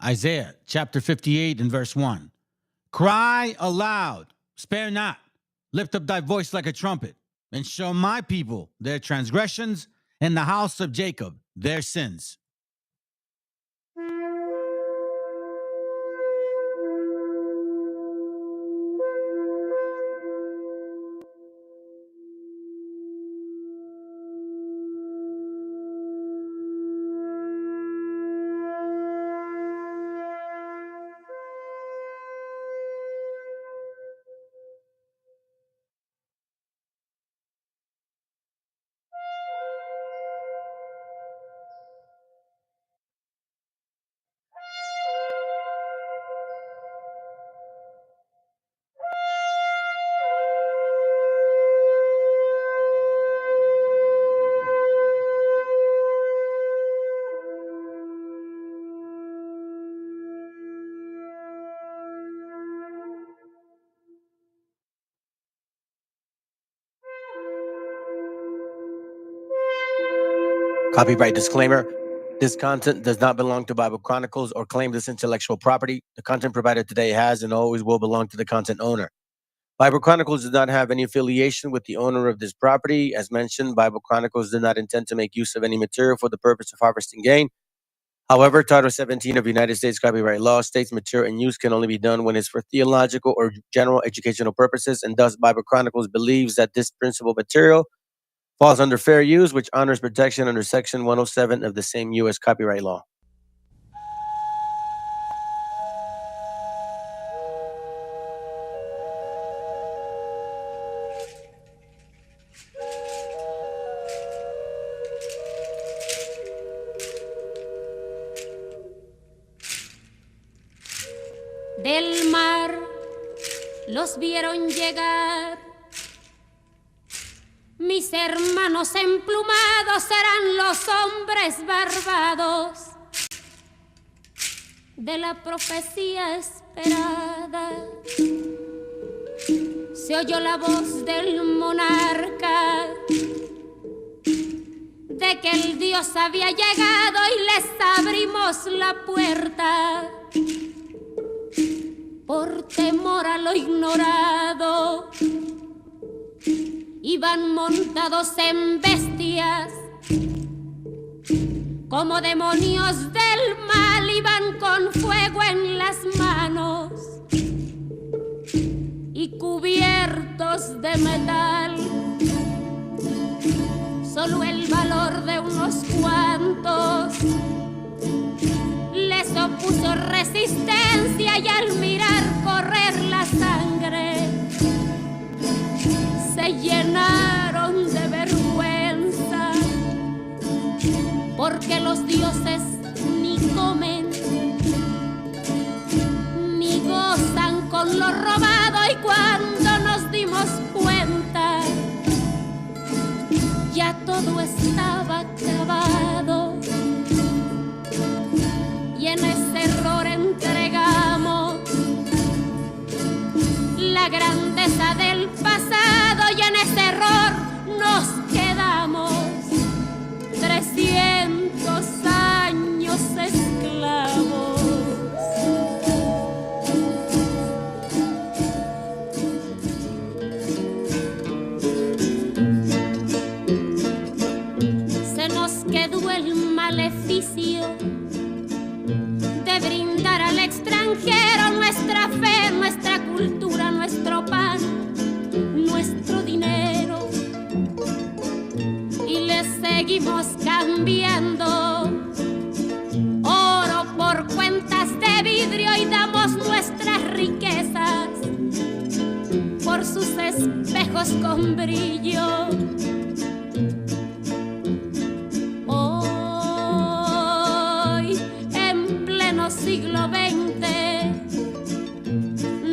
Isaiah chapter 58 and verse 1. Cry aloud, spare not, lift up thy voice like a trumpet, and show my people their transgressions, and the house of Jacob their sins. Copyright disclaimer. This content does not belong to Bible Chronicles or claim this intellectual property. The content provided today has and always will belong to the content owner. Bible Chronicles does not have any affiliation with the owner of this property. As mentioned, Bible Chronicles does not intend to make use of any material for the purpose of harvesting gain. However, Title 17 of United States copyright law states material and use can only be done when it's for theological or general educational purposes, and thus Bible Chronicles believes that this principal material falls under fair use, which honors protection under Section 107 of the same U.S. copyright law. Del mar los vieron llegar, mis hermanos emplumados serán los hombres barbados de la profecía esperada. Se oyó la voz del monarca de que el Dios había llegado y les abrimos la puerta. Por temor a lo ignorado, iban montados en bestias, como demonios del mal, iban con fuego en las manos y cubiertos de metal. Solo el valor de unos cuantos les opuso resistencia, y al mirar correr la sangre se llenaron de vergüenza, porque los dioses ni comen ni gozan con lo robado. Y cuando nos dimos cuenta, ya todo estaba acabado, y en ese error entregamos la grandeza del pasado, y en ese error nos quedamos 300 años esclavos. Se nos quedó el maleficio de brindar al extranjero nuestra fe, nuestra cultura, nuestro pan, nuestro dinero, y le seguimos cambiando oro por cuentas de vidrio, y damos nuestras riquezas por sus espejos con brillo. Siglo XX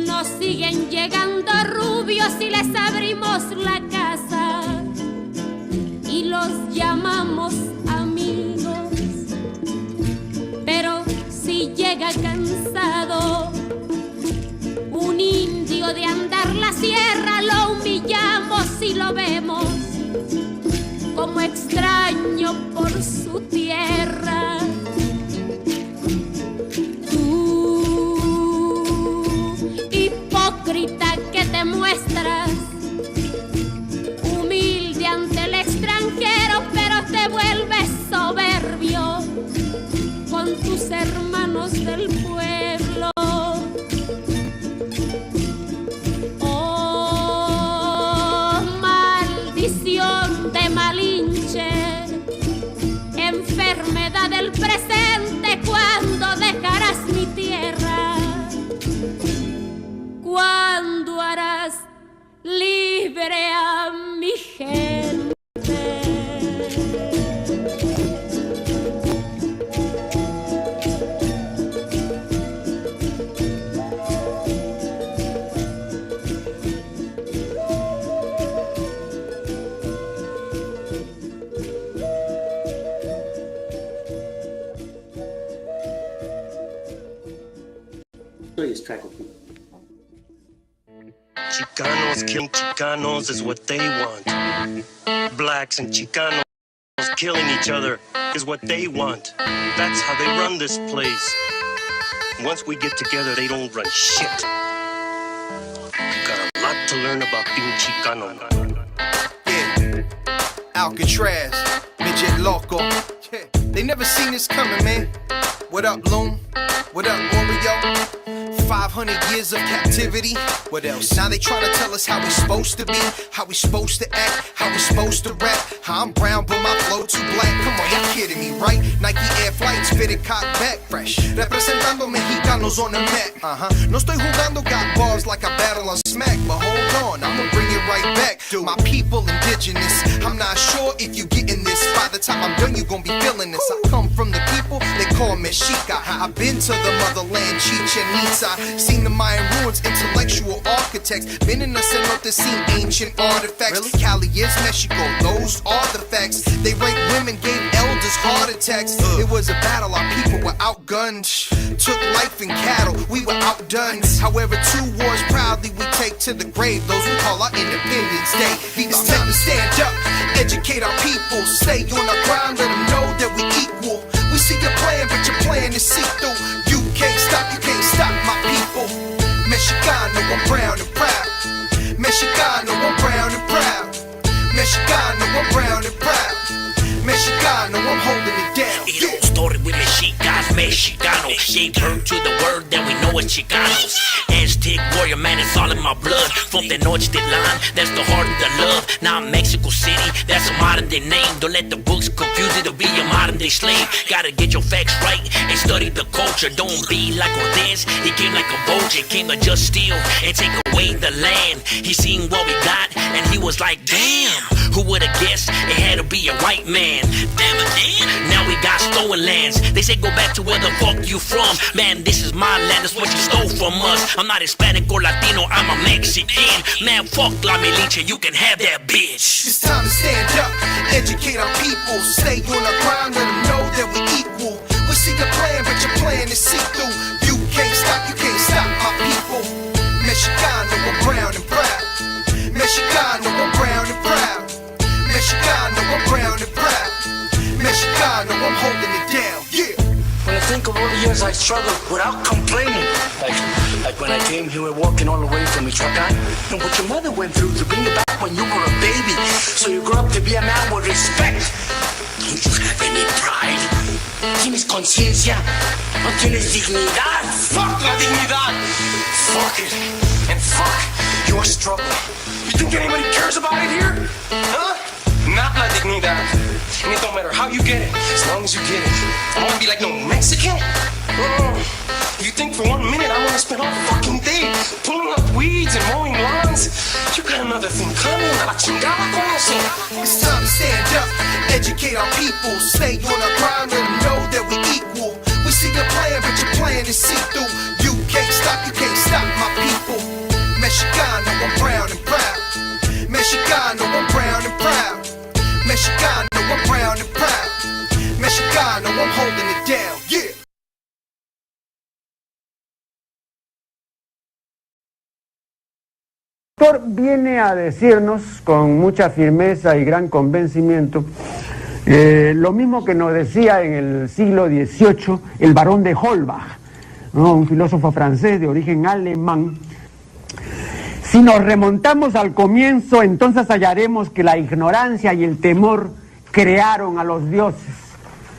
nos siguen llegando rubios y les abrimos la casa y los llamamos amigos, pero si llega cansado un indio de andar la sierra, lo humillamos y lo vemos como extraño por su tierra. tus hermanos del pueblo. Oh, maldición de Malinche, enfermedad del presente, ¿cuándo dejarás mi tierra? ¿Cuándo harás libre a mi gente? Chicanos killing Chicanos is what they want. Blacks and Chicanos killing each other is what they want. That's how they run this place. Once we get together, they don't run shit. Got a lot to learn about being Chicano. Yeah, Alcatraz, midget loco. Yeah. They never seen this coming, man. What up, Loon? What up, Oreo? 500 years of captivity. What else? Now they try to tell us how we supposed to be, how we supposed to act, how we supposed to rap. How I'm brown but my flow too black. Come on, you're kidding me, right? Nike Air Flights fitted cock back fresh. Representando mexicanos on the mat. No estoy jugando, got bars like I battle on smack. But hold on, I'ma bring it right back. My people indigenous. I'm not sure if you getting this. By the time I'm done, you gon' be feeling this. I come from the people they call MESHIACHA. I've been to the motherland, Chichen Itza. Seen the Mayan ruins, intellectual architects. Been in the cenote, seen ancient artifacts. Really? Cali is Mexico, those are the facts. They raped women, gave elders heart attacks. It was a battle, our people were outgunned. Took life in cattle, we were outdone. However, 2 wars proudly we take to the grave. Those we call our Independence Day. It's time to stand up, educate our people. Stay on our ground, let them know that we equal. We see your plan, but your plan is see-through. You can't stop my people. Mexicano, I'm brown and proud. Mexicano, I'm brown and proud. Mexicano, I'm brown and proud. Mexicano, I'm holding it down. Yeah. Story with Mexicans, Mexicano. Gave birth to the word that we know as Chicanos. Aztec warrior, man, it's all in my blood. From the Tenochtitlan, that's the heart of the love. Now Mexico City, that's a modern day name. Don't let the books confuse it to be a modern day slave. Gotta get your facts right and study the culture. Don't be like Cortez, he came like a vulture. Came to just steal and take away the land. He seen what we got and he was like, damn, who would've guessed it had to be a white man? Damn again, now we got stolen lands. They say go back to where the fuck you from. Man, this is my land, that's what you stole from us. I'm not Hispanic or Latino, I'm a Mexican. Man, fuck La Milicia, you can have that bitch. It's time to stand up, educate our people. Stay on our ground, let them know that we equal. We see your plan, but your plan is see-through. You can't stop my people. Mexicano, I'm brown and proud. Mexicano, I'm brown and proud. Mexicano, I'm brown and proud. Mexicano, I'm holding it down, yeah. When I think of all the years I struggled without complaining, like when I came here walking all the way from Michoacan, and what your mother went through to bring you back when you were a baby, so you grew up to be a man with respect. Don't you have any pride? ¿Tienes conciencia? ¿No tienes dignidad? Fuck la dignidad! Fuck it, and fuck your struggle. You think anybody cares about it here? Huh? Not la dignidad. And it don't matter how you get it, as long as you get it. I wanna be like no Mexican? You think for 1 minute I wanna spend all fucking day pulling up weeds and mowing lawns? You got another thing coming, a la chingada con eso. It's time to stand up, educate our people. Stay on our ground, let them know that we equal. We see your plan, but your plan is see-through. You can't stop my people. Mexicano, I'm brown and proud. Mexicano, I'm brown and proud. Mexicano, I'm brown and proud. Mexicano, I'm holding it down, yeah. El autor viene a decirnos con mucha firmeza y gran convencimiento lo mismo que nos decía en el siglo XVIII el barón de Holbach, ¿no? Un filósofo francés de origen alemán. Si nos remontamos al comienzo, entonces hallaremos que la ignorancia y el temor crearon a los dioses.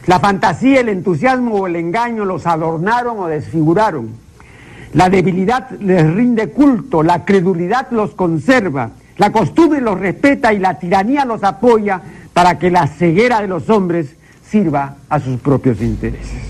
La fantasía, el entusiasmo o el engaño los adornaron o desfiguraron. La debilidad les rinde culto, la credulidad los conserva, la costumbre los respeta y la tiranía los apoya para que la ceguera de los hombres sirva a sus propios intereses.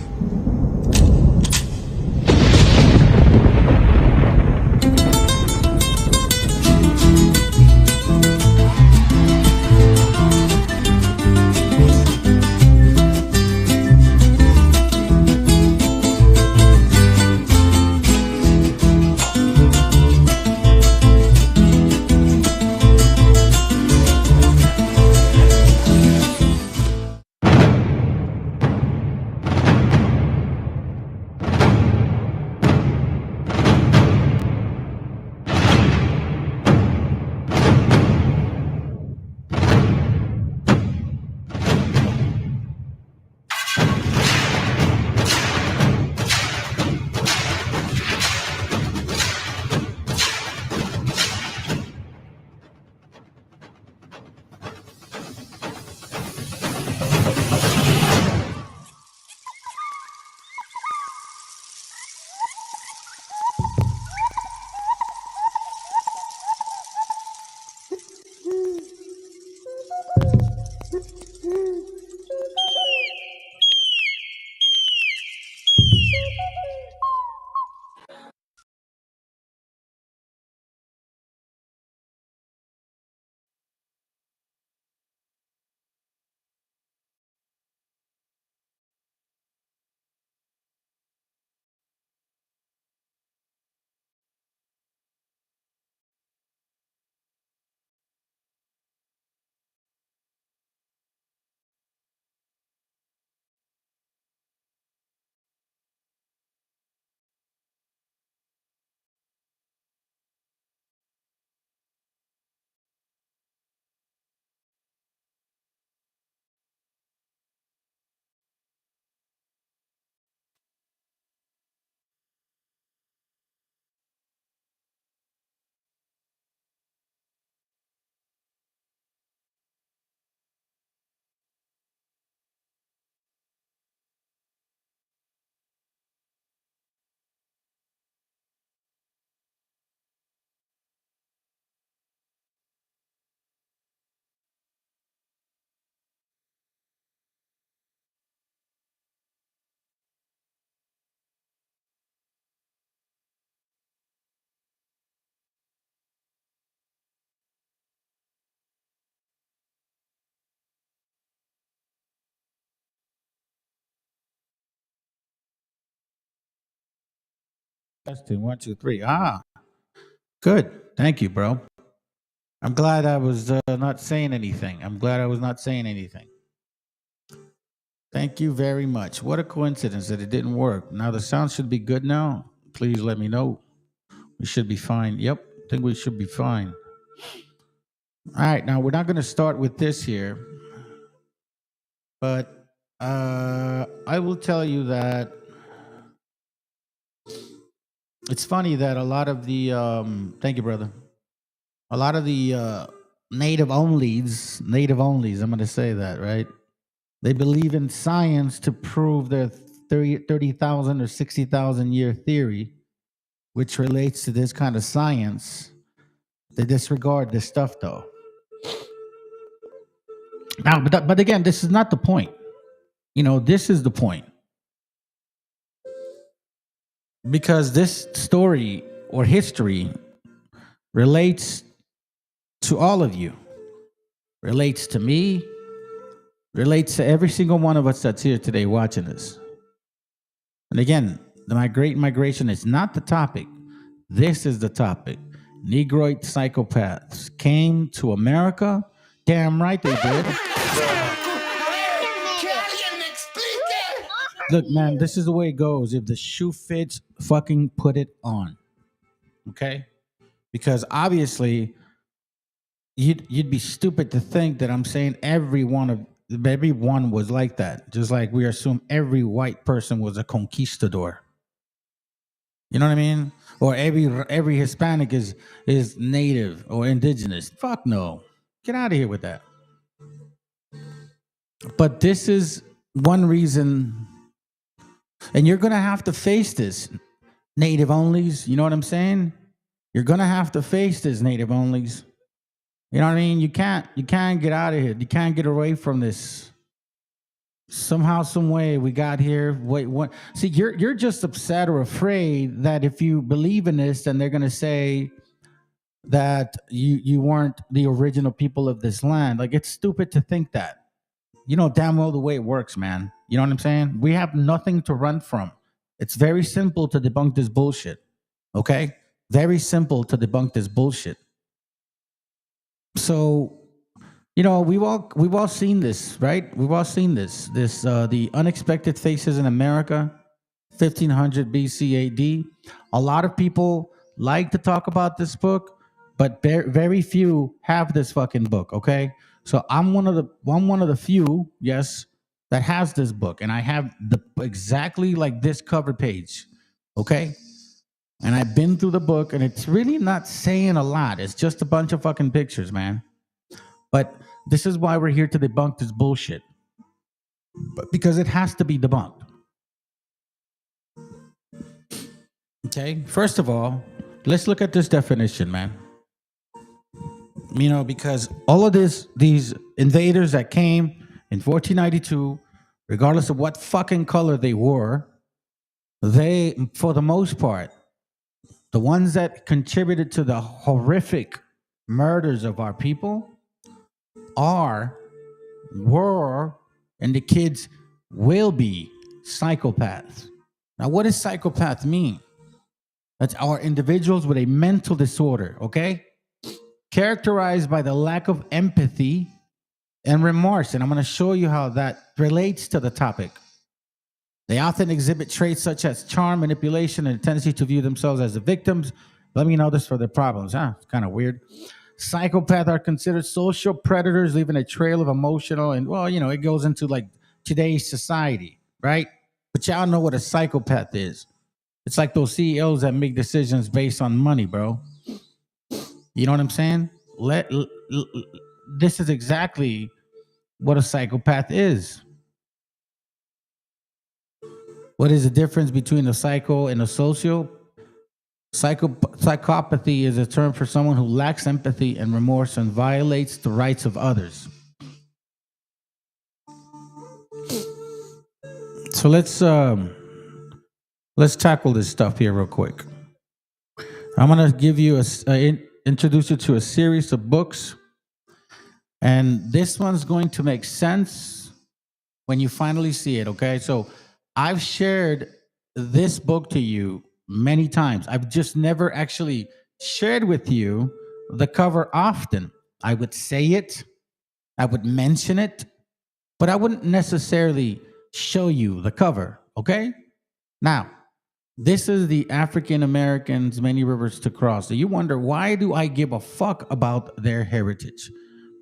Testing 1, 2, 3. Ah, good. Thank you, bro. I'm glad I was not saying anything. I'm glad I was not saying anything. Thank you very much. What a coincidence that it didn't work. Now the sound should be good now. Please let me know. We should be fine. Yep, I think we should be fine. All right, now we're not going to start with this here, but I will tell you that it's funny that a lot of the, thank you, brother. A lot of the native onlys, I'm going to say that, right? They believe in science to prove their 30,000 or 60,000 year theory, which relates to this kind of science. They disregard this stuff, though. Now, but again, this is not the point. You know, this is the point. Because this story or history relates to all of you, relates to me, relates to every single one of us that's here today watching this. And again, the great migration is not the topic. This is the topic. Negroid psychopaths came to America. Damn right they did. Look, man, this is the way it goes. If the shoe fits, fucking put it on. Okay? Because obviously, you'd be stupid to think that I'm saying everyone was like that. Just like we assume every white person was a conquistador. You know what I mean? Or every Hispanic is native or indigenous. Fuck no. Get out of here with that. But this is one reason, and you're going to have to face this, native onlys. You know what I'm saying? You're going to have to face this, native onlys. You know what I mean? You can't get out of here. You can't get away from this. Somehow, some way, we got here. Wait, what? See, you're just upset or afraid that if you believe in this, then they're gonna say that you weren't the original people of this land. Like, it's stupid to think that. You know damn well the way it works, man. You know what I'm saying? We have nothing to run from. It's very simple to debunk this bullshit. Okay? Very simple to debunk this bullshit. So, you know, we've all seen this, right? We've all seen this. The Unexpected Faces in America, 1500 BC AD. A lot of people like to talk about this book, but very few have this fucking book. Okay, so I'm one of the few, yes, that has this book, and I have the exactly like this cover page. Okay, and I've been through the book, and it's really not saying a lot. It's just a bunch of fucking pictures, man. But this is why we're here to debunk this bullshit. Because it has to be debunked. Okay, first of all, let's look at this definition, man. You know, because all of these invaders that came in 1492, regardless of what fucking color they were, they, for the most part, the ones that contributed to the horrific murders of our people were, and the kids will be psychopaths. Now, what does psychopath mean? That's our individuals with a mental disorder, okay? Characterized by the lack of empathy and remorse. And I'm going to show you how that relates to the topic. They often exhibit traits such as charm, manipulation, and a tendency to view themselves as the victims. Let me know this for their problems. It's kind of weird. Psychopaths are considered social predators, leaving a trail of emotional, and well, you know, it goes into like today's society, right? But y'all know what a psychopath is. It's like those CEOs that make decisions based on money, bro. You know what I'm saying? This is exactly what a psychopath is. What is the difference between a psycho and a social? Psychopathy is a term for someone who lacks empathy and remorse and violates the rights of others. So let's tackle this stuff here real quick. I'm gonna give you introduce you to a series of books, and this one's going to make sense when you finally see it. Okay, so I've shared this book to you many times. I've just never actually shared with you the cover often. I would say it, I would mention it, but I wouldn't necessarily show you the cover, okay? Now, this is the African Americans' Many Rivers to Cross. So you wonder, why do I give a fuck about their heritage?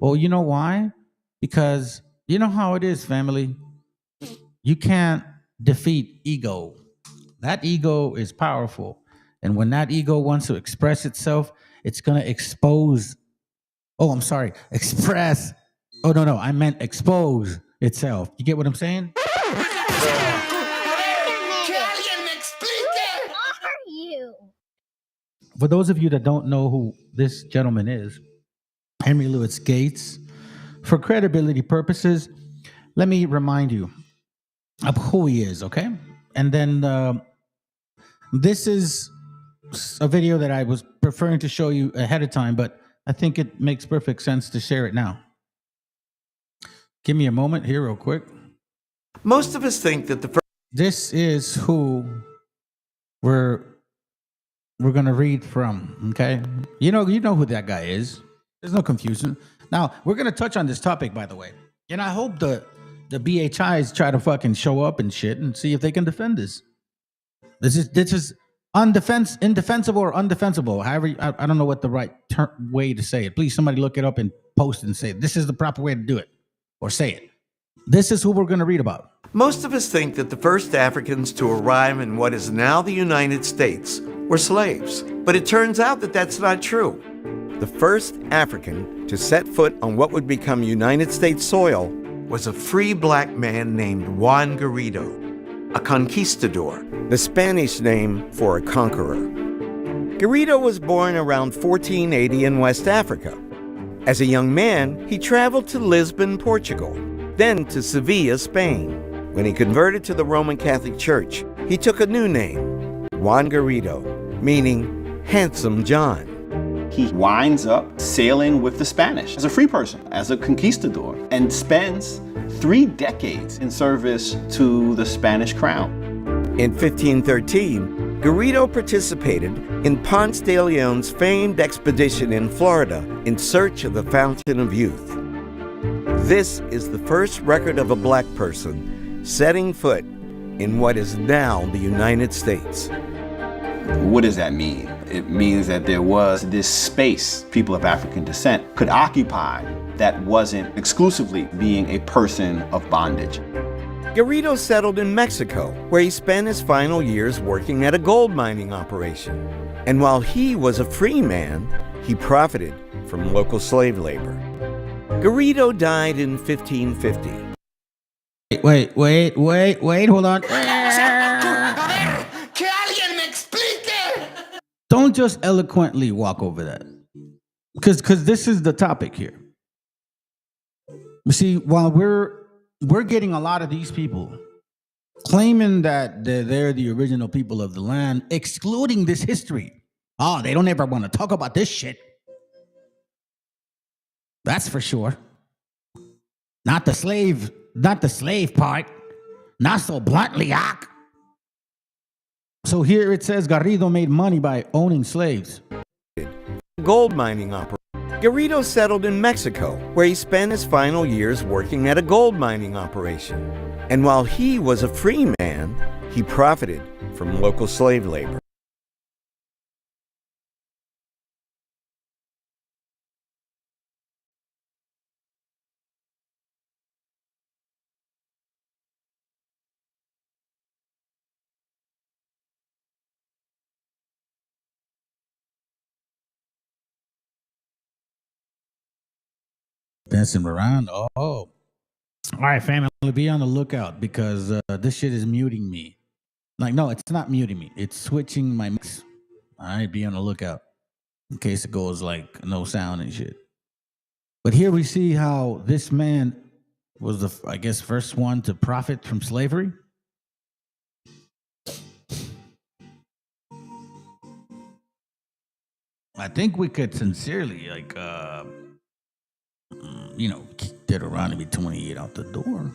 Well, you know why? Because you know how it is, family. You can't defeat ego. That ego is powerful. And when that ego wants to express itself, it's going to express. Oh, no, I meant expose itself. You get what I'm saying? For those of you that don't know who this gentleman is, Henry Louis Gates, for credibility purposes, let me remind you of who he is, okay? And then this is a video that I was preferring to show you ahead of time, but I think it makes perfect sense to share it now. Give me a moment here real quick. Most of us think that the first... This is who we're going to read from, okay? You know who that guy is. There's no confusion. Now, we're going to touch on this topic, by the way. And I hope the BHIs try to fucking show up and shit and see if they can defend this. This is indefensible or undefensible. However, I don't know what the right way to say it. Please, somebody look it up and post it and say, this is the proper way to do it. Or say it. This is who we're going to read about. Most of us think that the first Africans to arrive in what is now the United States were slaves. But it turns out that that's not true. The first African to set foot on what would become United States soil was a free black man named Juan Garrido, a conquistador, the Spanish name for a conqueror. Garrido was born around 1480 in West Africa. As a young man, he traveled to Lisbon, Portugal, then to Sevilla, Spain. When he converted to the Roman Catholic Church, he took a new name, Juan Garrido, meaning handsome John. He winds up sailing with the Spanish as a free person, as a conquistador, and spends 3 decades in service to the Spanish crown. In 1513, Garrido participated in Ponce de Leon's famed expedition in Florida in search of the Fountain of Youth. This is the first record of a black person setting foot in what is now the United States. What does that mean? It means that there was this space people of African descent could occupy that wasn't exclusively being a person of bondage. Garrido settled in Mexico, where he spent his final years working at a gold mining operation. And while he was a free man, he profited from local slave labor. Garrido died in 1550. Wait, hold on. Don't just eloquently walk over that. Because this is the topic here. You see, while we're getting a lot of these people claiming that they're the original people of the land, excluding this history. Oh, they don't ever want to talk about this shit. That's for sure. Not the slave part. Not so bluntly, Ak. So here it says Garrido made money by owning slaves. Gold mining operation. Garrido settled in Mexico, where he spent his final years working at a gold mining operation. And while he was a free man, he profited from local slave labor. Dancing around. Oh. All right, family, be on the lookout because this shit is muting me. Like, no, it's not muting me. It's switching my mix. All right, be on the lookout in case it goes like no sound and shit. But here we see how this man was the, I guess, first one to profit from slavery. I think we could sincerely, like, kick Deuteronomy 28 out the door.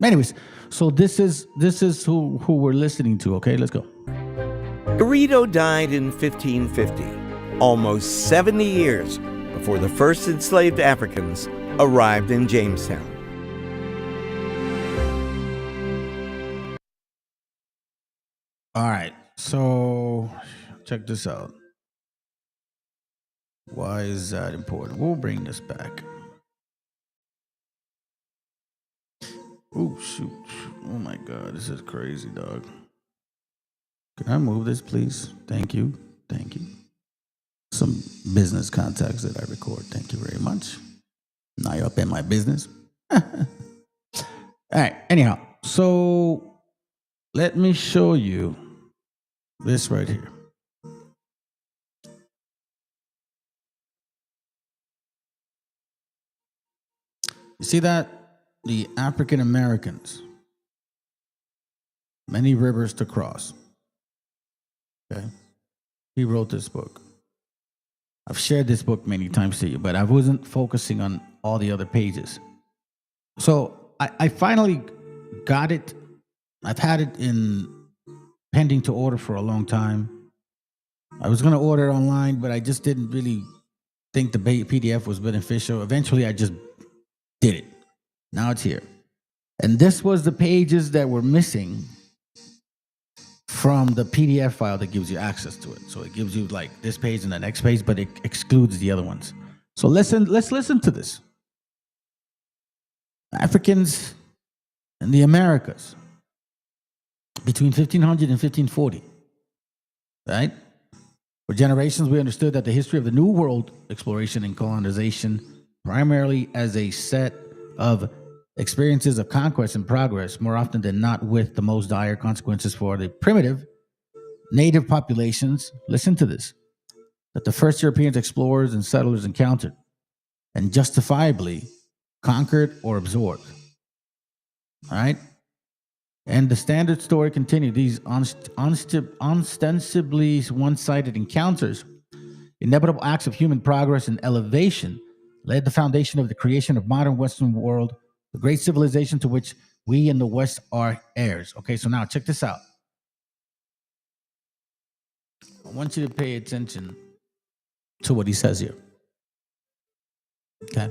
Anyways, so this is who we're listening to. Okay, let's go. Garrido died in 1550, almost 70 years before the first enslaved Africans arrived in Jamestown. All right, so check this out. Why is that important? We'll bring this back. Oh, shoot. Oh, my God. This is crazy, dog. Can I move this, please? Thank you. Thank you. Some business contacts that I record. Thank you very much. Now you're up in my business. All right. Anyhow, so let me show you this right here. You see that? The African Americans, many rivers to cross. Okay. He wrote this book. I've shared this book many times to you, but I wasn't focusing on all the other pages. So I finally got it. I've had it in pending to order for a long time. I was going to order it online, but I just didn't really think the PDF was beneficial. Eventually, I just did it. Now it's here. And this was the pages that were missing from the PDF file that gives you access to it. So it gives you like this page and the next page, but it excludes the other ones. So let's listen to this. Africans in the Americas between 1500 and 1540. Right? For generations, we understood that the history of the New World exploration and colonization primarily as a set of experiences of conquest and progress, more often than not with the most dire consequences for the primitive native populations, listen to this, that the first Europeans, explorers, and settlers encountered and justifiably conquered or absorbed. All right? And the standard story continued. These ostensibly one-sided encounters, inevitable acts of human progress and elevation, laid the foundation of the creation of modern Western world, the great civilization to which we in the West are heirs. Okay, so now check this out. I want you to pay attention to what he says here. Okay.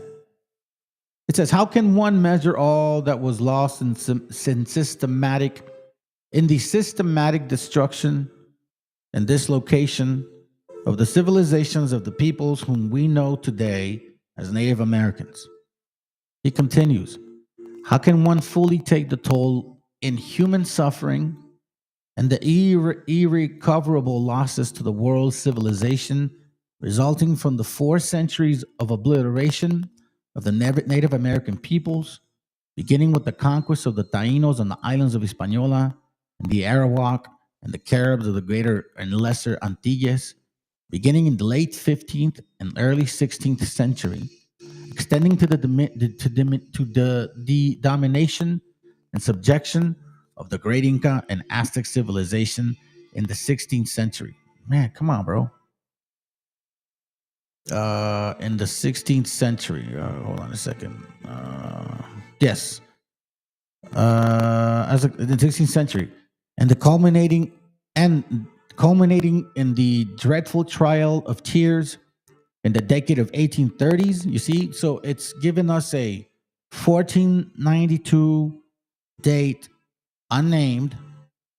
It says, how can one measure all that was lost in the systematic destruction and dislocation of the civilizations of the peoples whom we know today as Native Americans? He continues, how can one fully take the toll in human suffering and the irrecoverable losses to the world's civilization resulting from the 4 centuries of obliteration of the Native American peoples, beginning with the conquest of the Taínos on the islands of Hispaniola, and the Arawak and the Caribs of the Greater and Lesser Antilles, beginning in the late 15th and early 16th century, extending to the domination and subjection of the Great Inca and Aztec civilization in the 16th century. Man, come on, bro. In the 16th century, hold on a second. Yes. In the 16th century, and culminating in the dreadful trial of tears in the decade of 1830s. You see, so it's given us a 1492 date, unnamed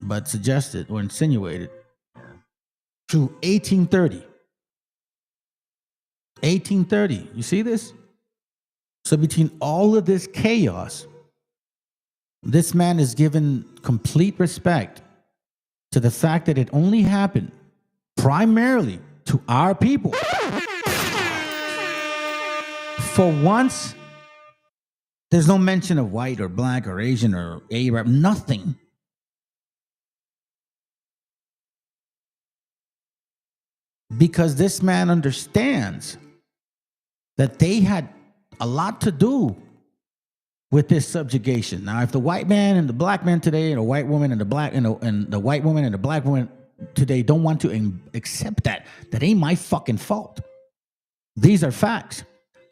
but suggested or insinuated, to 1830. 1830. You see this? So between all of this chaos, this man is given complete respect to the fact that it only happened primarily to our people. For once, there's no mention of white or black or Asian or Arab, nothing. Because this man understands that they had a lot to do with this subjugation. Now, if the white man and the black man today, and the white woman and the black and the white woman and the black woman today don't want to accept that ain't my fucking fault. These are facts.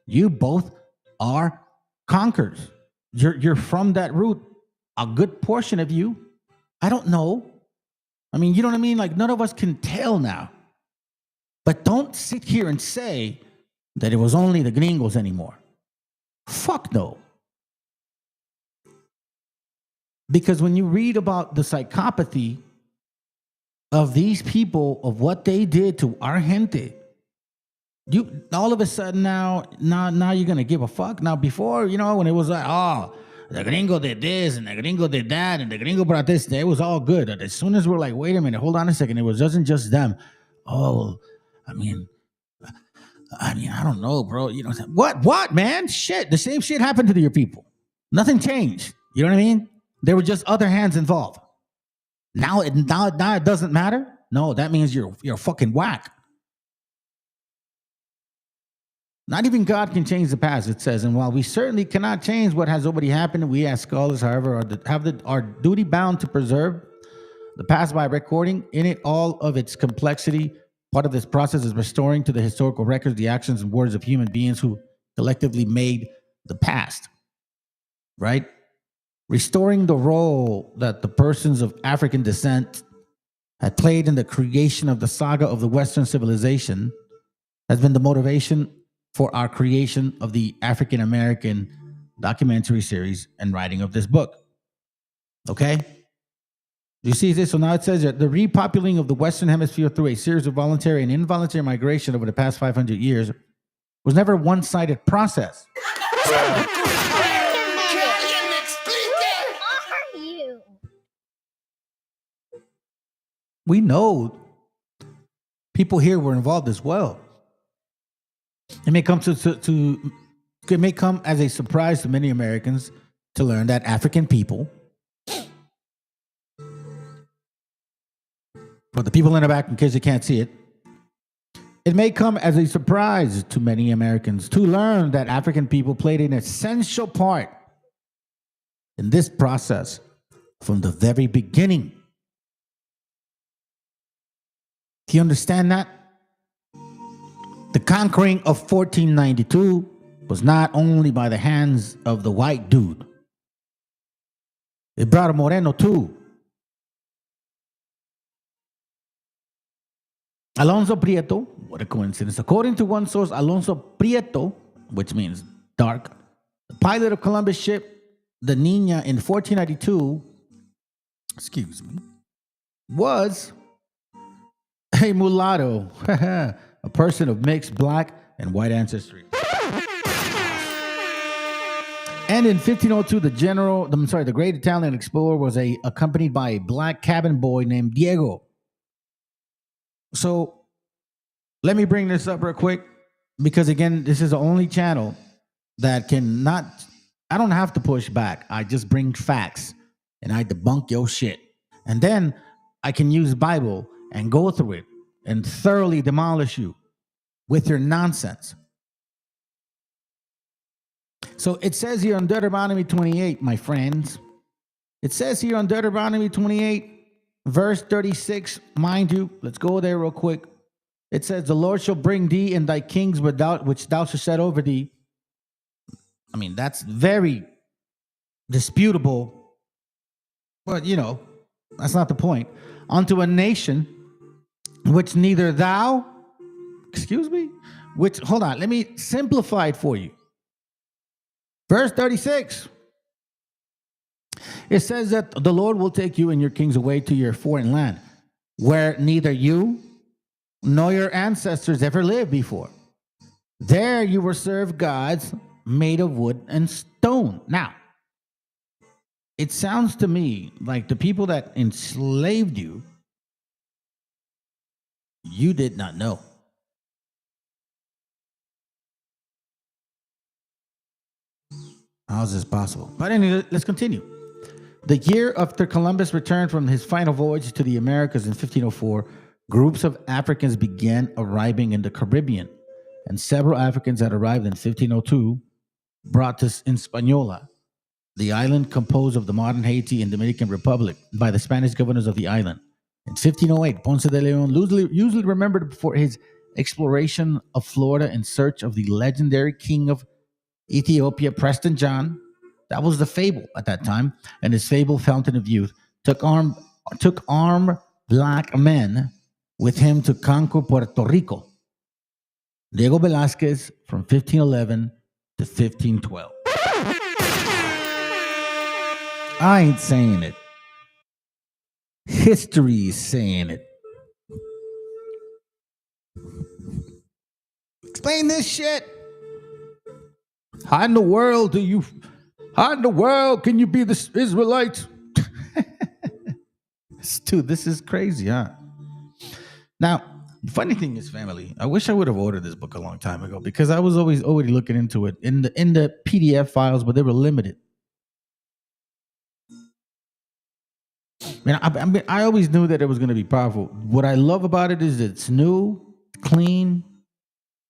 You both are conquerors. You're from that root. A good portion of you. I don't know. I mean, you know what I mean? Like, none of us can tell now. But don't sit here and say that it was only the gringos anymore. Fuck no. Because when you read about the psychopathy of these people, of what they did to our gente, you all of a sudden now you're gonna give a fuck. Now before, you know, when it was like, oh, the gringo did this and the gringo did that and the gringo brought this, it was all good. And as soon as we're like, wait a minute, hold on a second, it wasn't just them. Oh, I mean, I don't know, bro. You know what, man? Shit, the same shit happened to your people. Nothing changed. You know what I mean? There were just other hands involved. Now it doesn't matter. No, that means you're fucking whack. Not even God can change the past, it says. And while we certainly cannot change what has already happened, we as scholars, however, are duty bound to preserve the past by recording in it all of its complexity. Part of this process is restoring to the historical records the actions and words of human beings who collectively made the past. Right? Restoring the role that the persons of African descent had played in the creation of the saga of the Western civilization has been the motivation for our creation of the African American documentary series and writing of this book. Okay? You see this? So now it says that the repopulating of the Western Hemisphere through a series of voluntary and involuntary migration over the past 500 years was never a one-sided process. We know people here were involved as well. It may come it may come as a surprise to many Americans to learn that African people, for the people in the back, in case you can't see it, it may come as a surprise to many Americans to learn that African people played an essential part in this process from the very beginning. Do you understand that? The conquering of 1492 was not only by the hands of the white dude. It brought a Moreno too. Alonso Prieto, what a coincidence. According to one source, Alonso Prieto, which means dark, the pilot of Columbus ship, the Niña, in 1492, was a mulatto, a person of mixed black and white ancestry. And in 1502, the great Italian explorer was accompanied by a black cabin boy named Diego. So let me bring this up real quick, because again, this is the only channel that I don't have to push back. I just bring facts and I debunk your shit. And then I can use Bible and go through it and thoroughly demolish you with your nonsense. So it says here on Deuteronomy 28, my friends. It says here on Deuteronomy 28, verse 36, mind you, let's go there real quick. It says, the Lord shall bring thee and thy kings which thou shalt set over thee. I mean, that's very disputable, but that's not the point. Unto a nation which neither thou, hold on, let me simplify it for you. Verse 36. It says that the Lord will take you and your kings away to your foreign land, where neither you nor your ancestors ever lived before. There you will serve gods made of wood and stone. Now, it sounds to me like the people that enslaved you, you did not know. How is this possible? But anyway, let's continue. The year after Columbus returned from his final voyage to the Americas in 1504, groups of Africans began arriving in the Caribbean, and several Africans that arrived in 1502 brought to Hispaniola, the island composed of the modern Haiti and Dominican Republic, by the Spanish governors of the island. In 1508, Ponce de Leon, usually remembered for his exploration of Florida in search of the legendary king of Ethiopia, Preston John, that was the fable at that time, and his fabled fountain of youth, took armed black men with him to conquer Puerto Rico. Diego Velázquez from 1511 to 1512. I ain't saying it. History is saying it. Explain this shit. How in the world can you be the Israelites? Dude, this is crazy, huh? Now, the funny thing is, family, I wish I would have ordered this book a long time ago, because I was already looking into it in the PDF files, but they were limited. I always knew that it was going to be powerful. What I love about it is it's new, clean,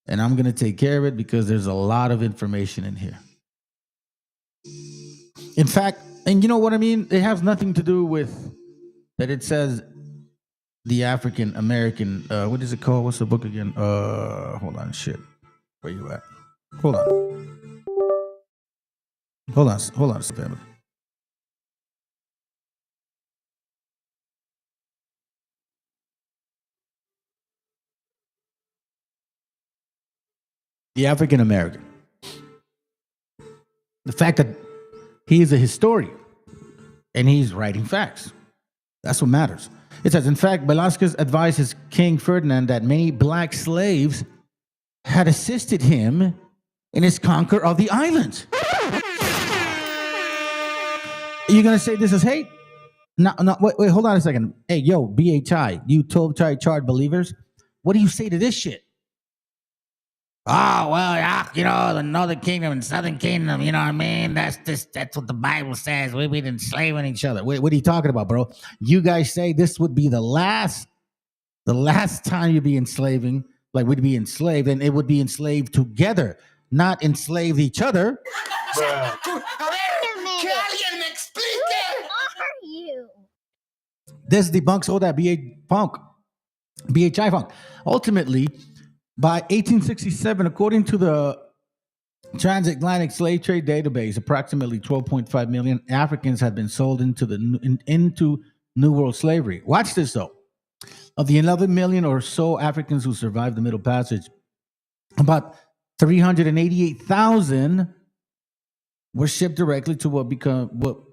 and I'm going to take care of it because there's a lot of information in here. In fact, and you know what I mean? It has nothing to do with that it says the African American, what is it called? What's the book again? Hold on, shit. Where you at? Hold on, family. The African American. The fact that he is a historian and he's writing facts. That's what matters. It says, in fact, Velázquez advised his King Ferdinand that many black slaves had assisted him in his conquer of the islands. Are you going to say this is hate? No, wait, hold on a second. Hey, yo, BHI, you 12 chart believers, what do you say to this shit? Oh, well, yeah, the Northern Kingdom and Southern Kingdom, you know what I mean? That's what the Bible says. We've been enslaving each other. What are you talking about, bro? You guys say this would be the last time you'd be enslaving, like we'd be enslaved, and it would be enslaved together, not enslave each other. This debunks all that BHI funk. Ultimately, by 1867, according to the Transatlantic Slave Trade Database, approximately 12.5 million Africans had been sold into New World slavery. Watch this, though. Of the 11 million or so Africans who survived the Middle Passage, about 388,000 were shipped directly to what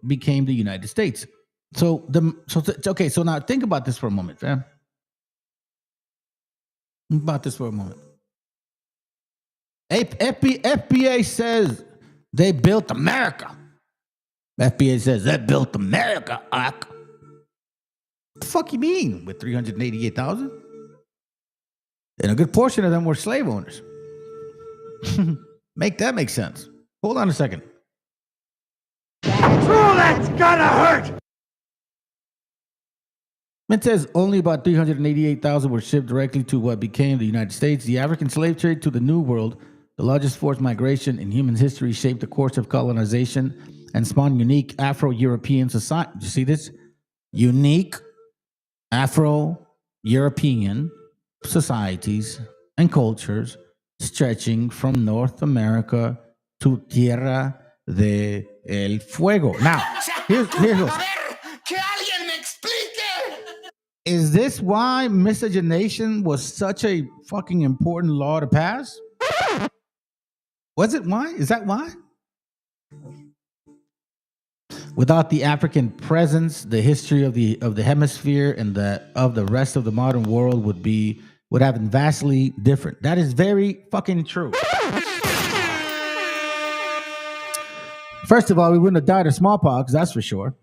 became the United States. So now think about this for a moment, fam. Think about this for a moment. FBA says they built America. FBA says they built America. What the fuck you mean with 388,000? And a good portion of them were slave owners. Make that make sense. Hold on a second. That's gonna hurt! It says only about 388,000 were shipped directly to what became the United States. The African slave trade to the New World, the largest forced migration in human history, shaped the course of colonization and spawned unique Afro-European society. You see this? Unique Afro-European societies and cultures stretching from North America to Tierra de el Fuego. Now, here's is this why miscegenation was such a fucking important law to pass? Was it why? Is that why? Without the African presence, the history of the hemisphere and of the rest of the modern world would have been vastly different. That is very fucking true. First of all, we wouldn't have died of smallpox, that's for sure.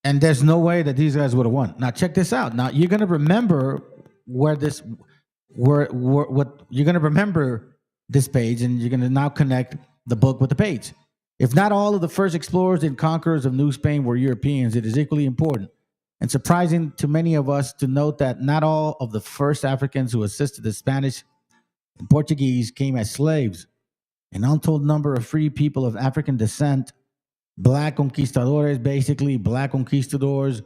And there's no way that these guys would have won. Now check this out. Now you're gonna remember you're gonna remember this page, and you're gonna now connect the book with the page. If not all of the first explorers and conquerors of New Spain were Europeans, it is equally important and surprising to many of us to note that not all of the first Africans who assisted the Spanish and Portuguese came as slaves. An untold number of free people of African descent, black conquistadores, basically black conquistadors,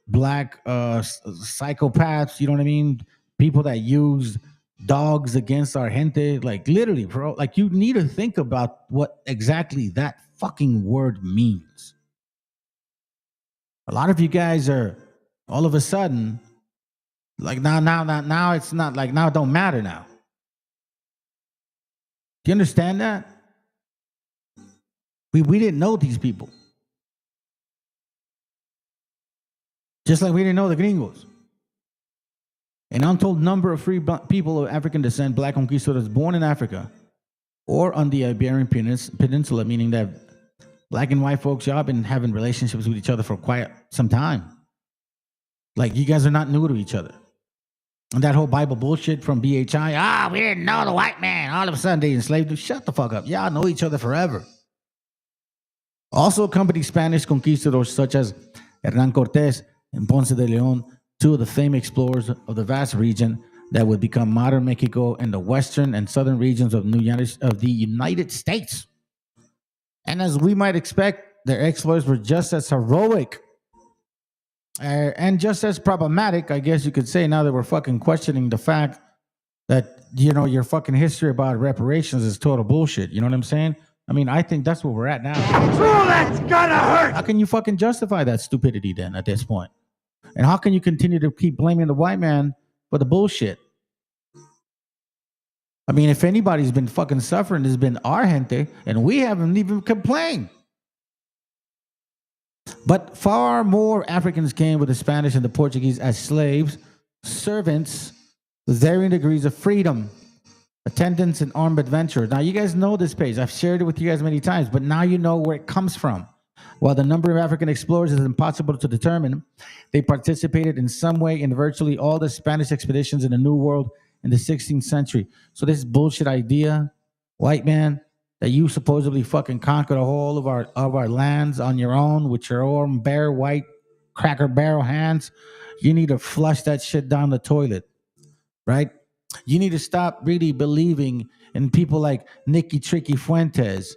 black psychopaths, you know what I mean? People that use dogs against our gente, like literally, bro. Like you need to think about what exactly that fucking word means. A lot of you guys are all of a sudden like now it's not like now it don't matter now. Do you understand that? We didn't know these people. Just like we didn't know the gringos. An untold number of free people of African descent, black conquistadors born in Africa or on the Iberian Peninsula, meaning that black and white folks, y'all have been having relationships with each other for quite some time. Like, you guys are not new to each other. And that whole Bible bullshit from BHI, we didn't know the white man. All of a sudden they enslaved us. Shut the fuck up. Y'all know each other forever. Also accompanied Spanish conquistadors such as Hernán Cortés and Ponce de León, two of the famed explorers of the vast region that would become modern Mexico and the western and southern regions of the United States. And as we might expect, their exploits were just as heroic and just as problematic, I guess you could say, now that we're fucking questioning the fact that, you know, your fucking history about reparations is total bullshit. You know what I'm saying? I mean, I think that's where we're at now. Oh, that's gonna hurt! How can you fucking justify that stupidity then at this point? And how can you continue to keep blaming the white man for the bullshit? I mean, if anybody's been fucking suffering, it's been our gente, and we haven't even complained. But far more Africans came with the Spanish and the Portuguese as slaves, servants, with varying degrees of freedom, attendants, and armed adventurers. Now, you guys know this page. I've shared it with you guys many times, but now you know where it comes from. While the number of African explorers is impossible to determine, they participated in some way in virtually all the Spanish expeditions in the New World in the 16th century. So this bullshit idea, white man, that you supposedly fucking conquered the whole of our lands on your own with your own bare white cracker barrel hands, you need to flush that shit down the toilet, right? You need to stop really believing in people like Nicky Tricky Fuentes,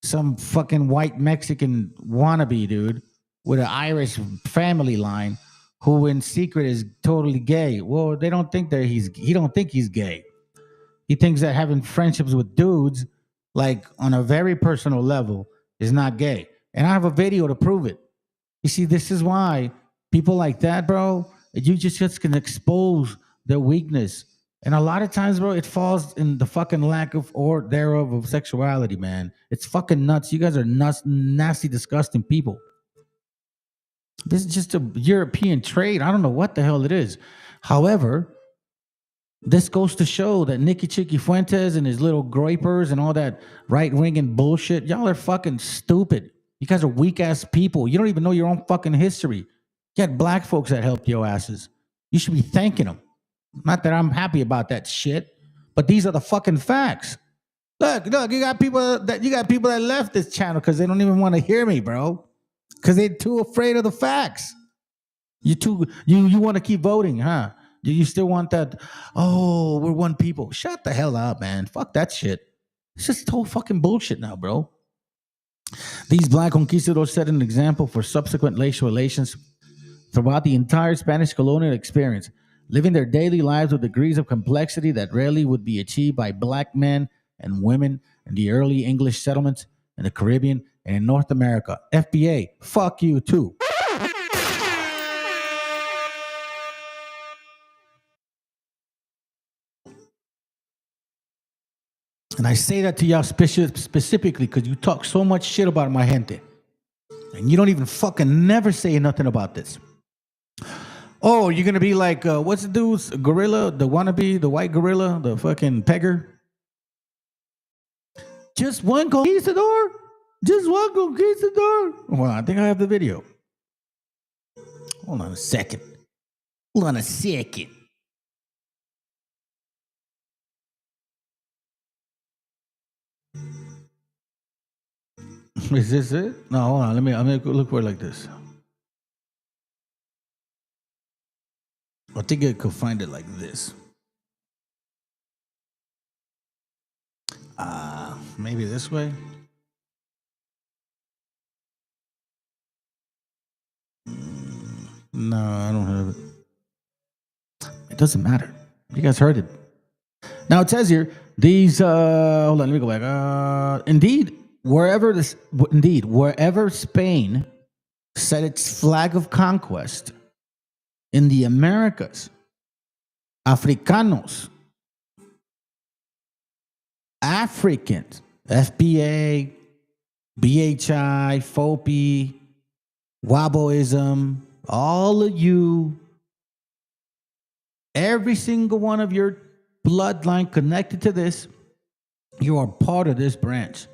some fucking white Mexican wannabe dude with an Irish family line who in secret is totally gay. Well, they don't think that he don't think he's gay. He thinks that having friendships with dudes, like on a very personal level, is not gay. And I have a video to prove it. You see, this is why people like that, bro, you just can expose their weakness. And a lot of times, bro, it falls in the fucking lack of or thereof of sexuality, man. It's fucking nuts. You guys are nuts, nasty, disgusting people. This is just a European trait. I don't know what the hell it is. However, this goes to show that Nicky Chicky Fuentes and his little groypers and all that right-winging bullshit, y'all are fucking stupid. You guys are weak-ass people. You don't even know your own fucking history. You had black folks that helped your asses. You should be thanking them. Not that I'm happy about that shit, but these are the fucking facts. Look, you got people that left this channel because they don't even want to hear me, bro. Because they're too afraid of the facts. You want to keep voting, huh? You still want that? Oh, we're one people. Shut the hell up, man. Fuck that shit. It's just total fucking bullshit now, bro. These black conquistadors set an example for subsequent racial relations throughout the entire Spanish colonial experience, living their daily lives with degrees of complexity that rarely would be achieved by black men and women in the early English settlements in the Caribbean and in North America. FBA, fuck you too. And I say that to y'all specifically because you talk so much shit about my gente. And you don't even fucking never say nothing about this. Oh, you're going to be like, what's the dude's gorilla, the wannabe, the white gorilla, the fucking pegger? Just one conquistador? Just one conquistador? Well, I think I have the video. Hold on a second. Is this it? No, hold on. Let me look for it like this. I think I could find it like this. Maybe this way. No, I don't have it. It doesn't matter. You guys heard it. Now it says here, these hold on, let me go back. Indeed, wherever Spain set its flag of conquest in the Americas, Africanos, Africans, FBA, BHI, FOPI, Waboism, all of you, every single one of your bloodline connected to this, you are part of this branch.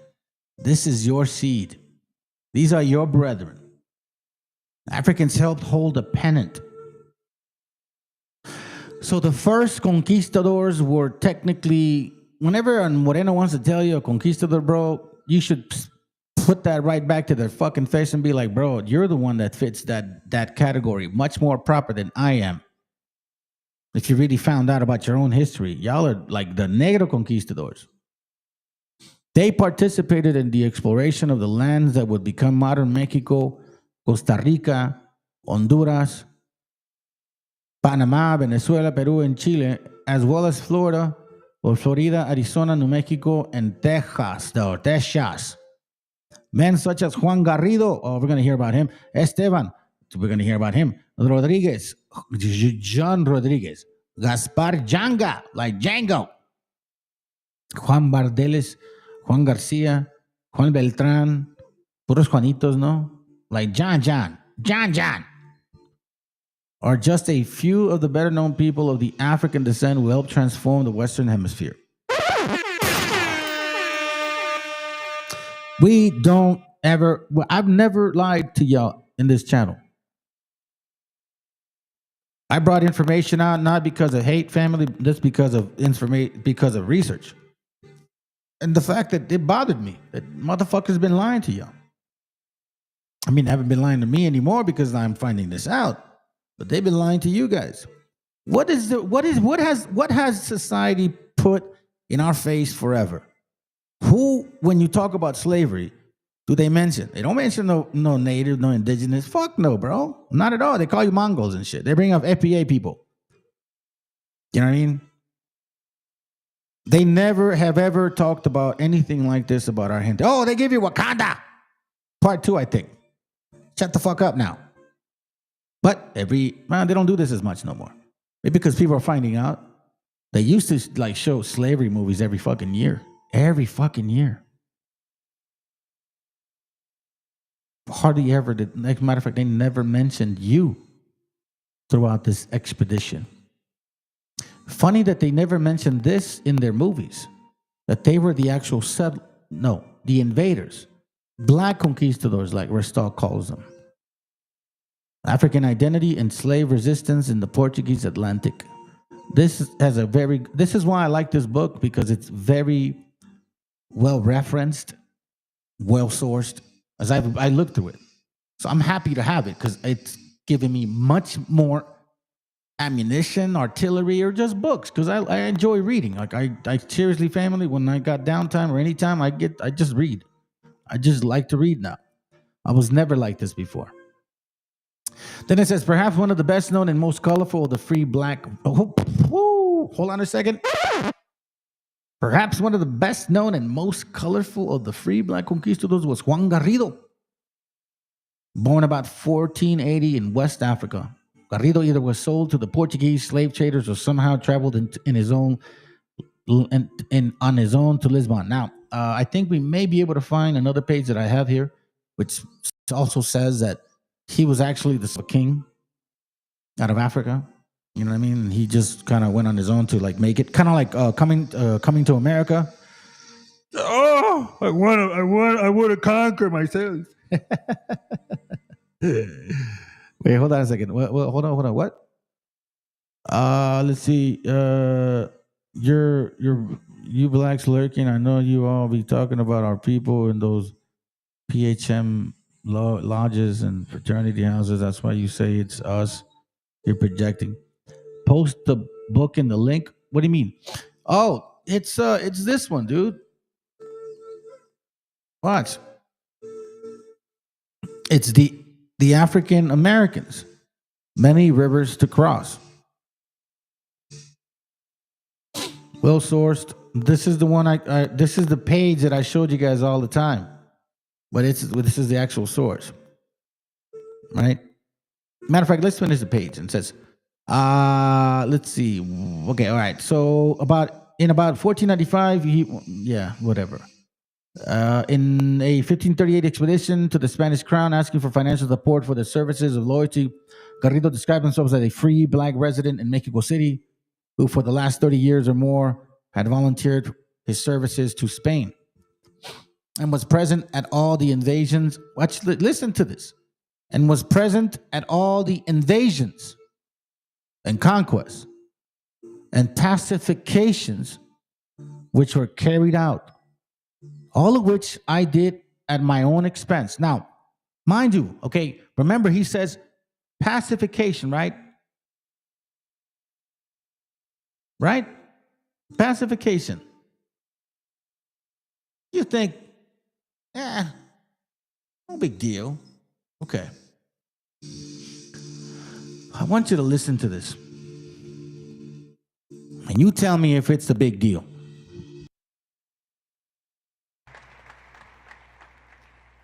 This is your seed. These are your brethren. Africans helped hold a pennant. So the first conquistadors were technically, whenever Moreno wants to tell you a conquistador, bro, you should put that right back to their fucking face and be like, bro, you're the one that fits that category much more proper than I am. If you really found out about your own history, y'all are like the Negro conquistadors. They participated in the exploration of the lands that would become modern Mexico, Costa Rica, Honduras, Panama, Venezuela, Peru, and Chile, as well as Florida, or Florida, Arizona, New Mexico, and Texas. Men such as Juan Garrido, oh, we're going to hear about him. Esteban, we're going to hear about him. Rodriguez, John Rodriguez. Gaspar Janga, like Django. Juan Bardeles, Juan Garcia, Juan Beltran, puros Juanitos, no? Like John. Are just a few of the better known people of the African descent who helped transform the Western Hemisphere. I've never lied to y'all in this channel. I brought information out not because of hate, family, just because of information, because of research. And the fact that it bothered me that motherfuckers been lying to y'all. I mean, they haven't been lying to me anymore because I'm finding this out, but they've been lying to you guys. What has society put in our face forever? Who, when you talk about slavery, do they mention? They don't mention no native, no indigenous. Fuck no, bro. Not at all. They call you Mongols and shit. They bring up FBA people. You know what I mean? They never have ever talked about anything like this about our gente. Oh, they give you Wakanda. Part 2, I think. Shut the fuck up now. But they don't do this as much no more. Maybe because people are finding out. They used to like show slavery movies every fucking year. Every fucking year. Hardly ever did. As a matter of fact, they never mentioned you throughout this expedition. Funny that they never mentioned this in their movies. That they were the actual the invaders. Black conquistadors, like Restall calls them. African identity and slave resistance in the Portuguese Atlantic. This is why I like this book, because it's very well referenced, well sourced. As I looked through it, so I'm happy to have it because it's giving me much more ammunition, artillery, or just books. Because I enjoy reading. Like I seriously, family, when I got downtime or anytime I just read. I just like to read now. I was never like this before. Then it says, perhaps one of the best known and most colorful of the free black. Hold on a second. Perhaps one of the best known and most colorful of the free black conquistadors was Juan Garrido. Born about 1480 in West Africa. Garrido either was sold to the Portuguese slave traders or somehow traveled on his own to Lisbon. Now, I think we may be able to find another page that I have here, which also says that he was actually the king out of Africa. You know what I mean? He just kind of went on his own to like make it, kind of like coming to America. Oh, I want to conquer myself. Wait, hold on a second. Hold on. What? Let's see. You blacks lurking. I know you all be talking about our people in those PHM lodges and fraternity houses. That's why you say it's us. You're projecting. Post the book in the link. What do you mean? Oh, it's this one, dude. Watch. It's the African Americans. Many rivers to cross. Well sourced. This is the one this is the page that I showed you guys all the time. But this is the actual source. Right? Matter of fact, let's finish the page. And it says, let's see. Okay, all right. So in about 1495, whatever. In a 1538 expedition to the Spanish crown asking for financial support for the services of loyalty, Garrido described himself as a free black resident in Mexico City who for the last 30 years or more had volunteered his services to Spain and was present at all the invasions. Listen to this. And was present at all the invasions and conquests and pacifications which were carried out, all of which I did at my own expense. Now, mind you, okay, remember he says pacification, right? Right? Pacification. You think, no big deal. Okay. I want you to listen to this. And you tell me if it's a big deal.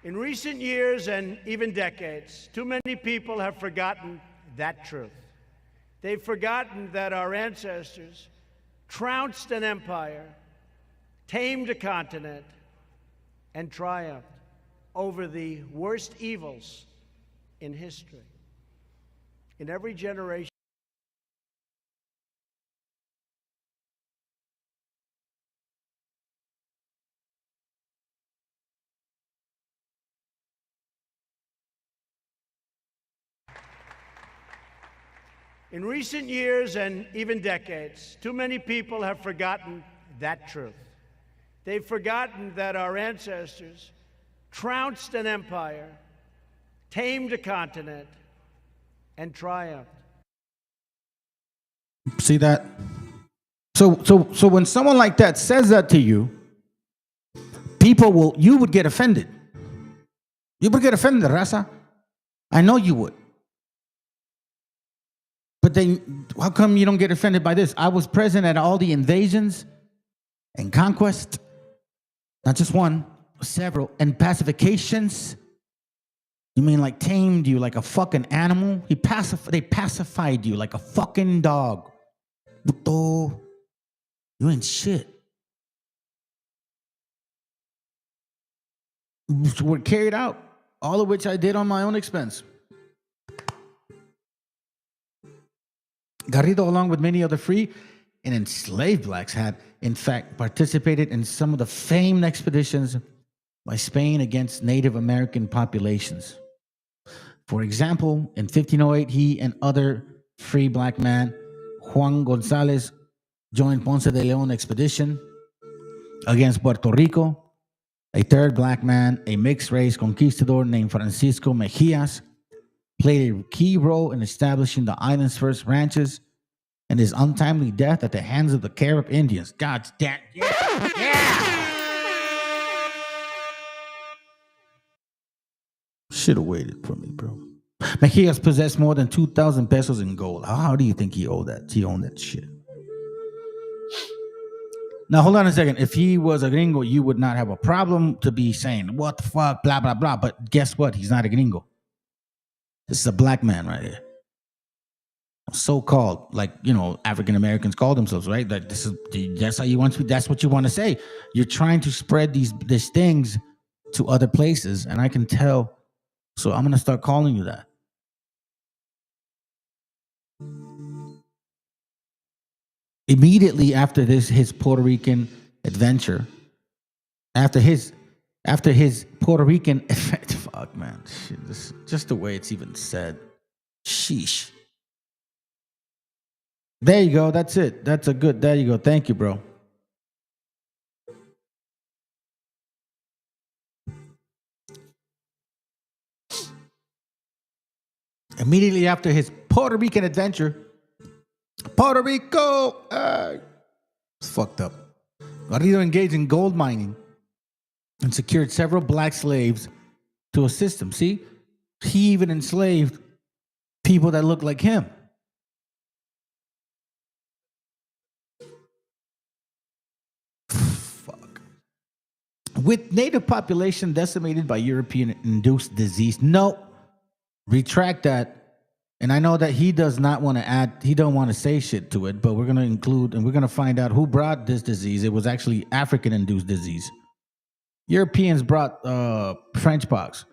In recent years and even decades, too many people have forgotten that truth. They've forgotten that our ancestors trounced an empire, tamed a continent, and triumphed over the worst evils in history. In every generation, In recent years and even decades, too many people have forgotten that truth. They've forgotten that our ancestors trounced an empire, tamed a continent, and triumphed. See that? So when someone like that says that to you, you would get offended. You would get offended, Raza. I know you would. But then, how come you don't get offended by this? I was present at all the invasions and conquest, not just one, several, and pacifications. You mean like tamed you like a fucking animal? They pacified you like a fucking dog. Puto, you ain't shit. Were carried out, all of which I did on my own expense. Garrido, along with many other free and enslaved blacks, had, in fact, participated in some of the famed expeditions by Spain against Native American populations. For example, in 1508, he and other free black man, Juan Gonzalez, joined Ponce de Leon expedition against Puerto Rico. A third black man, a mixed-race conquistador named Francisco Mejias, played a key role in establishing the island's first ranches, and his untimely death at the hands of the Carib Indians. God damn. Yeah. Should have waited for me, bro. Mejias possessed more than 2,000 pesos in gold. How do you think he owned that? He owned that shit. Now, hold on a second. If he was a gringo, you would not have a problem to be saying, what the fuck, blah, blah, blah. But guess what? He's not a gringo. This is a black man right here. So-called, like, you know, African Americans call themselves, right? Like, that's how you want to, that's what you want to say. You're trying to spread these things to other places, and I can tell. So I'm going to start calling you that. Immediately after his Puerto Rican adventure, after his Puerto Rican, fuck man, shit, this, just the way it's even said, sheesh. There you go. That's it. That's a good. There you go. Thank you, bro. Immediately after his Puerto Rican adventure, Puerto Rico, it's fucked up. Garrido engaged in gold mining and secured several black slaves to assist him. See, he even enslaved people that looked like him. Fuck. With native population decimated by European-induced disease. No, retract that. And I know that he does not want to add, he don't want to say shit to it, but we're going to include, and we're going to find out who brought this disease. It was actually African-induced disease. Europeans brought Frenchpox.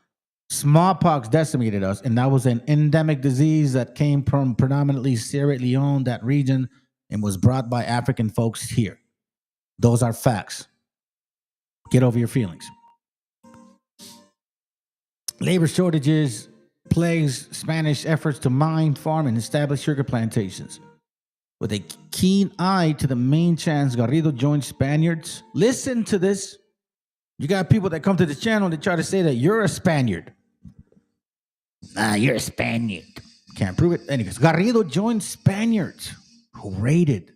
Smallpox decimated us, and that was an endemic disease that came from predominantly Sierra Leone, that region, and was brought by African folks here. Those are facts. Get over your feelings. Labor shortages, plagues, Spanish efforts to mine, farm, and establish sugar plantations. With a keen eye to the main chance, Garrido joined Spaniards. Listen to this. You got people that come to the channel that try to say that you're a Spaniard. You're a Spaniard. Can't prove it. Anyways, Garrido joined Spaniards who raided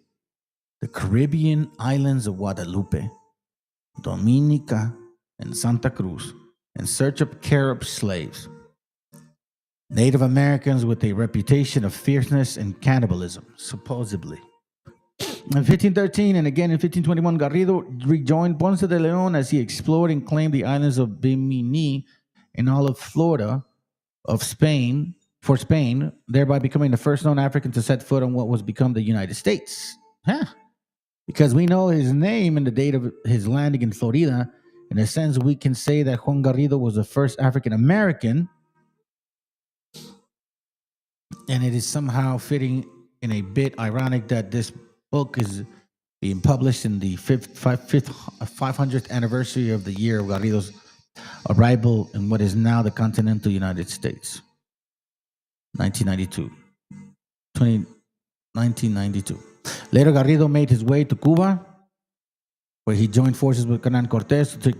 the Caribbean islands of Guadalupe, Dominica, and Santa Cruz in search of Carib slaves. Native Americans with a reputation of fierceness and cannibalism, supposedly. In 1513 and again in 1521, Garrido rejoined Ponce de Leon as he explored and claimed the islands of Bimini and all of Florida of Spain, for Spain, thereby becoming the first known African to set foot on what was become the United States. Because we know his name and the date of his landing in Florida. In a sense, we can say that Juan Garrido was the first African American. And it is somehow fitting and a bit ironic that this book is being published in the 500th anniversary of the year of Garrido's arrival in what is now the continental United States. 1992. 1992. Later, Garrido made his way to Cuba, where he joined forces with Hernán Cortés to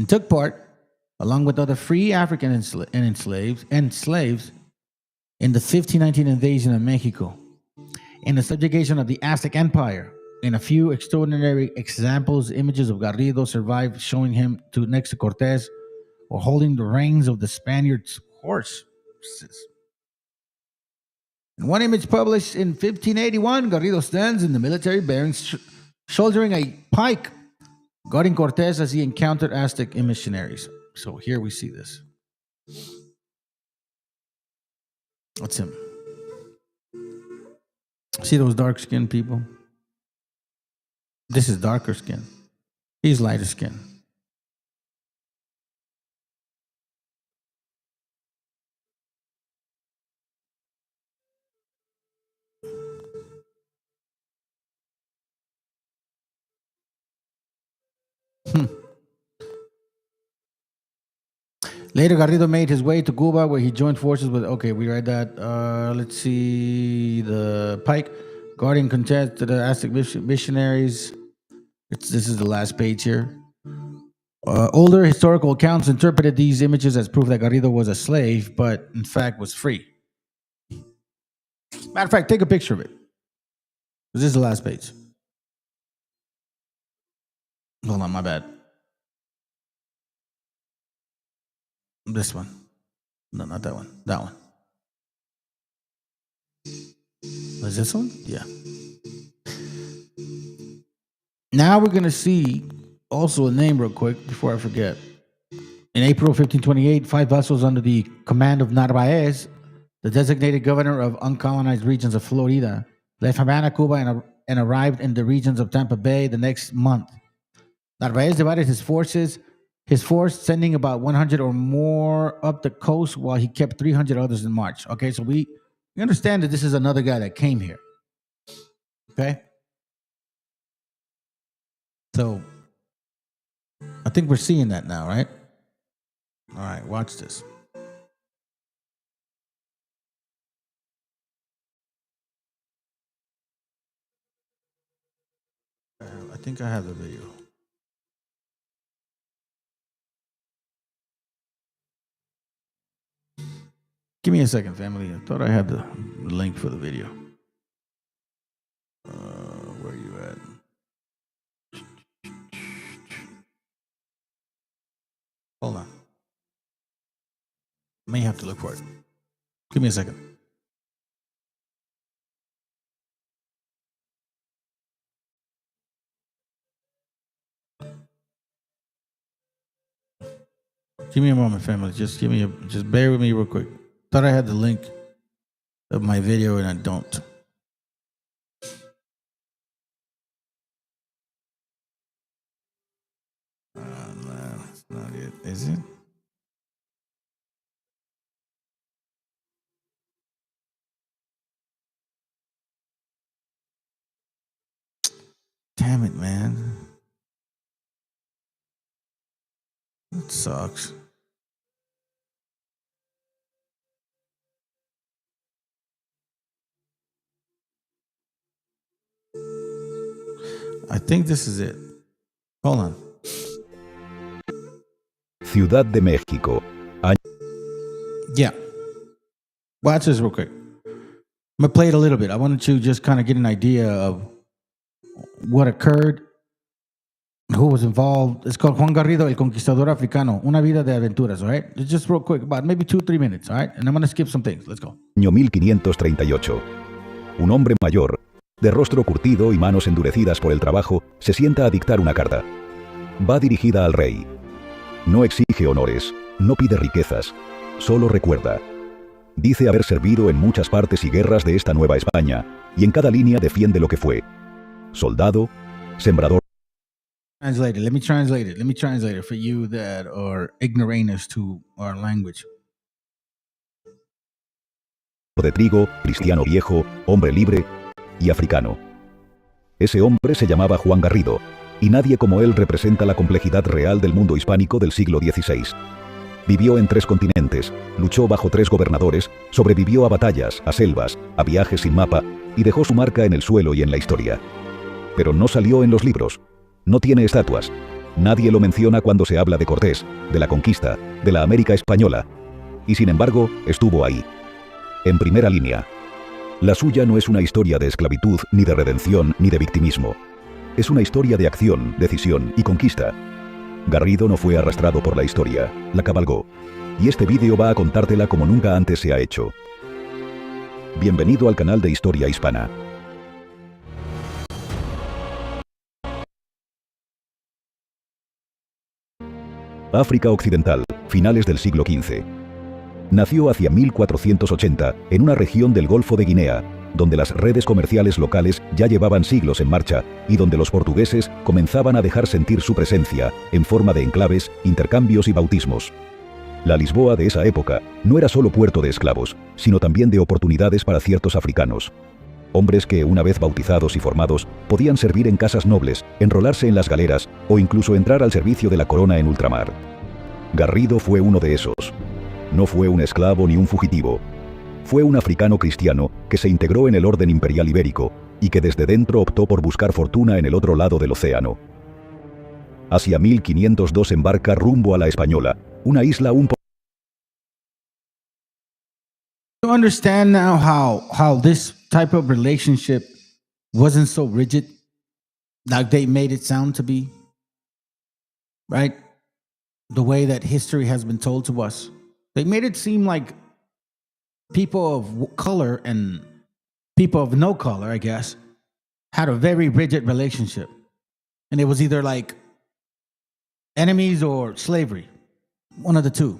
took part, along with other free African slaves, in the 1519 invasion of Mexico and the subjugation of the Aztec Empire. In a few extraordinary examples, images of Garrido survive, showing him next to Cortés or holding the reins of the Spaniards' horses. In one image published in 1581, Garrido stands in the military bearings, shouldering a pike, guarding Cortés as he encountered Aztec missionaries. So here we see this. That's him. See those dark-skinned people? This is darker skin. He's lighter skin. Later, Garrido made his way to Cuba, where he joined forces with, we read that. Let's see, the pike, guarding contest to the Aztec missionaries. This is the last page here. Older historical accounts interpreted these images as proof that Garrido was a slave, but in fact was free. Matter of fact, take a picture of it. This is the last page. Hold on, my bad. This one. No, not that one. That one. Is this one? Yeah. Now we're going to see also a name real quick before I forget. In April 1528, 5 vessels under the command of Narvaez, the designated governor of uncolonized regions of Florida, left Havana, Cuba, and arrived in the regions of Tampa Bay the next month. Narvaez divided his force sending about 100 or more up the coast while he kept 300 others in march. Okay, so we understand that this is another guy that came here. Okay? So, I think we're seeing that now, right? All right, watch this. I think I have the video. Give me a second, family. I thought I had the link for the video. Where are you at? Hold on. May have to look for it. Give me a second. Give me a moment, family. Just bear with me real quick. Thought I had the link of my video and I don't. No, it's not it. Is it? Damn it, man. That sucks. I think this is it. Hold on. Ciudad de México. Yeah. Watch this real quick. I'm going to play it a little bit. I wanted to just kind of get an idea of what occurred, who was involved. It's called Juan Garrido, el Conquistador Africano. Una vida de aventuras, all right? Just real quick, about maybe 2-3 minutes, all right? And I'm going to skip some things. Let's go. Año 1538. Un hombre mayor, de rostro curtido y manos endurecidas por el trabajo, se sienta a dictar una carta. Va dirigida al rey. No exige honores, no pide riquezas, solo recuerda. Dice haber servido en muchas partes y guerras de esta Nueva España, y en cada línea defiende lo que fue. Soldado, sembrador. Translate it. Let me translate it for you that are ignoramus to our language. De trigo, cristiano viejo, hombre libre y africano. Ese hombre se llamaba Juan Garrido, y nadie como él representa la complejidad real del mundo hispánico del siglo XVI. Vivió en 3 continentes, luchó bajo 3 gobernadores, sobrevivió a batallas, a selvas, a viajes sin mapa, y dejó su marca en el suelo y en la historia. Pero no salió en los libros. No tiene estatuas. Nadie lo menciona cuando se habla de Cortés, de la conquista, de la América española. Y sin embargo, estuvo ahí. En primera línea. La suya no es una historia de esclavitud, ni de redención, ni de victimismo. Es una historia de acción, decisión y conquista. Garrido no fue arrastrado por la historia, la cabalgó. Y este vídeo va a contártela como nunca antes se ha hecho. Bienvenido al canal de Historia Hispana. África Occidental, finales del siglo XV. Nació hacia 1480 en una región del Golfo de Guinea, donde las redes comerciales locales ya llevaban siglos en marcha y donde los portugueses comenzaban a dejar sentir su presencia en forma de enclaves, intercambios y bautismos. La Lisboa de esa época no era solo puerto de esclavos, sino también de oportunidades para ciertos africanos. Hombres que, una vez bautizados y formados, podían servir en casas nobles, enrolarse en las galeras o incluso entrar al servicio de la corona en ultramar. Garrido fue uno de esos. No fue un esclavo ni un fugitivo. Fue un africano cristiano que se integró en el orden imperial ibérico y que desde dentro optó por buscar fortuna en el otro lado del océano. Hacia 1502 embarca rumbo a la Española, una isla un poco... You understand now how this type of relationship wasn't so rigid, like they made it sound to be, right? The way that history has been told to us. They made it seem like people of color and people of no color, I guess, had a very rigid relationship. And it was either like enemies or slavery, one of the two.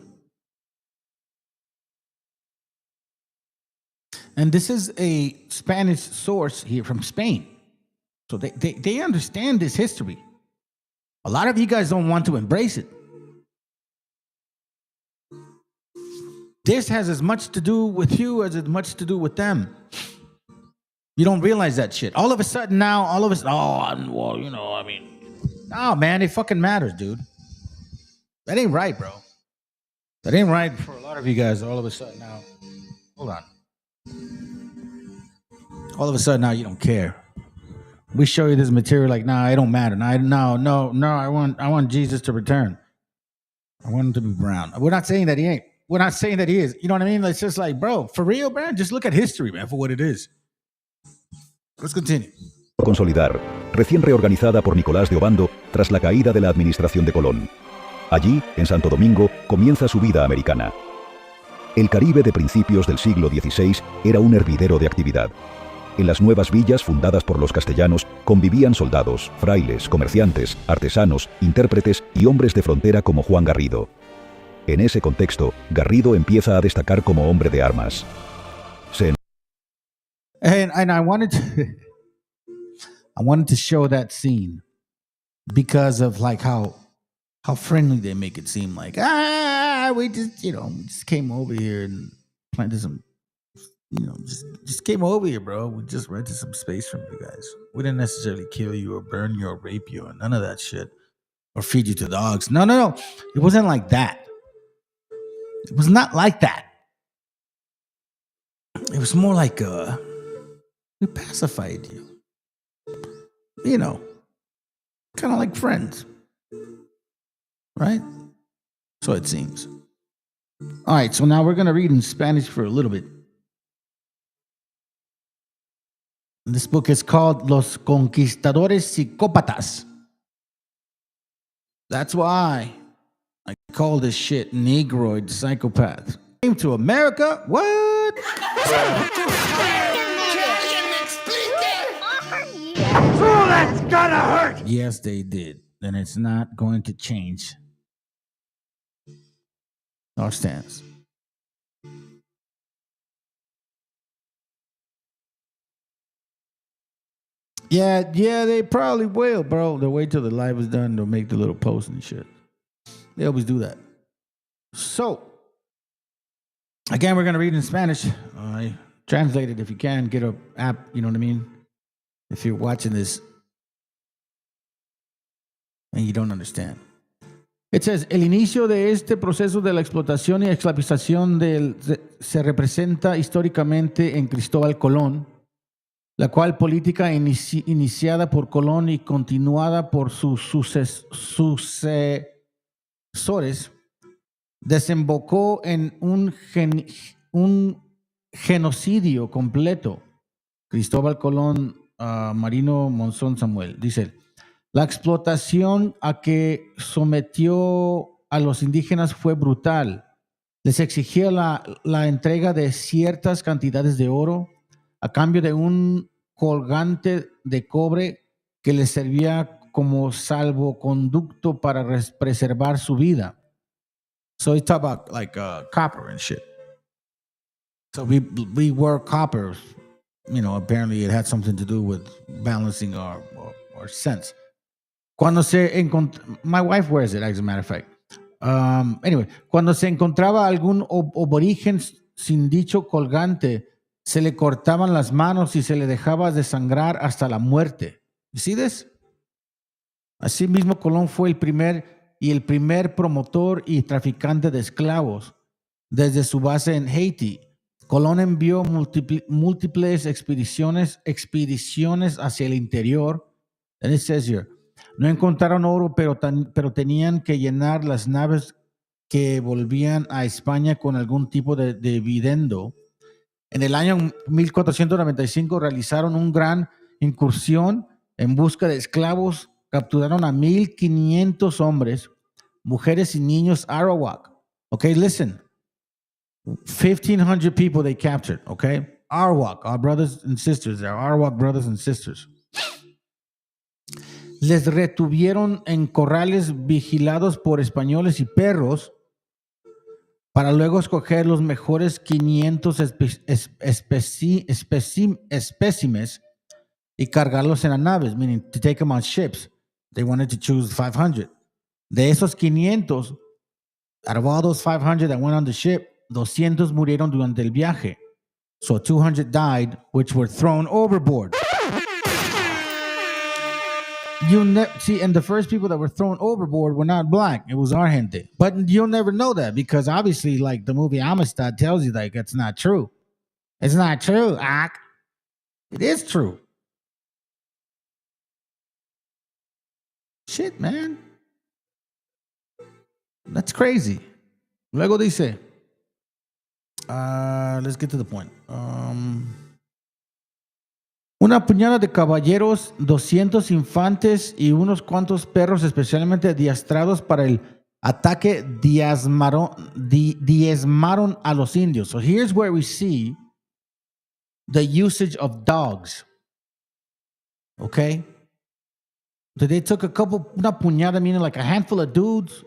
And this is a Spanish source here from Spain. So they understand this history. A lot of you guys don't want to embrace it. This has as much to do with you as it much to do with them. You don't realize that shit. All of a sudden now, well, you know, I mean, no, man, it fucking matters, dude. That ain't right, bro. That ain't right for a lot of you guys. All of a sudden now, hold on. All of a sudden now you don't care. We show you this material like, nah, it don't matter. I want Jesus to return. I want him to be brown. We're not saying that he ain't. We're not saying that he is. You know what I mean? It's just like, bro, for real, man, just look at history, man, for what it is. Let's continue. Consolidar, recién reorganizada por Nicolás de Obando tras la caída de la administración de Colón. Allí, en Santo Domingo, comienza su vida americana. El Caribe de principios del siglo XVI era un hervidero de actividad. En las nuevas villas fundadas por los castellanos convivían soldados, frailes, comerciantes, artesanos, intérpretes y hombres de frontera como Juan Garrido. En ese contexto, Garrido empieza a destacar como hombre de armas. And I wanted to show that scene because of like how friendly they make it seem like, we just came over here and planted some, just came over here, bro. We just rented some space from you guys. We didn't necessarily kill you or burn you or rape you or none of that shit or feed you to dogs. No. It wasn't like that. It was not like that. It was more like, we pacified you. You know, kind of like friends. Right? So it seems. All right, so now we're going to read in Spanish for a little bit. This book is called Los Conquistadores Psicópatas. That's why I call this shit Negroid psychopath. Came to America? What? Oh, that's gonna hurt! Yes, they did. And it's not going to change our stance. Yeah, they probably will, bro. They'll wait till the live is done. They'll make the little post and shit. They always do that. So, again, we're going to read in Spanish. Translate it if you can. Get an app, you know what I mean? If you're watching this and you don't understand. It says, el inicio de este proceso de la explotación y esclavización se representa históricamente en Cristóbal Colón, la cual política iniciada por Colón y continuada por sus sucesores desembocó en un genocidio completo. Cristóbal Colón, Marino Monzón Samuel, dice, la explotación a que sometió a los indígenas fue brutal. Les exigía la entrega de ciertas cantidades de oro a cambio de un colgante de cobre que les servía como salvoconducto para preservar su vida. So he talked about like copper and shit. So we were copper. You know, apparently it had something to do with balancing our sense. Cuando se encontraba, my wife wears it, as a matter of fact. Anyway, cuando se encontraba algún aborigen sin dicho colgante, se le cortaban las manos y se le dejaba desangrar hasta la muerte. You see this? Asimismo, Colón fue el primer promotor y traficante de esclavos desde su base en Haití. Colón envió múltiples expediciones hacia el interior. And it says here, no encontraron oro, pero tenían que llenar las naves que volvían a España con algún tipo de dividendo. En el año 1495 realizaron una gran incursión en busca de esclavos. Capturaron a 1,500 hombres, mujeres y niños Arawak. Okay, listen. 1,500 people they captured, okay? Arawak, our brothers and sisters, our Arawak brothers and sisters. Les retuvieron en corrales vigilados por españoles y perros para luego escoger los mejores 500 espécimes y cargarlos en las naves, meaning to take them on ships. They wanted to choose 500. De esos 500, out of all those 500 that went on the ship, 200 murieron durante el viaje. So 200 died, which were thrown overboard. See, and the first people that were thrown overboard were not black. It was our gente. But you'll never know that because obviously, like the movie Amistad tells you, like, it's not true. It's not true, Ak. It is true. Shit, man. That's crazy. Luego dice, let's get to the point. Una puñada de caballeros, 200 infantes y unos cuantos perros especialmente adiestrados para el ataque diezmaron a los indios. So here's where we see the usage of dogs. Okay? So they took una puñada, meaning like a handful of dudes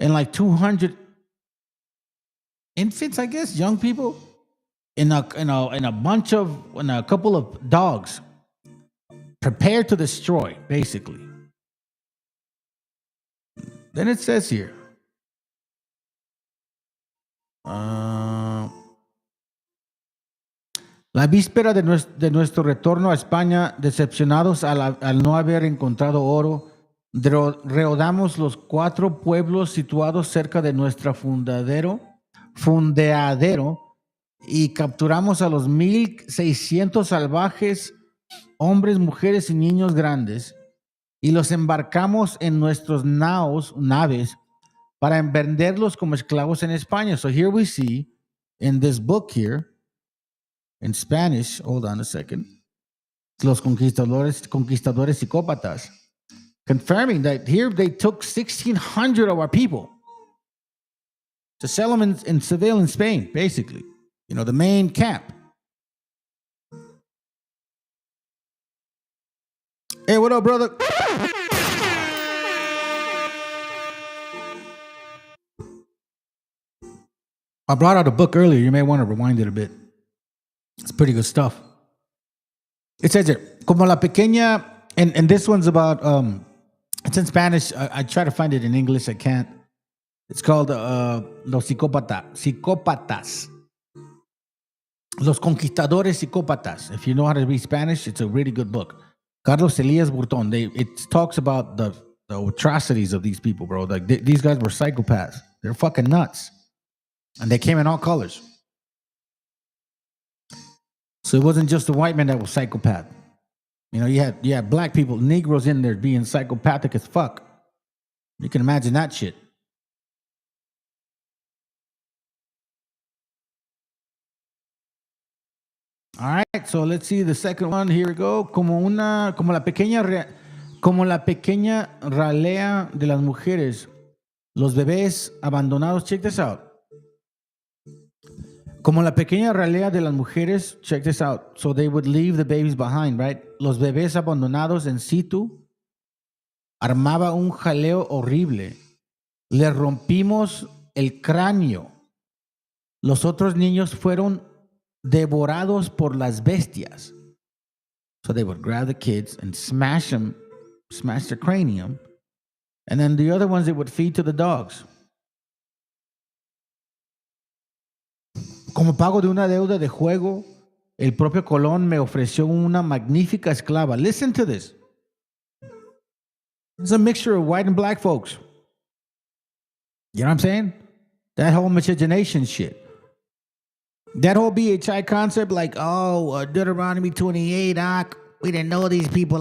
and like 200 infants, I guess, young people. In a couple of dogs prepared to destroy, basically. Then it says here, la víspera de nuestro retorno a España, decepcionados al no haber encontrado oro, rehodamos los 4 pueblos situados cerca de nuestro fondeadero y capturamos a los 1,600 salvajes, hombres, mujeres y niños grandes, y los embarcamos en nuestros naves para venderlos como esclavos en España. So here we see in this book here, in Spanish, hold on a second, los conquistadores psicópatas, confirming that here they took 1,600 of our people to sell them in Seville in Spain, basically. You know, the main camp. Hey, what up, brother? I brought out a book earlier. You may want to rewind it a bit. It's pretty good stuff. It says here, como la pequeña, and this one's about, it's in Spanish. I try to find it in English. I can't. It's called Los Psicópatas. Los Conquistadores Psicópatas. If you know how to read Spanish, it's a really good book. Carlos Elias Burton. It talks about the the atrocities of these people, bro. Like these guys were psychopaths. They're fucking nuts, and they came in all colors. So it wasn't just the white man that was psychopath. You know, you had black people, Negroes in there being psychopathic as fuck. You can imagine that shit. All right, so let's see the second one. Here we go. Como la pequeña ralea de las mujeres, los bebés abandonados. Check this out. Como la pequeña ralea de las mujeres, check this out. So they would leave the babies behind, right? Los bebés abandonados en situ armaba un jaleo horrible. Le rompimos el cráneo. Los otros niños fueron devorados por las bestias. So they would grab the kids and smash their cranium. And then the other ones they would feed to the dogs. Como pago de una deuda de juego, el propio Colón me ofreció una magnífica esclava. Listen to this. It's a mixture of white and black folks. You know what I'm saying? That whole miscegenation shit. That whole BHI concept, like, Deuteronomy 28, we didn't know these people,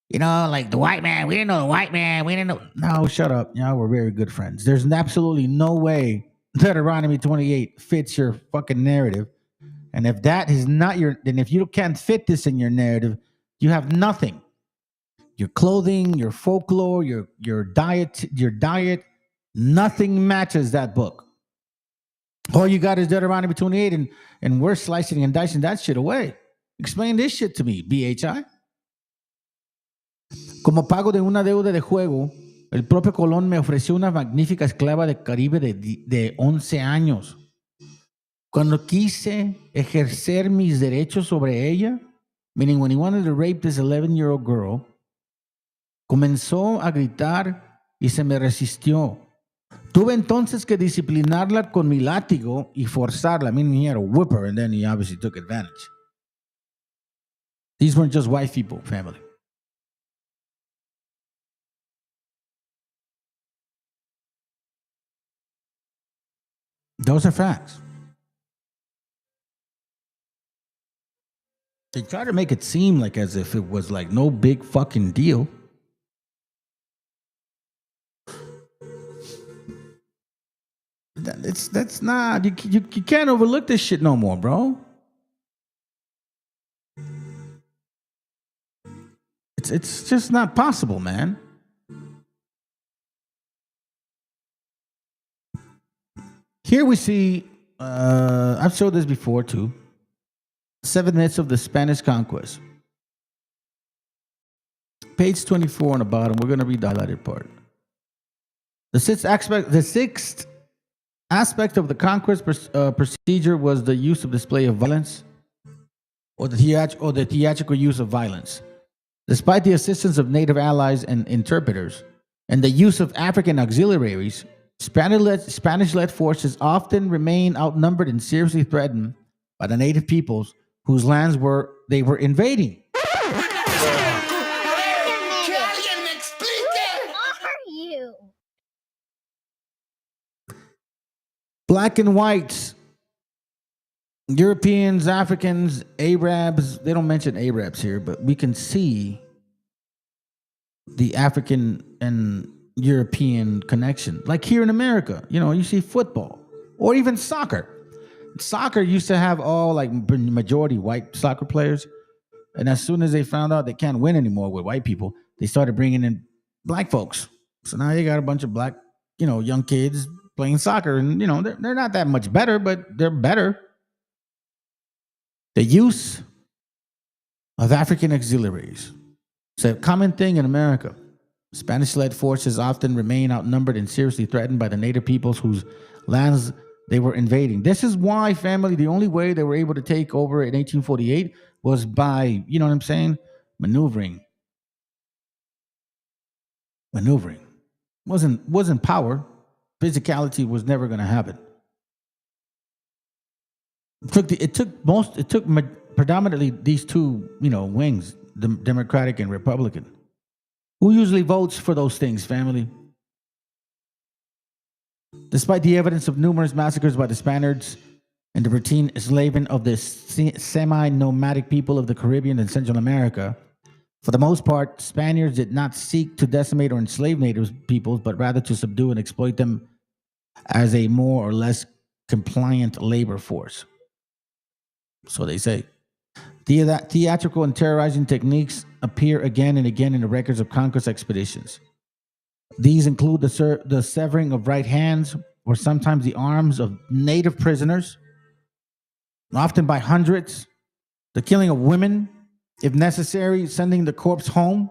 you know, like the white man, we didn't know the white man, we didn't know. No, shut up. You know, we're very good friends. There's absolutely no way Deuteronomy 28 fits your fucking narrative. And if that is not then if you can't fit this in your narrative, you have nothing. Your clothing, your folklore, your diet, nothing matches that book. All you got is Deuteronomy 28, and we're slicing and dicing that shit away. Explain this shit to me, BHI. Como pago de una deuda de juego, el propio Colón me ofreció una magnífica esclava de Caribe de 11 años. Cuando quise ejercer mis derechos sobre ella, meaning when he wanted to rape this 11-year-old girl, comenzó a gritar y se me resistió. Tuve entonces que disciplinarla con mi látigo y forzarla. Meaning he had to whip her, and then he obviously took advantage. These weren't just white people, family. Those are facts. They try to make it seem like as if it was like no big fucking deal. That's not, you can't overlook this shit no more, bro. It's just not possible, man. Here we see, I've showed this before too. 7 minutes of the Spanish conquest. Page 24 on the bottom. We're going to read the highlighted part. The sixth aspect of the conquest procedure was the use of display of violence, or the theatrical use of violence. Despite the assistance of native allies and interpreters, and the use of African auxiliaries, Spanish-led forces often remain outnumbered and seriously threatened by the native peoples whose lands they were invading. Black and whites, Europeans, Africans, Arabs, they don't mention Arabs here, but we can see the African and European connection. Like here in America, you know, you see football or even soccer. Soccer used to have all like majority white soccer players. And as soon as they found out they can't win anymore with white people, they started bringing in black folks. So now you got a bunch of black, you know, young kids playing soccer, and you know they're not that much better, but they're better. The use of African auxiliaries. It's a common thing in America. Spanish-led forces often remain outnumbered and seriously threatened by the native peoples whose lands they were invading. This is why, family, the only way they were able to take over in 1848 was by, you know what I'm saying, maneuvering. Wasn't power. Physicality was never going to happen. It took predominantly these two, you know, wings, the Democratic and Republican. Who usually votes for those things, family? Despite the evidence of numerous massacres by the Spaniards and the routine enslavement of the semi-nomadic people of the Caribbean and Central America, for the most part, Spaniards did not seek to decimate or enslave native peoples, but rather to subdue and exploit them as a more or less compliant labor force. So they say. Theatrical and terrorizing techniques appear again and again in the records of conquest expeditions. These include the severing of right hands or sometimes the arms of native prisoners, often by hundreds, the killing of women, if necessary, sending the corpse home,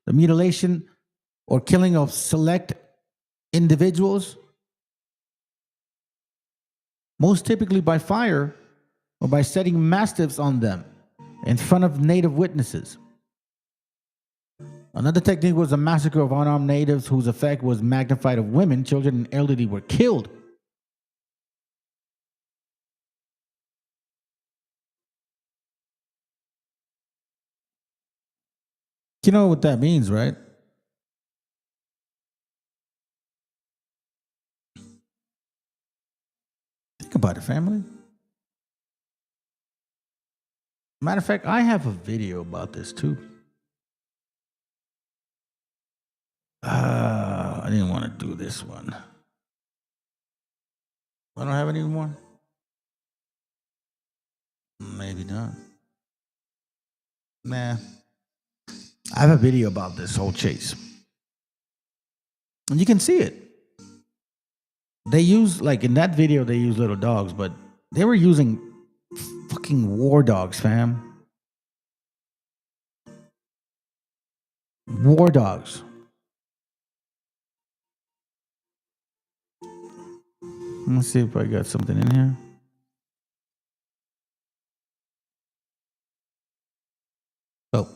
the mutilation or killing of select individuals, most typically by fire or by setting mastiffs on them in front of native witnesses. Another technique was a massacre of unarmed natives whose effect was magnified of women, children, and elderly were killed. You know what that means, right? Think about it, family. Matter of fact, I have a video about this too. I didn't want to do this one. I don't have any more. Maybe not. Nah. I have a video about this whole chase. And you can see it. They use, like in that video, they use little dogs, but they were using fucking war dogs, fam. War dogs. Let's see if I got something in here. Oh.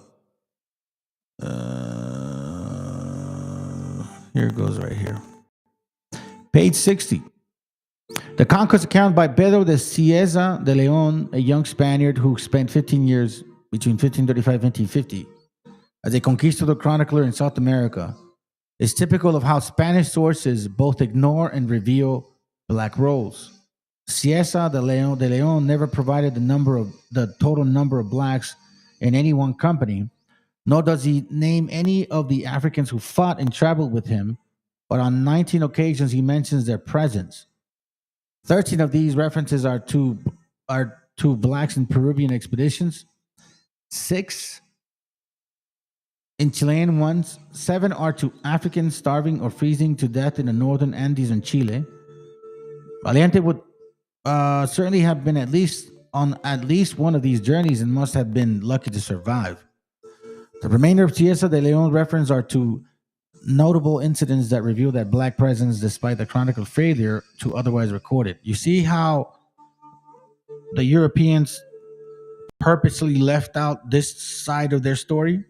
Here it goes right here. Page 60. The conquest account by Pedro de Cieza de León, a young Spaniard who spent 15 years between 1535 and 1550 as a conquistador chronicler in South America, is typical of how Spanish sources both ignore and reveal black roles. Cieza de León never provided the total number of blacks in any one company, nor does he name any of the Africans who fought and traveled with him, but on 19 occasions he mentions their presence. 13 of these references are to blacks in Peruvian expeditions, 6 in Chilean ones, 7 are to Africans starving or freezing to death in the northern Andes and Chile. Valiente would certainly have been on at least one of these journeys and must have been lucky to survive. The remainder of Cieza de León reference are to notable incidents that reveal that black presence despite the chronicle failure to otherwise record it. You see how the Europeans purposely left out this side of their story?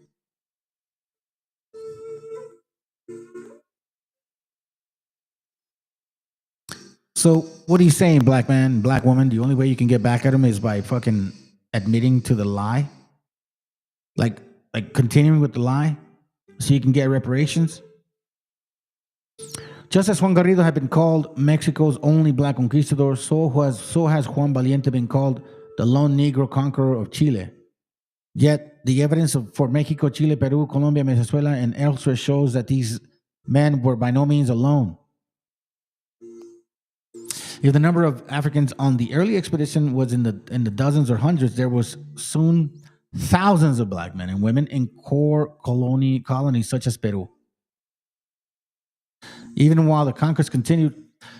So what are you saying, black man, black woman? The only way you can get back at them is by fucking admitting to the lie? Like continuing with the lie so you can get reparations? Just as Juan Garrido had been called Mexico's only black conquistador, so has Juan Valiente been called the lone Negro conqueror of Chile. Yet the evidence for Mexico, Chile, Peru, Colombia, Venezuela, and elsewhere shows that these men were by no means alone. If the number of Africans on the early expedition was in the dozens or hundreds, there was soon thousands of black men and women in core colonies such as Peru. Even while the conquest continued,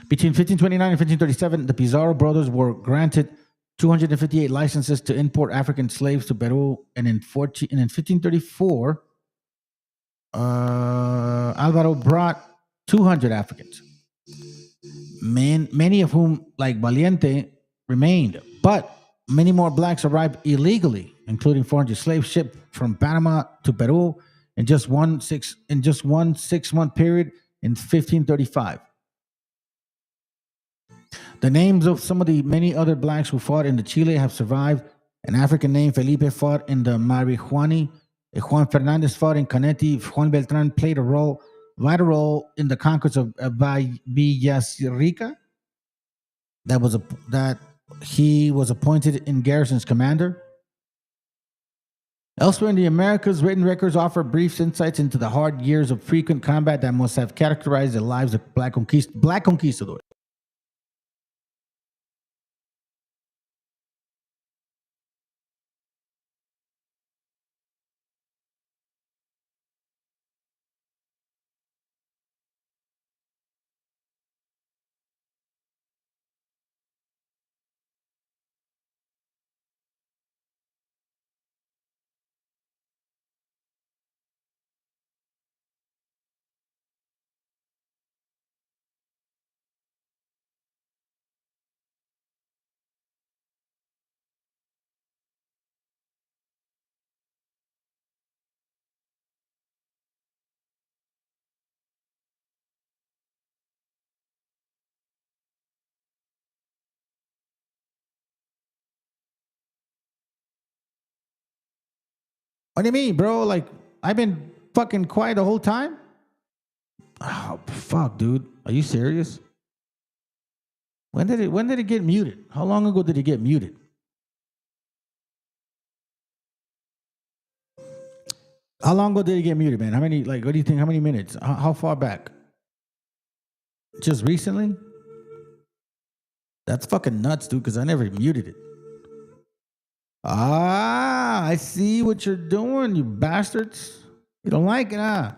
between 1529 and 1537, the Pizarro brothers were granted 258 licenses to import African slaves to Peru, and in 1534, Alvaro brought 200 Africans. Many of whom, like Valiente, remained, but many more blacks arrived illegally, including 400 slaves shipped from Panama to Peru in just one 6-month period in 1535. The names of some of the many other blacks who fought in the Chile have survived. An African named Felipe fought in the Marihuani Juan Fernandez fought in Canetti. Juan Beltran played a vital role in the conquest of Villarica. That he was appointed in garrison's commander. Elsewhere in the Americas, written records offer brief insights into the hard years of frequent combat that must have characterized the lives of black conquistadors. What do you mean, bro? Like, I've been fucking quiet the whole time? Oh, fuck, dude. Are you serious? When did it get muted? How long ago did it get muted? How long ago did it get muted, man? How many, like, what do you think? How many minutes? How far back? Just recently? That's fucking nuts, dude, because I never muted it. Ah, I see what you're doing, you bastards. You don't like it, huh?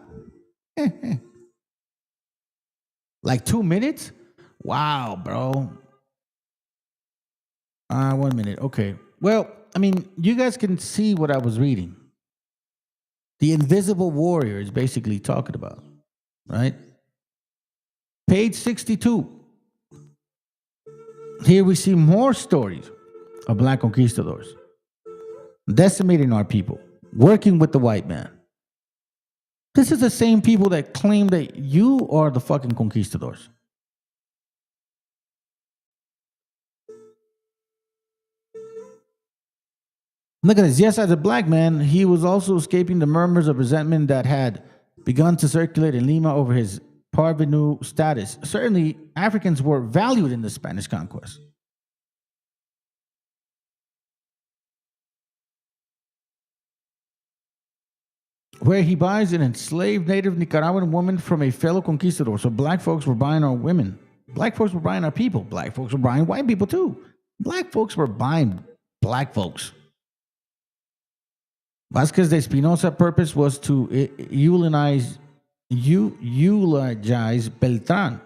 Like 2 minutes? Wow, bro. 1 minute. Okay. Well, I mean, you guys can see what I was reading. The invisible warrior is basically talking about, right? Page 62. Here we see more stories of black conquistadors decimating our people, working with the white man. This is the same people that claim that you are the fucking conquistadors. Look at this. Yes, as a black man, he was also escaping the murmurs of resentment that had begun to circulate in Lima over his parvenu status. Certainly, Africans were valued in the Spanish conquest. Where he buys an enslaved native Nicaraguan woman from a fellow conquistador. So black folks were buying our women. Black folks were buying our people. Black folks were buying white people too. Black folks were buying black folks. Vasquez de Espinosa's purpose was to eulogize Beltran.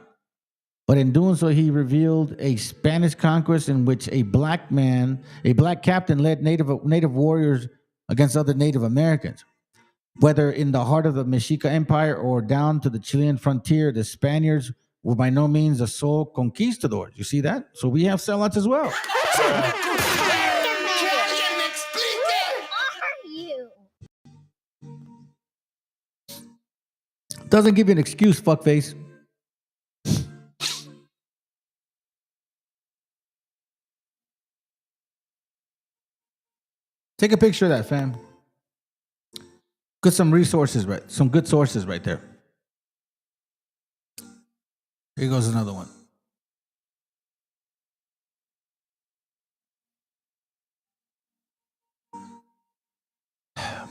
But in doing so, he revealed a Spanish conquest in which a black captain led native warriors against other Native Americans. Whether in the heart of the Mexica Empire or down to the Chilean frontier, the Spaniards were by no means the sole conquistadors. You see that? So we have sellouts as well. Doesn't give you an excuse, fuckface. Take a picture of that, fam. Get some resources, right? Some good sources right there. Here goes another one.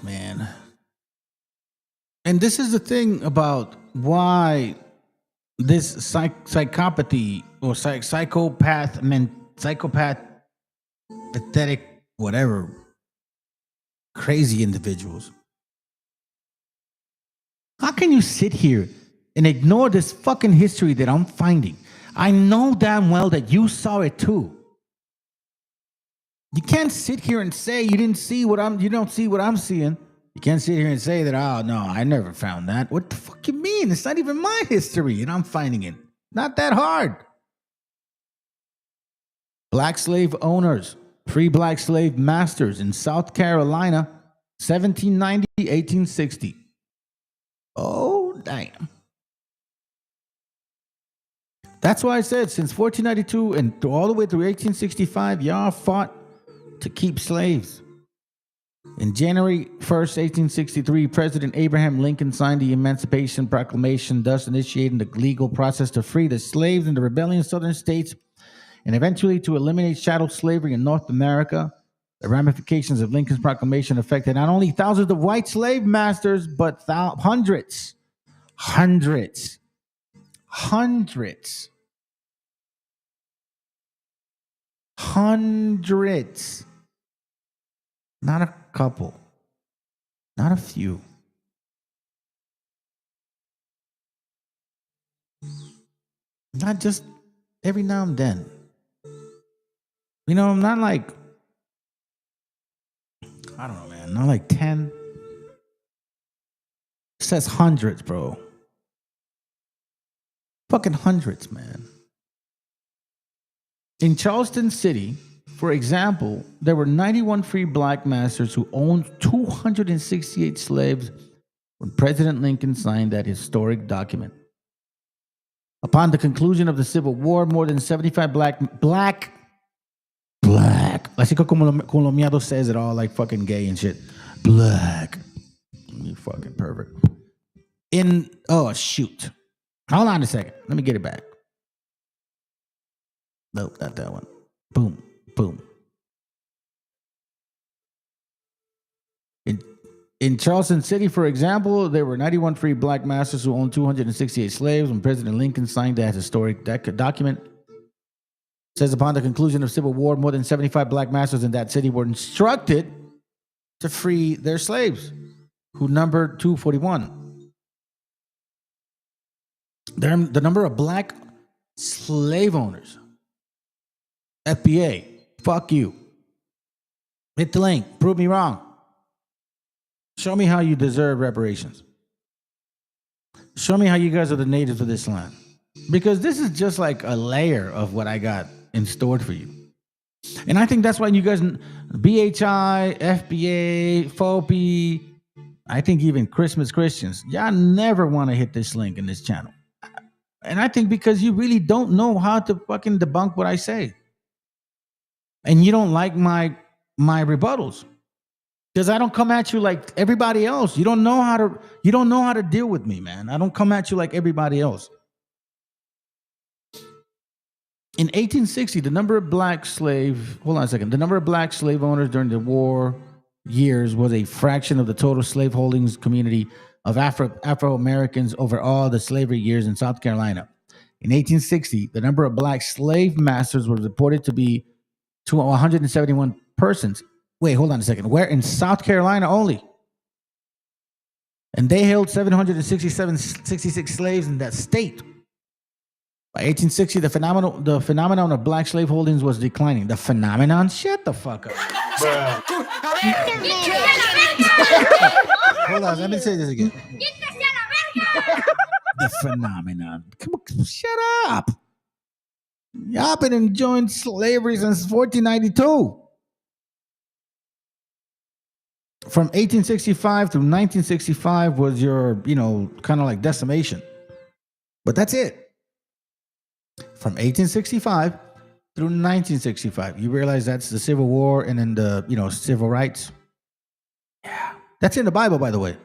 Man. And this is the thing about why this psychopathy or psychopath, pathetic, whatever, crazy individuals. How can you sit here and ignore this fucking history that I'm finding? I know damn well that you saw it too. You can't sit here and say you don't see what I'm seeing. You can't sit here and say that, oh no, I never found that. What the fuck you mean? It's not even my history and I'm finding it. Not that hard. Black slave owners, free black slave masters in South Carolina, 1790, 1860. Oh, damn. That's why I said since 1492 and all the way through 1865, y'all fought to keep slaves. In January 1st, 1863, President Abraham Lincoln signed the Emancipation Proclamation, thus initiating the legal process to free the slaves in the rebellion southern states and eventually to eliminate chattel slavery in North America. The ramifications of Lincoln's proclamation affected not only thousands of white slave masters, but hundreds. Not a couple, not a few. Not just every now and then. You know, not like, I don't know, man, not like 10. It says hundreds, bro. Fucking hundreds, man. In Charleston City, for example, there were 91 free black masters who owned 268 slaves when President Lincoln signed that historic document. Upon the conclusion of the Civil War, more than 75 black, así que como miado says it all like fucking gay and shit. Black. You fucking pervert. Oh, shoot. Hold on a second. Let me get it back. Nope, not that one. Boom. In Charleston City, for example, there were 91 free black masters who owned 268 slaves when President Lincoln signed that historic document. It says upon the conclusion of Civil War, more than 75 black masters in that city were instructed to free their slaves, who numbered 241. The number of black slave owners, FBA, fuck you. Hit the link. Prove me wrong. Show me how you deserve reparations. Show me how you guys are the natives of this land. Because this is just like a layer of what I got in store for you. And I think that's why you guys, BHI, FBA, FOPI, I think even Christmas Christians, y'all never want to hit this link in this channel. And I think because you really don't know how to fucking debunk what I say. And you don't like my rebuttals. Because I don't come at you like everybody else. You don't know how to deal with me, man. I don't come at you like everybody else. In 1860, the number of black slave owners during the war years was a fraction of the total slaveholdings community of Afro-Americans over all the slavery years in South Carolina. In 1860, the number of black slave masters was reported to be 171 persons. Wait, hold on a second. Where? In South Carolina only. And they held 766 slaves in that state. By 1860, the phenomenon of black slave holdings was declining. The phenomenon? Shut the fuck up. Hold on, let me say this again. The phenomenon. Come on, shut up. Y'all been enjoying slavery since 1492. From 1865 through 1965 was your, kind of like decimation. But that's it. From 1865 through 1965. You realize that's the Civil War and then the, civil rights. Yeah. That's in the Bible, by the way.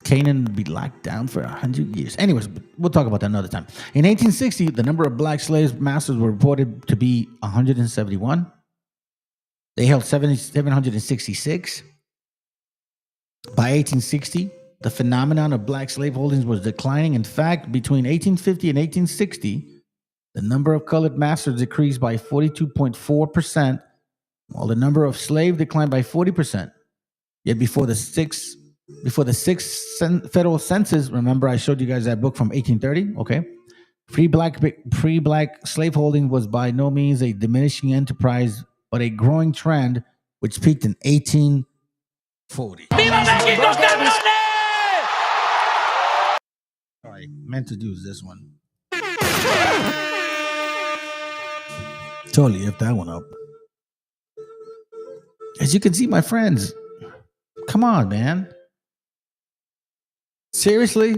Canaan would be locked down for 100 years. Anyways, we'll talk about that another time. In 1860, the number of black slave masters were reported to be 171. They held 766. By 1860, the phenomenon of black slave holdings was declining. In fact, between 1850 and 1860, the number of colored masters decreased by 42.4%, while the number of slaves declined by 40%. Yet before the sixth federal census, remember I showed you guys that book from 1830, okay? Free black slaveholding was by no means a diminishing enterprise, but a growing trend which peaked in 1840. Viva Mexico, cabrones! All right, meant to use this one. Totally lift that one up. As you can see, my friends, come on, man. Seriously?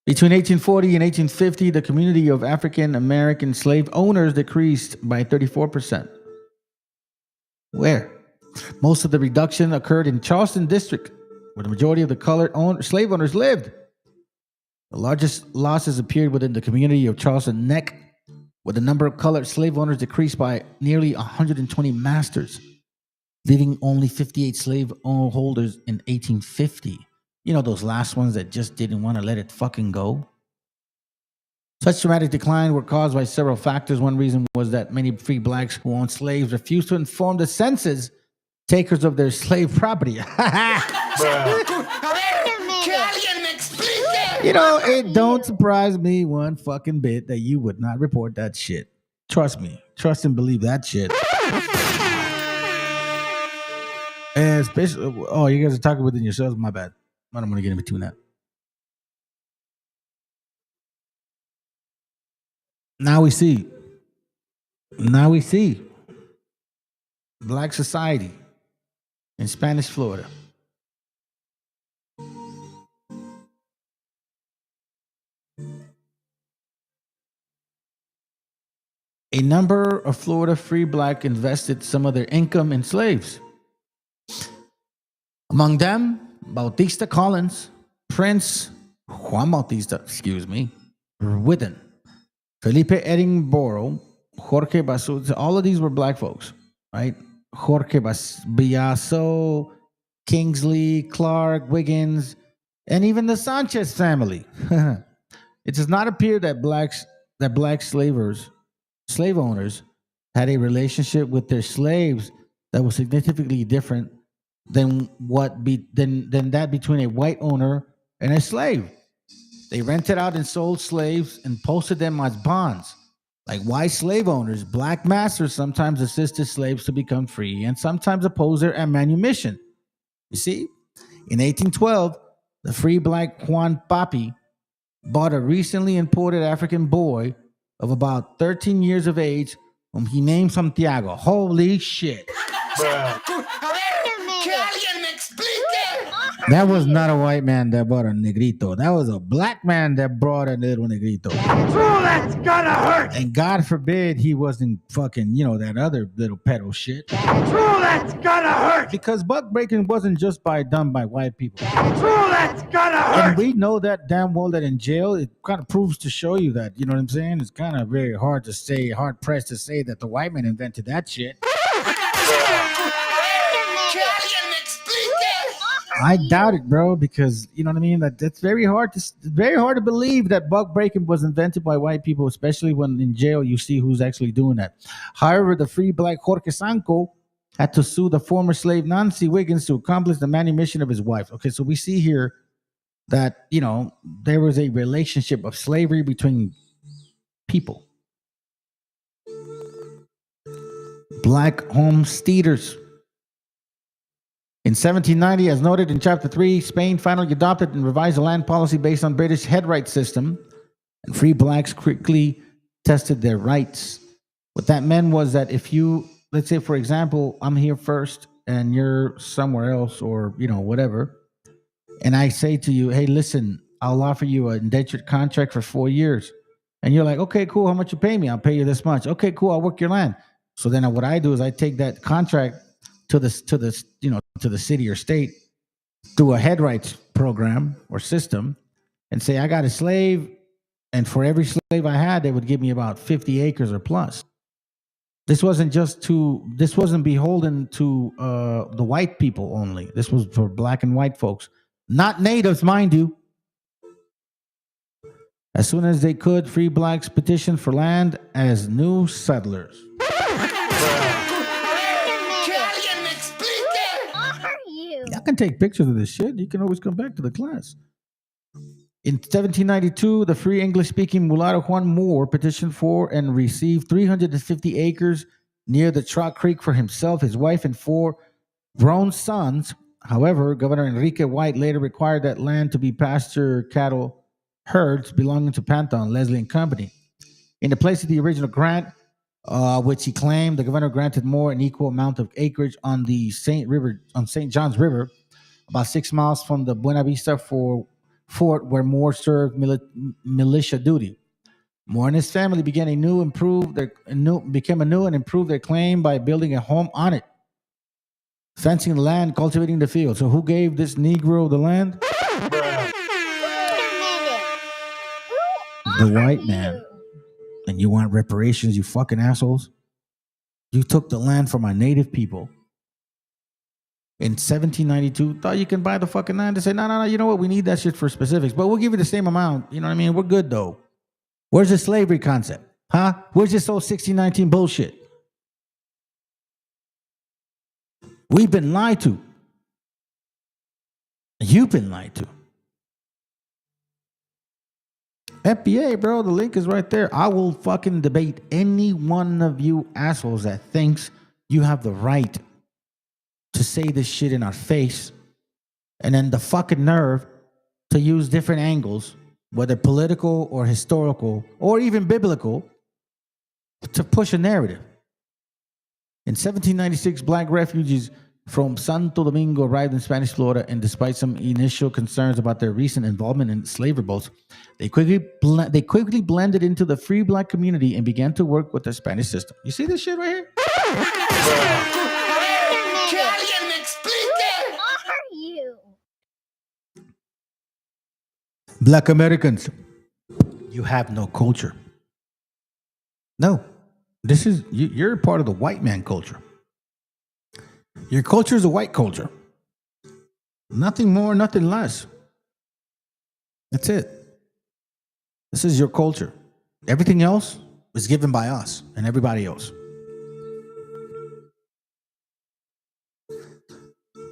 Between 1840 and 1850, the community of African American slave owners decreased by 34%. Where? Most of the reduction occurred in Charleston District, where the majority of the colored slave owners lived. The largest losses appeared within the community of Charleston Neck, where the number of colored slave owners decreased by nearly 120 masters, leaving only 58 slave holders in 1850. You know, those last ones that just didn't want to let it fucking go. Such dramatic decline were caused by several factors. One reason was that many free blacks who owned slaves refused to inform the census takers of their slave property. You know, it don't surprise me one fucking bit that you would not report that shit. Trust me. Trust and believe that shit. And especially, oh, you guys are talking within yourselves. My bad. I don't want to get in between that. Now we see black society in Spanish Florida. A number of Florida free black invested some of their income in slaves. Among them, Bautista Collins, Prince Juan Bautista, Whitten, Felipe Edinburgh, Jorge Basu, all of these were black folks, right? Jorge Biaso, Kingsley, Clark, Wiggins, and even the Sanchez family. It does not appear that black slave owners had a relationship with their slaves that was significantly different than that between a white owner and a slave. They rented out and sold slaves and posted them as bonds. Like white slave owners, black masters sometimes assisted slaves to become free and sometimes opposed their manumission. You see, in 1812, the free black Juan Papi bought a recently imported African boy of about 13 years of age whom he named Santiago. Holy shit. That was not a white man that bought a negrito. That was a black man that brought a little negrito. Oh, that's gonna hurt. And God forbid he wasn't fucking, that other little pedo shit. Oh, that's gonna hurt. Because buck breaking wasn't just done by white people. Oh, that's gonna hurt. And we know that damn well that in jail, it kind of proves to show you that, you know what I'm saying? It's kind of very hard pressed to say that the white man invented that shit. I doubt it, bro, because you know what I mean. That's very hard to believe that buck breaking was invented by white people, especially when in jail you see who's actually doing that. However, the free black Jorge Sanko had to sue the former slave Nancy Wiggins to accomplish the manumission of his wife. Okay, so we see here that there was a relationship of slavery between people. Black homesteaders. In 1790, as noted in Chapter 3, Spain finally adopted and revised a land policy based on British headright system, and free blacks quickly tested their rights. What that meant was that if you, let's say, for example, I'm here first and you're somewhere else or, whatever, and I say to you, hey, listen, I'll offer you an indentured contract for 4 years. And you're like, okay, cool. How much you pay me? I'll pay you this much. Okay, cool. I'll work your land. So then what I do is I take that contract to the city or state through a headrights program or system and say, I got a slave, and for every slave I had, they would give me about 50 acres or plus. This wasn't beholden to the white people only. This was for black and white folks, not natives, mind you. As soon as they could, free blacks petitioned for land as new settlers. I can take pictures of this shit. You can always come back to the class. In 1792, the free English-speaking mulatto Juan Moore petitioned for and received 350 acres near the Trot Creek for himself, his wife, and 4 grown sons. However, Governor Enrique White later required that land to be pasture cattle herds belonging to Panton, Leslie and Company. In the place of the original grant, which he claimed, the governor granted Moore an equal amount of acreage on the St. John's River, about 6 miles from the Buena Vista fort where Moore served militia duty. Moore and his family became anew and improved their claim by building a home on it. Fencing the land, cultivating the field. So who gave this Negro the land? The white man. And you want reparations, you fucking assholes? You took the land from our native people. In 1792, thought you can buy the fucking land. They say, no, you know what? We need that shit for specifics, but we'll give you the same amount. You know what I mean? We're good, though. Where's the slavery concept? Huh? Where's this old 1619 bullshit? We've been lied to. You've been lied to. FBA, bro, the link is right there. I will fucking debate any one of you assholes that thinks you have the right to say this shit in our face, and then the fucking nerve to use different angles, whether political or historical or even biblical, to push a narrative. In 1796, black refugees from Santo Domingo arrived in Spanish Florida, and despite some initial concerns about their recent involvement in slave revolts, they quickly blended into the free black community and began to work with the Spanish system. You see this shit right here? Black Americans, you have no culture. No, this is you're part of the white man culture. Your culture is a white culture. Nothing more, nothing less. That's it. This is your culture. Everything else is given by us and everybody else.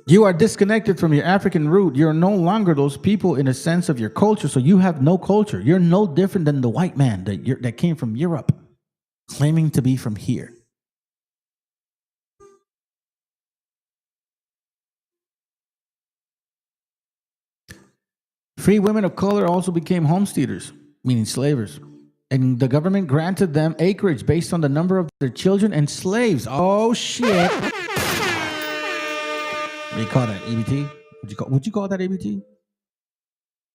You are disconnected from your African root. You're no longer those people in a sense of your culture, so you have no culture. You're no different than the white man that came from Europe, claiming to be from here. Free women of color also became homesteaders, meaning slavers, and the government granted them acreage based on the number of their children and slaves. Oh, shit. What do you call that, EBT? Would you call that EBT?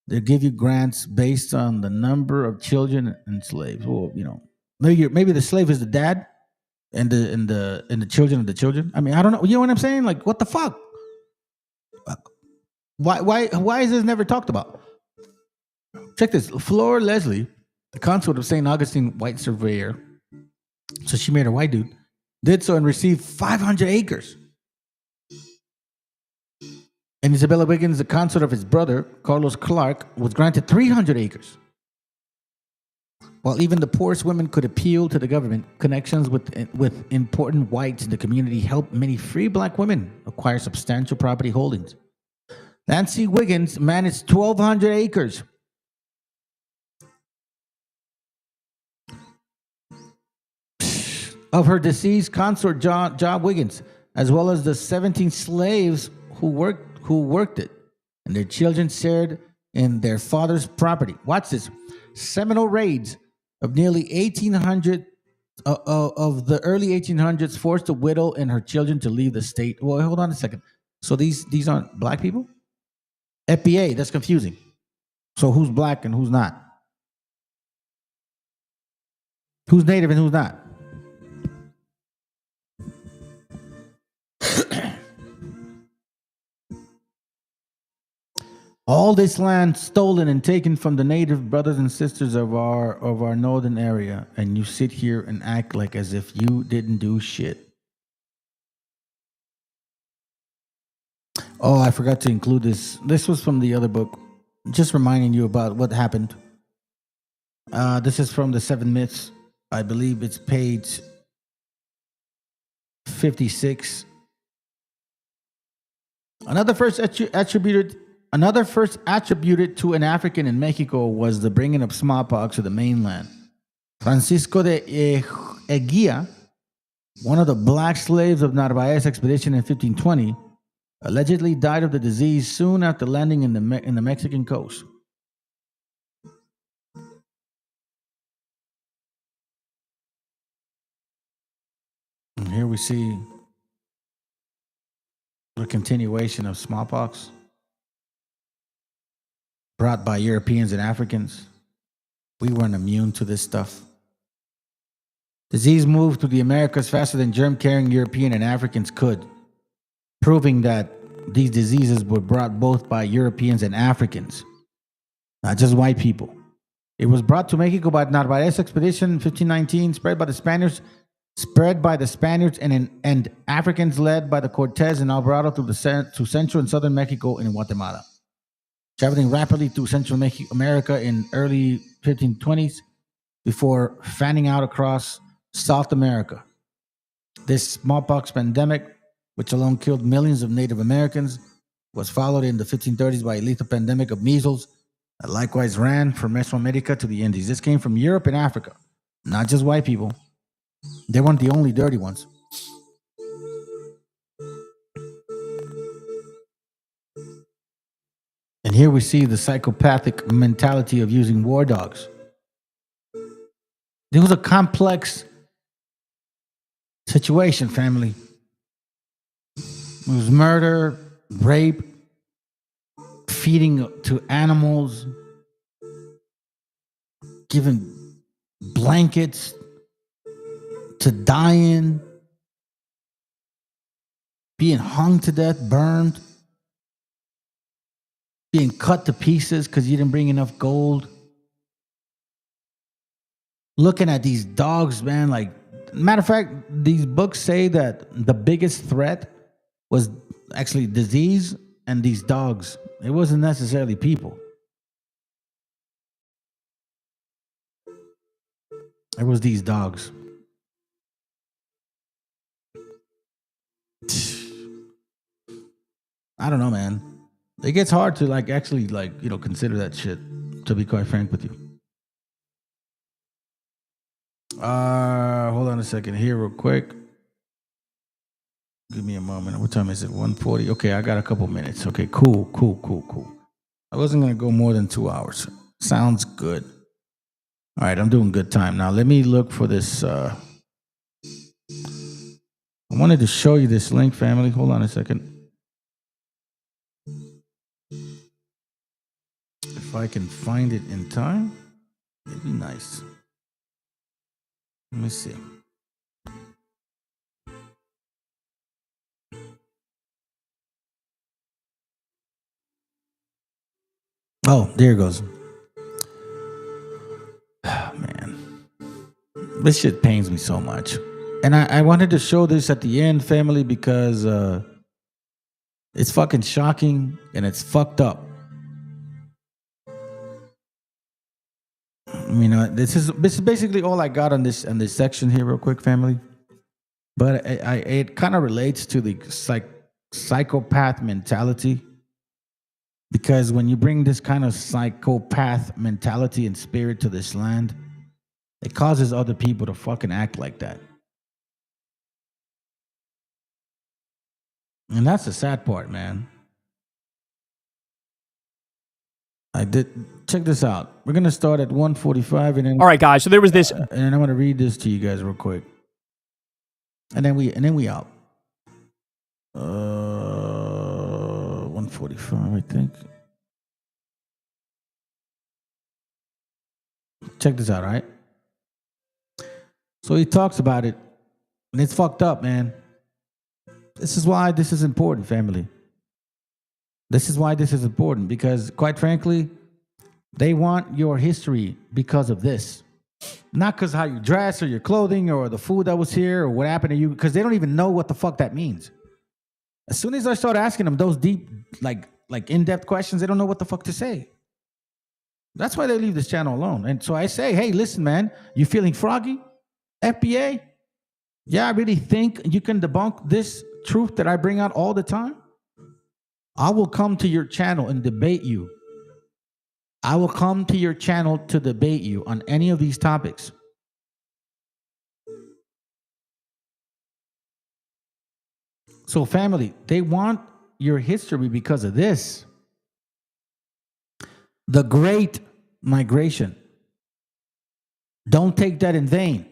They give you grants based on the number of children and slaves. Well, you know, maybe the slave is the dad, and the children of the children. I mean, I don't know. You know what I'm saying? Like, what the fuck? Why is this never talked about? Check this. Flora Leslie, the consort of St. Augustine white surveyor, so she made her white dude, did so and received 500 acres. And Isabella Wiggins, the consort of his brother, Carlos Clark, was granted 300 acres. While even the poorest women could appeal to the government, connections with important whites in the community helped many free black women acquire substantial property holdings. Nancy Wiggins managed 1,200 acres. Of her deceased consort, John Wiggins, as well as the 17 slaves who worked it, and their children shared in their father's property. Watch this. Seminal raids of nearly 1800 of the early 1800s forced a widow and her children to leave the state. Well, hold on a second. So these aren't black people? FBA, that's confusing. So who's black and who's not? Who's native and who's not? All this land stolen and taken from the native brothers and sisters of our northern area, and you sit here and act like as if you didn't do shit. Oh, I forgot to include this. This was from the other book. Just reminding you about what happened. This is from the 7 Myths. I believe it's page 56. Another first attributed to an African in Mexico was the bringing of smallpox to the mainland. Francisco de Eguía, one of the black slaves of Narvaez expedition in 1520, allegedly died of the disease soon after landing in the Mexican coast. And here we see the continuation of smallpox brought by Europeans and Africans. We weren't immune to this stuff. Disease moved to the Americas faster than germ-carrying European and Africans could. proving that these diseases were brought both by Europeans and Africans, not just white people. It was brought to Mexico by Narvaez expedition in 1519, spread by the Spaniards and Africans led by the Cortez and Alvarado to central and southern Mexico and Guatemala. Traveling rapidly through Central America in early 1520s before fanning out across South America. This smallpox pandemic, which alone killed millions of Native Americans, was followed in the 1530s by a lethal pandemic of measles that likewise ran from Mesoamerica to the Indies. This came from Europe and Africa, not just white people. They weren't the only dirty ones. And here we see the psychopathic mentality of using war dogs. It was a complex situation, family. It was murder, rape, feeding to animals, giving blankets to die in, being hung to death, burned, being cut to pieces because you didn't bring enough gold. Looking at these dogs, man, like, matter of fact, these books say that the biggest threat was actually disease and these dogs. It wasn't necessarily people. It was these dogs. I don't know, man. It gets hard to actually consider that shit, to be quite frank with you. Hold on a second here real quick. Give me a moment. What time is it? 1:40. Okay, I got a couple minutes. Okay, cool. I wasn't going to go more than 2 hours. Sounds good. All right, I'm doing good time. Now, let me look for this. I wanted to show you this link, family. Hold on a second. If I can find it in time, it'd be nice. Let me see. Oh, there it goes. Oh, man. This shit pains me so much. And I wanted to show this at the end, family, because it's fucking shocking and it's fucked up. I mean, this is basically all I got on this section here, real quick, family. But it kind of relates to the psychopath mentality, because when you bring this kind of psychopath mentality and spirit to this land, it causes other people to fucking act like that. And that's the sad part, man. Check this out. We're gonna start at 1:45, and then all right, guys. So there was this, and then I'm gonna read this to you guys real quick, and then we out. 1:45, I think. Check this out, all right? So he talks about it, and it's fucked up, man. This is why this is important, family. This is why this is important, because quite frankly, they want your history because of this. Not because how you dress or your clothing or the food that was here or what happened to you, because they don't even know what the fuck that means. As soon as I start asking them those deep, like in-depth questions, they don't know what the fuck to say. That's why they leave this channel alone. And so I say, hey, listen, man, you feeling froggy? FBA? Yeah, I really think you can debunk this truth that I bring out all the time? I will come to your channel and debate you. I will come to your channel to debate you on any of these topics. So, family, they want your history because of this. The Great Migration. Don't take that in vain.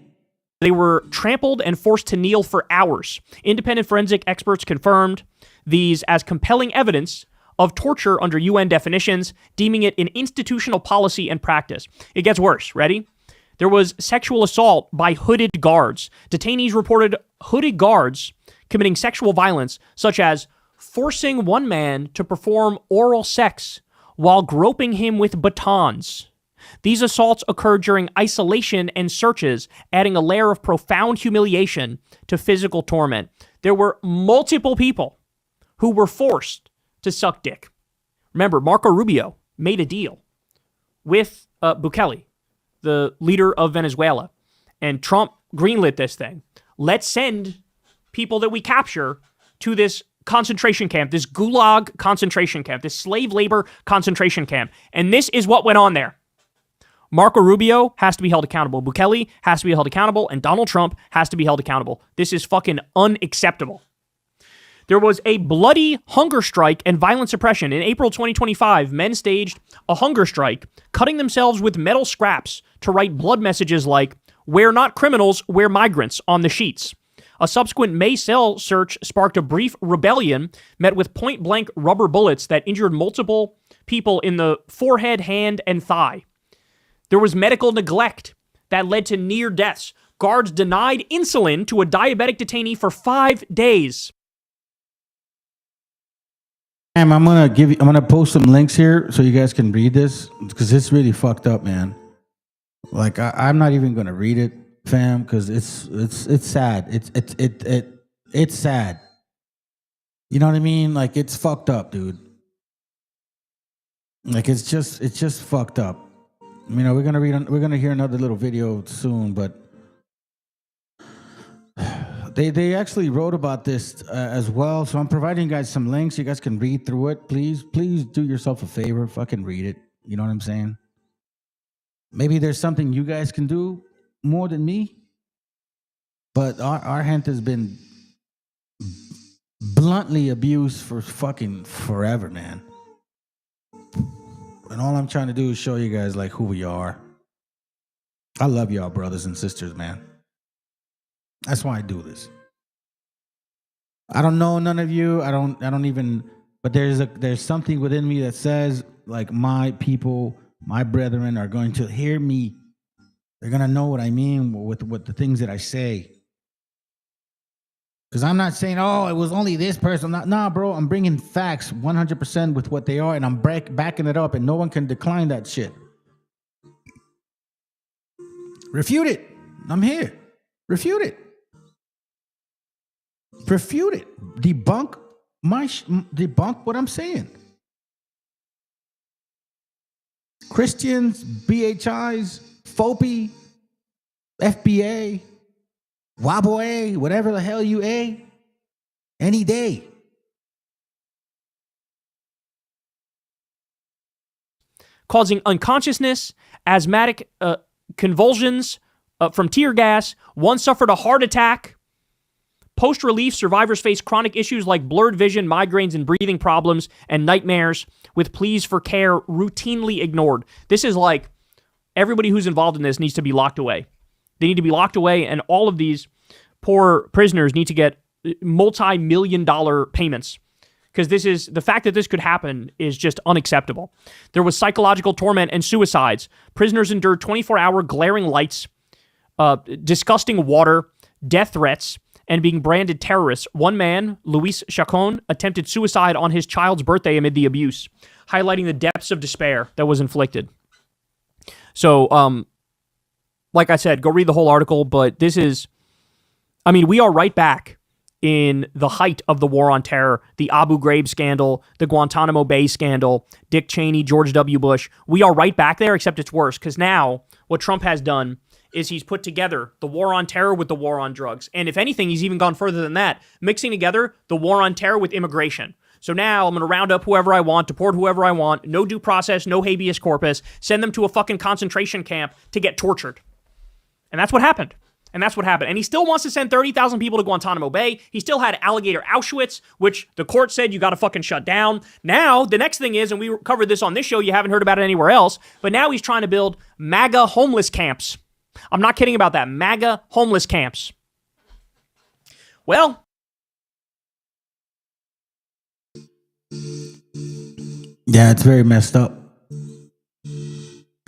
They were trampled and forced to kneel for hours. Independent forensic experts confirmed these as compelling evidence of torture under UN definitions, deeming it an institutional policy and practice. It gets worse. Ready? There was sexual assault by hooded guards. Detainees reported hooded guards committing sexual violence, such as forcing one man to perform oral sex while groping him with batons. These assaults occurred during isolation and searches, adding a layer of profound humiliation to physical torment. There were multiple people who were forced to suck dick. Remember, Marco Rubio made a deal with Bukele, the leader of Venezuela, and Trump greenlit this thing. Let's send people that we capture to this concentration camp, this gulag concentration camp, this slave labor concentration camp. And this is what went on there. Marco Rubio has to be held accountable. Bukele has to be held accountable. And Donald Trump has to be held accountable. This is fucking unacceptable. There was a bloody hunger strike and violent suppression. In April 2025, men staged a hunger strike, cutting themselves with metal scraps to write blood messages like, "We're not criminals, we're migrants," on the sheets. A subsequent May cell search sparked a brief rebellion met with point-blank rubber bullets that injured multiple people in the forehead, hand, and thigh. There was medical neglect that led to near deaths. Guards denied insulin to a diabetic detainee for 5 days. I'm gonna post some links here so you guys can read this, because it's really fucked up, man. Like I'm not even gonna read it, fam, because it's sad. It's sad. You know what I mean? Like it's fucked up, dude. Like it's just fucked up. You know, we're gonna hear another little video soon, but they actually wrote about this as well. So I'm providing you guys some links. You guys can read through it. Please do yourself a favor. Fucking read it. You know what I'm saying? Maybe there's something you guys can do more than me. But our hand has been bluntly abused for fucking forever, man. And all I'm trying to do is show you guys like who we are. I love y'all, brothers and sisters, man. That's why I do this. I don't know none of you. I don't even, but there's something within me that says like my people, my brethren are going to hear me. They're going to know what I mean with the things that I say. Because I'm not saying, oh, it was only this person. Nah, bro, I'm bringing facts 100% with what they are, and I'm backing it up, and no one can decline that shit. Refute it. I'm here. Refute it. Refute it. Debunk what I'm saying. Christians, BHIs, FOPI, FBA, WABO, whatever the hell you A, any day. Causing unconsciousness, asthmatic convulsions from tear gas. One suffered a heart attack. Post-relief, survivors face chronic issues like blurred vision, migraines, and breathing problems, and nightmares, with pleas for care routinely ignored. This is like everybody who's involved in this needs to be locked away. They need to be locked away, and all of these poor prisoners need to get multi-million-dollar payments, because this is the fact that this could happen is just unacceptable. There was psychological torment and suicides. Prisoners endured 24-hour glaring lights, disgusting water, death threats, and being branded terrorists. One man, Luis Chacon, attempted suicide on his child's birthday amid the abuse, highlighting the depths of despair that was inflicted. So, like I said, go read the whole article, but this is, I mean, we are right back in the height of the war on terror, the Abu Ghraib scandal, the Guantanamo Bay scandal, Dick Cheney, George W. Bush. We are right back there, except it's worse, because now what Trump has done is he's put together the war on terror with the war on drugs. And if anything, he's even gone further than that, mixing together the war on terror with immigration. So now I'm going to round up whoever I want, deport whoever I want, no due process, no habeas corpus, send them to a fucking concentration camp to get tortured. And that's what happened. And he still wants to send 30,000 people to Guantanamo Bay. He still had Alligator Auschwitz, which the court said you got to fucking shut down. Now, the next thing is, and we covered this on this show, you haven't heard about it anywhere else, but now he's trying to build MAGA homeless camps. I'm not kidding about that. MAGA homeless camps. Well, yeah, it's very messed up.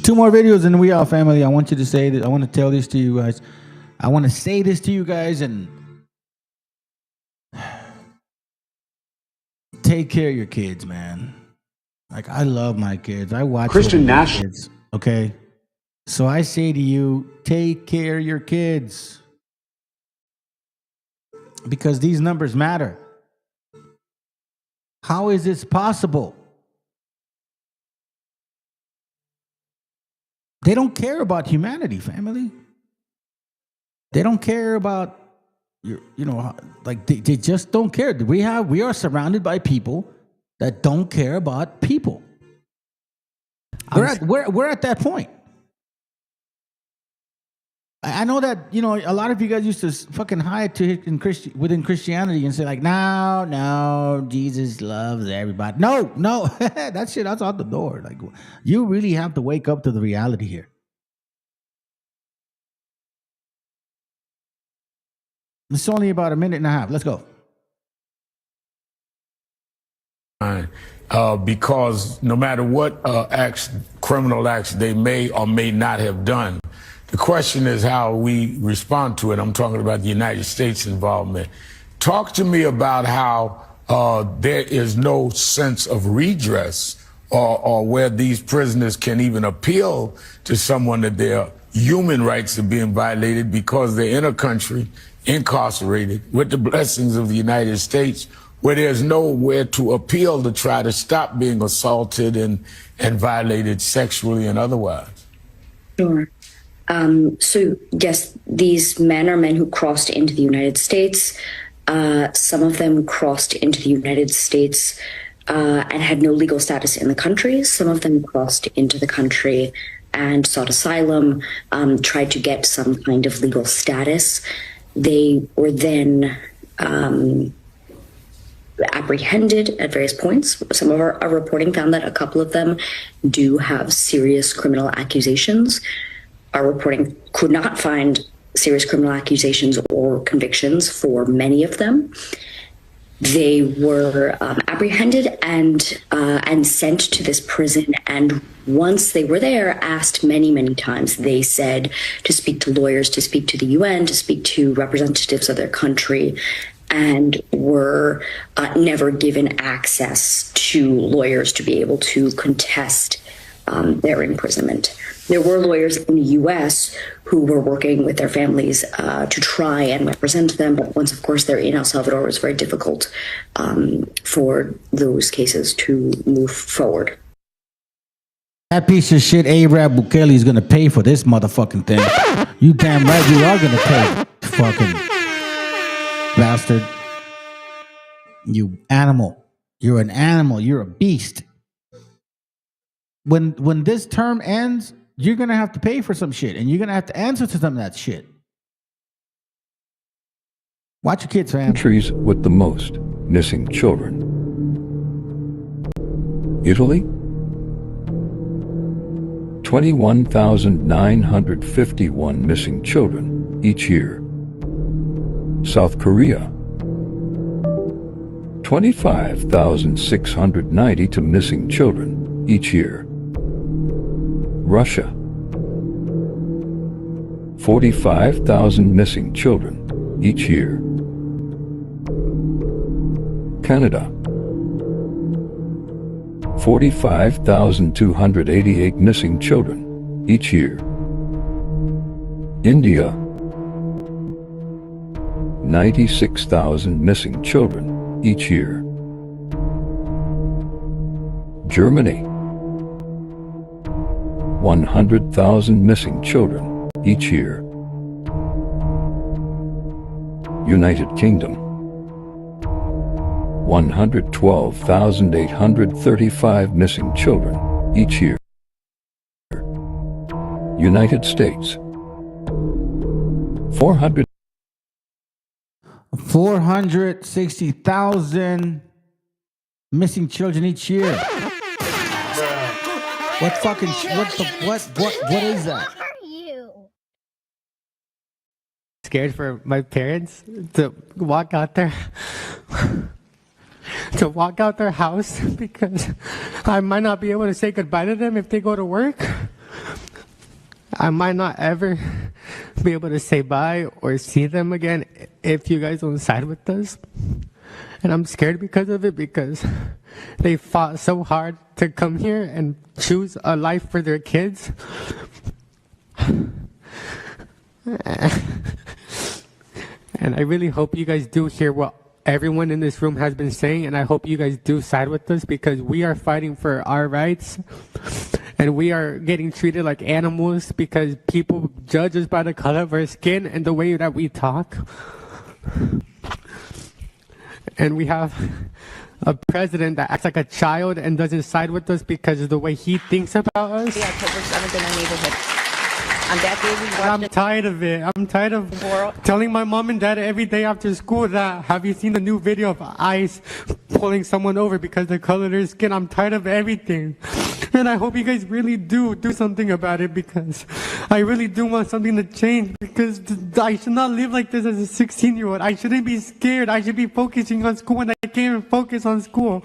2 more videos and we are family. I want you to say that. I want to tell this to you guys. I want to say this to you guys, and take care of your kids, man. Like, I love my kids. I watch Christian over my Nash. kids, okay? So I say to you, take care of your kids. Because these numbers matter. How is this possible? They don't care about humanity, family. They don't care about they just don't care. We are surrounded by people that don't care about people. We're at that point. I know that, a lot of you guys used to fucking hide within Christianity and say like, no, Jesus loves everybody. No, that's out the door. Like, you really have to wake up to the reality here. It's only about a minute and a half. Let's go. Because no matter what criminal acts they may or may not have done, the question is how we respond to it. I'm talking about the United States involvement. Talk to me about how there is no sense of redress or where these prisoners can even appeal to someone that their human rights are being violated because they're in a country incarcerated with the blessings of the United States, where there's nowhere to appeal to try to stop being assaulted and violated sexually and otherwise. Sure. So yes, these men are men who crossed into the United States. Some of them crossed into the United States and had no legal status in the country. Some of them crossed into the country and sought asylum, tried to get some kind of legal status. They were then apprehended at various points. Some of our reporting found that a couple of them do have serious criminal accusations. Our reporting could not find serious criminal accusations or convictions for many of them. They were apprehended and sent to this prison. And once they were there, asked many, many times, they said to speak to lawyers, to speak to the UN, to speak to representatives of their country, and were never given access to lawyers to be able to contest their imprisonment. There were lawyers in the U.S. who were working with their families to try and represent them, but once, of course, they're in El Salvador, it was very difficult for those cases to move forward. That piece of shit, Arab Bukele, is going to pay for this motherfucking thing. You damn right you are going to pay, fucking bastard. You animal. You're an animal. You're a beast. When this term ends, you're going to have to pay for some shit, and you're going to have to answer to some of that shit. Watch your kids, fam. Countries with the most missing children. Italy, 21,951 missing children each year. South Korea, 25,692 missing children each year. Russia, 45,000 missing children each year. Canada, 45,288 missing children each year. India, 96,000 missing children each year. Germany, 100,000 missing children each year. United Kingdom, 112,835 missing children each year. United States, 460,000 missing children each year. What fucking what is that? Scared for my parents to walk out their house because I might not be able to say goodbye to them if they go to work. I might not ever be able to say bye or see them again if you guys don't side with us. And I'm scared because of it, because they fought so hard to come here and choose a life for their kids. And I really hope you guys do hear what everyone in this room has been saying, and I hope you guys do side with us, because we are fighting for our rights, and we are getting treated like animals because people judge us by the color of our skin and the way that we talk. And we have a president that acts like a child and doesn't side with us because of the way he thinks about us. The October 7th in our neighborhood. On that day, we I'm tired of it. I'm tired of telling my mom and dad every day after school that, have you seen the new video of ICE pulling someone over because the color of their skin? I'm tired of everything. And I hope you guys really do something about it, because I really do want something to change, because I should not live like this as a 16-year-old. I shouldn't be scared. I should be focusing on school, and I can't even focus on school.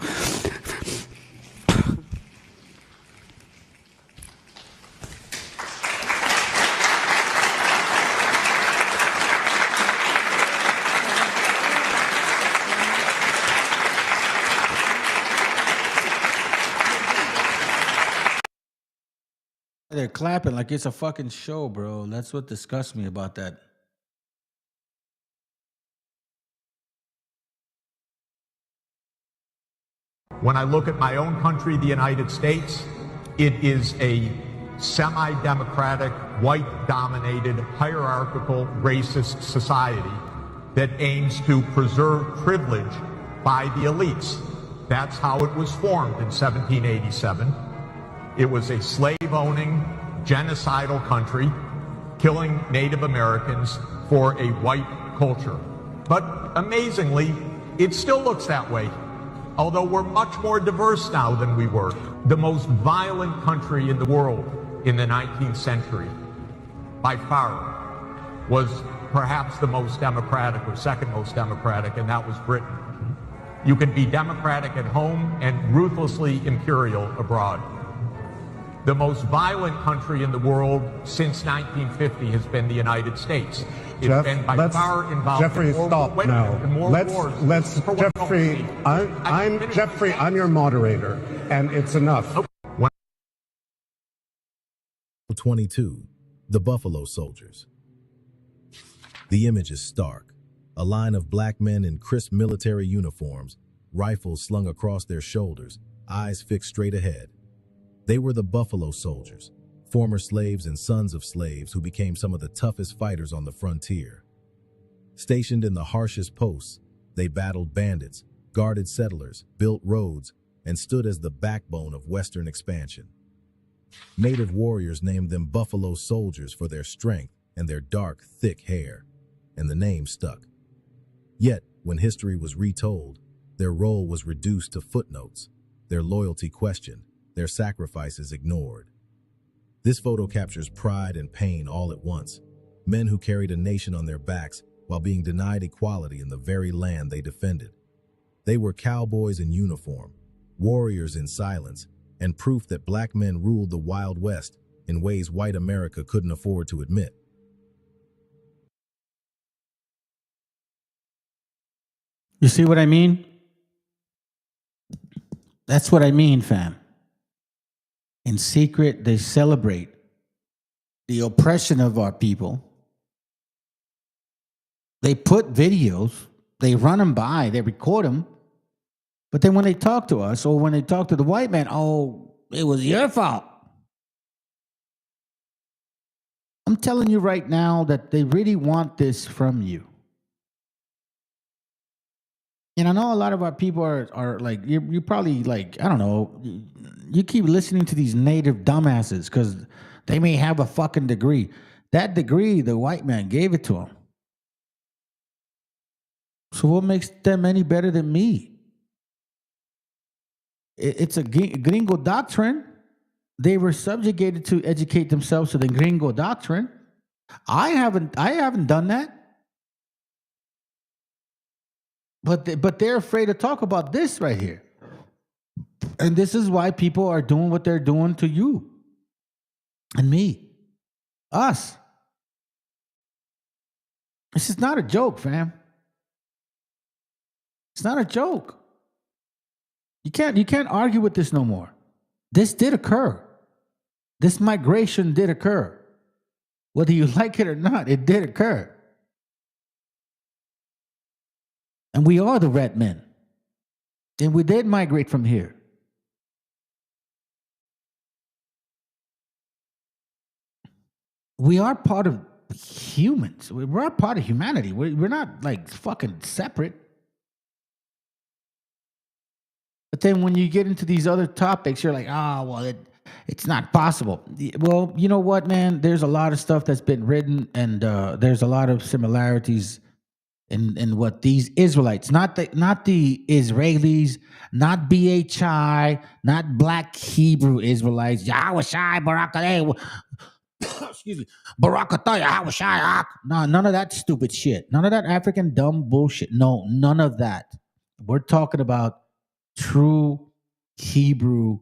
They're clapping like it's a fucking show, bro. That's what disgusts me about that. When I look at my own country, the United States, it is a semi-democratic, white-dominated, hierarchical, racist society that aims to preserve privilege by the elites. That's how it was formed in 1787. It was a slave-owning, genocidal country, killing Native Americans for a white culture. But amazingly, it still looks that way, although we're much more diverse now than we were. The most violent country in the world in the 19th century, by far, was perhaps the most democratic or second most democratic, and that was Britain. You can be democratic at home and ruthlessly imperial abroad. The most violent country in the world since 1950 has been the United States. It's been by far involved Jeffrey, in more stop women now. and more wars. Let's Jeffrey, I'm Jeffrey, I'm your moderator, and it's enough. 22, the Buffalo Soldiers. The image is stark. A line of black men in crisp military uniforms, rifles slung across their shoulders, eyes fixed straight ahead. They were the Buffalo Soldiers, former slaves and sons of slaves who became some of the toughest fighters on the frontier. Stationed in the harshest posts, they battled bandits, guarded settlers, built roads, and stood as the backbone of Western expansion. Native warriors named them Buffalo Soldiers for their strength and their dark, thick hair, and the name stuck. Yet, when history was retold, their role was reduced to footnotes, their loyalty questioned, their sacrifices ignored. This photo captures pride and pain all at once, men who carried a nation on their backs while being denied equality in the very land they defended. They were cowboys in uniform, warriors in silence, and proof that black men ruled the Wild West in ways white America couldn't afford to admit. You see what I mean? That's what I mean, fam. In secret, they celebrate the oppression of our people. They put videos, they run them by, they record them. But then when they talk to us, or when they talk to the white man, oh, it was your fault. I'm telling you right now that they really want this from you. And I know a lot of our people are like, you're probably like, I don't know, you keep listening to these native dumbasses because they may have a fucking degree. That degree, the white man gave it to them. So what makes them any better than me? It's a gringo doctrine. They were subjugated to educate themselves to the gringo doctrine. I haven't done that. But they're afraid to talk about this right here. And this is why people are doing what they're doing to you and me, us. This is not a joke, fam. It's not a joke. You can't argue with this no more. This did occur. This migration did occur. Whether you like it or not, it did occur. And we are the red men. And we did migrate from here. We are part of humans. We're part of humanity. We're not like fucking separate. But then when you get into these other topics, you're like, it's not possible. Well, you know what, man? There's a lot of stuff that's been written, and there's a lot of similarities in what these Israelites, not the Israelis, not BHI, not Black Hebrew Israelites, Yahushai, Barakatah, excuse me, Barakatah, Yahushai. No, none of that stupid shit. None of that African dumb bullshit. No, none of that. We're talking about true Hebrew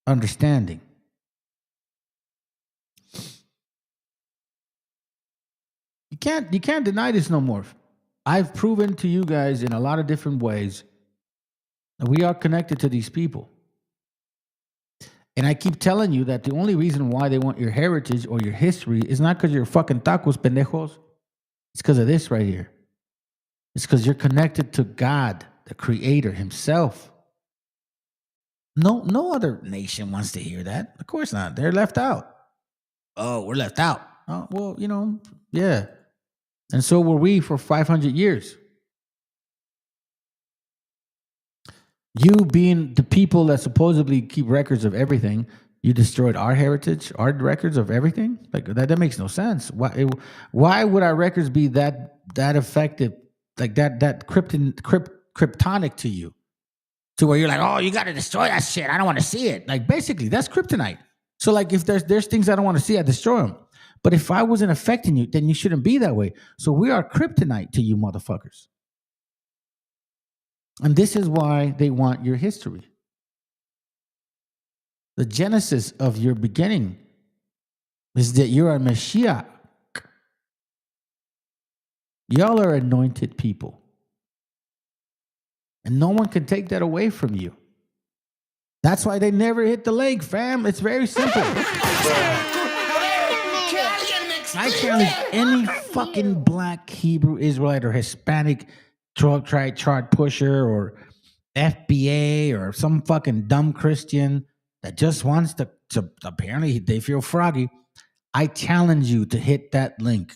understanding. You can't deny this no more. I've proven to you guys in a lot of different ways that we are connected to these people. And I keep telling you that the only reason why they want your heritage or your history is not because you're fucking tacos, pendejos. It's because of this right here. It's because you're connected to God, the Creator Himself. No other nation wants to hear that. Of course not. They're left out. Oh, we're left out. Oh, well, yeah. And so were we for 500 years. You being the people that supposedly keep records of everything, you destroyed our heritage, our records of everything? Like that makes no sense. Why would our records be that effective, like that kryptonic to you? To where you're like, oh, you got to destroy that shit. I don't want to see it. Like, basically, that's kryptonite. So, like, if there's things I don't want to see, I destroy them. But if I wasn't affecting you, then you shouldn't be that way. So we are kryptonite to you motherfuckers. And this is why they want your history. The genesis of your beginning is that you're a Meshiach. Y'all are anointed people. And no one can take that away from you. That's why they never hit the lake, fam. It's very simple. I challenge any fucking Black Hebrew Israelite or Hispanic chart pusher or FBA or some fucking dumb Christian that just wants to apparently they feel froggy. I challenge you to hit that link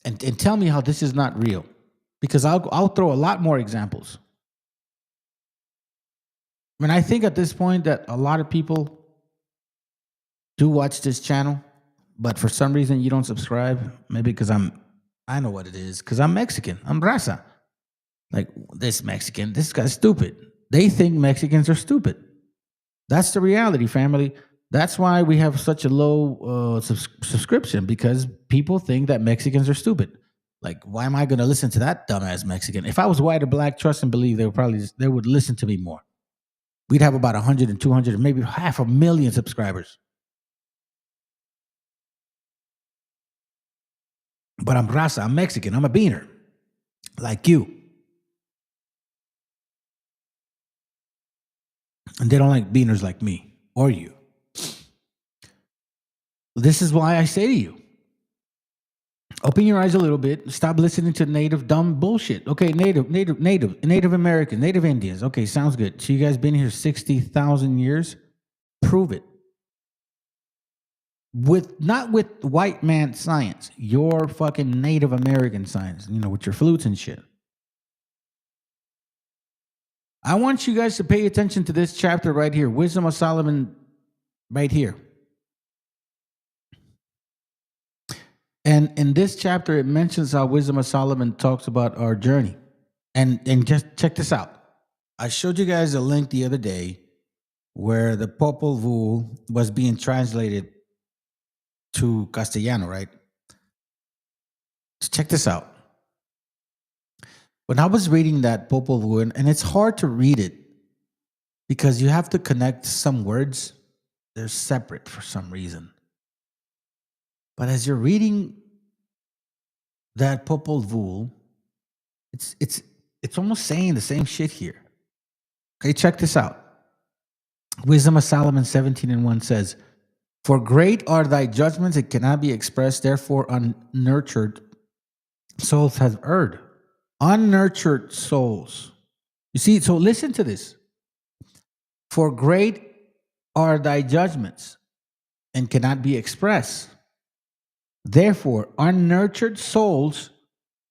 and tell me how this is not real, because I'll throw a lot more examples. I mean, I think at this point that a lot of people do watch this channel, but for some reason you don't subscribe. Maybe because I know what it is, because I'm Mexican. I'm raza. Like, this Mexican, this guy's stupid. They think Mexicans are stupid. That's the reality, family. That's why we have such a low subscription, because people think that Mexicans are stupid. Like, why am I going to listen to that dumbass Mexican? If I was white or Black, trust and believe they would listen to me more. We'd have about 100 and 200, maybe 500,000 subscribers. But I'm raza, I'm Mexican, I'm a beaner, like you. And they don't like beaners like me or you. This is why I say to you, open your eyes a little bit. Stop listening to native dumb bullshit. Okay, Native Americans, Native Indians. Okay, sounds good. So you guys been here 60,000 years? Prove it. Not with white man science, your fucking Native American science, with your flutes and shit. I want you guys to pay attention to this chapter right here, Wisdom of Solomon, right here. And in this chapter, it mentions how Wisdom of Solomon talks about our journey. And just check this out. I showed you guys a link the other day where the Popol Vuh was being translated to Castellano, right? So check this out. When I was reading that Popol Vuh, and it's hard to read it because you have to connect some words. They're separate for some reason. But as you're reading that Popol Vuh, it's almost saying the same shit here. Okay, check this out. Wisdom of Solomon 17:1 says, "For great are thy judgments, it cannot be expressed, therefore unnurtured souls have erred." Unnurtured souls. You see, so listen to this. For great are thy judgments and cannot be expressed. Therefore, unnurtured souls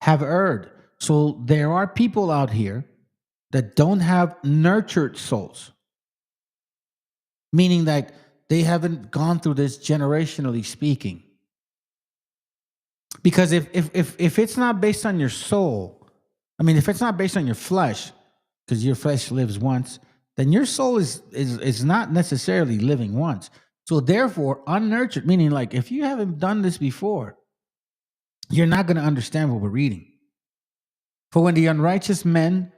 have erred. So there are people out here that don't have nurtured souls, meaning that they haven't gone through this generationally speaking. Because if it's not based on your soul, I mean, if it's not based on your flesh, because your flesh lives once, then your soul is not necessarily living once. So therefore, unnurtured, meaning like if you haven't done this before, you're not going to understand what we're reading. For when the unrighteous men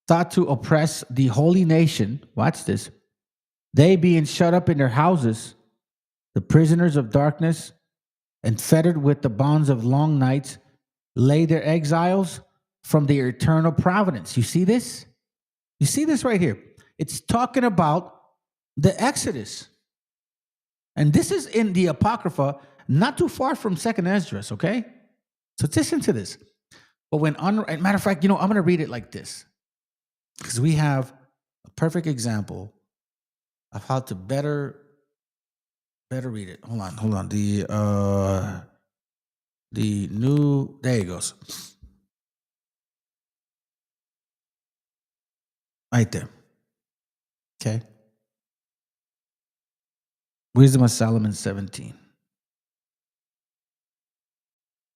thought to oppress the holy nation, watch this, they being shut up in their houses, the prisoners of darkness, and fettered with the bonds of long nights, lay their exiles from their eternal providence. You see this? You see this right here? It's talking about the Exodus. And this is in the Apocrypha, not too far from 2nd Esdras, okay? So listen to this. But when, matter of fact, I'm going to read it like this, because we have a perfect example of how to better read it. Hold on. The new, there it goes. Right there. Okay. Wisdom of Solomon 17.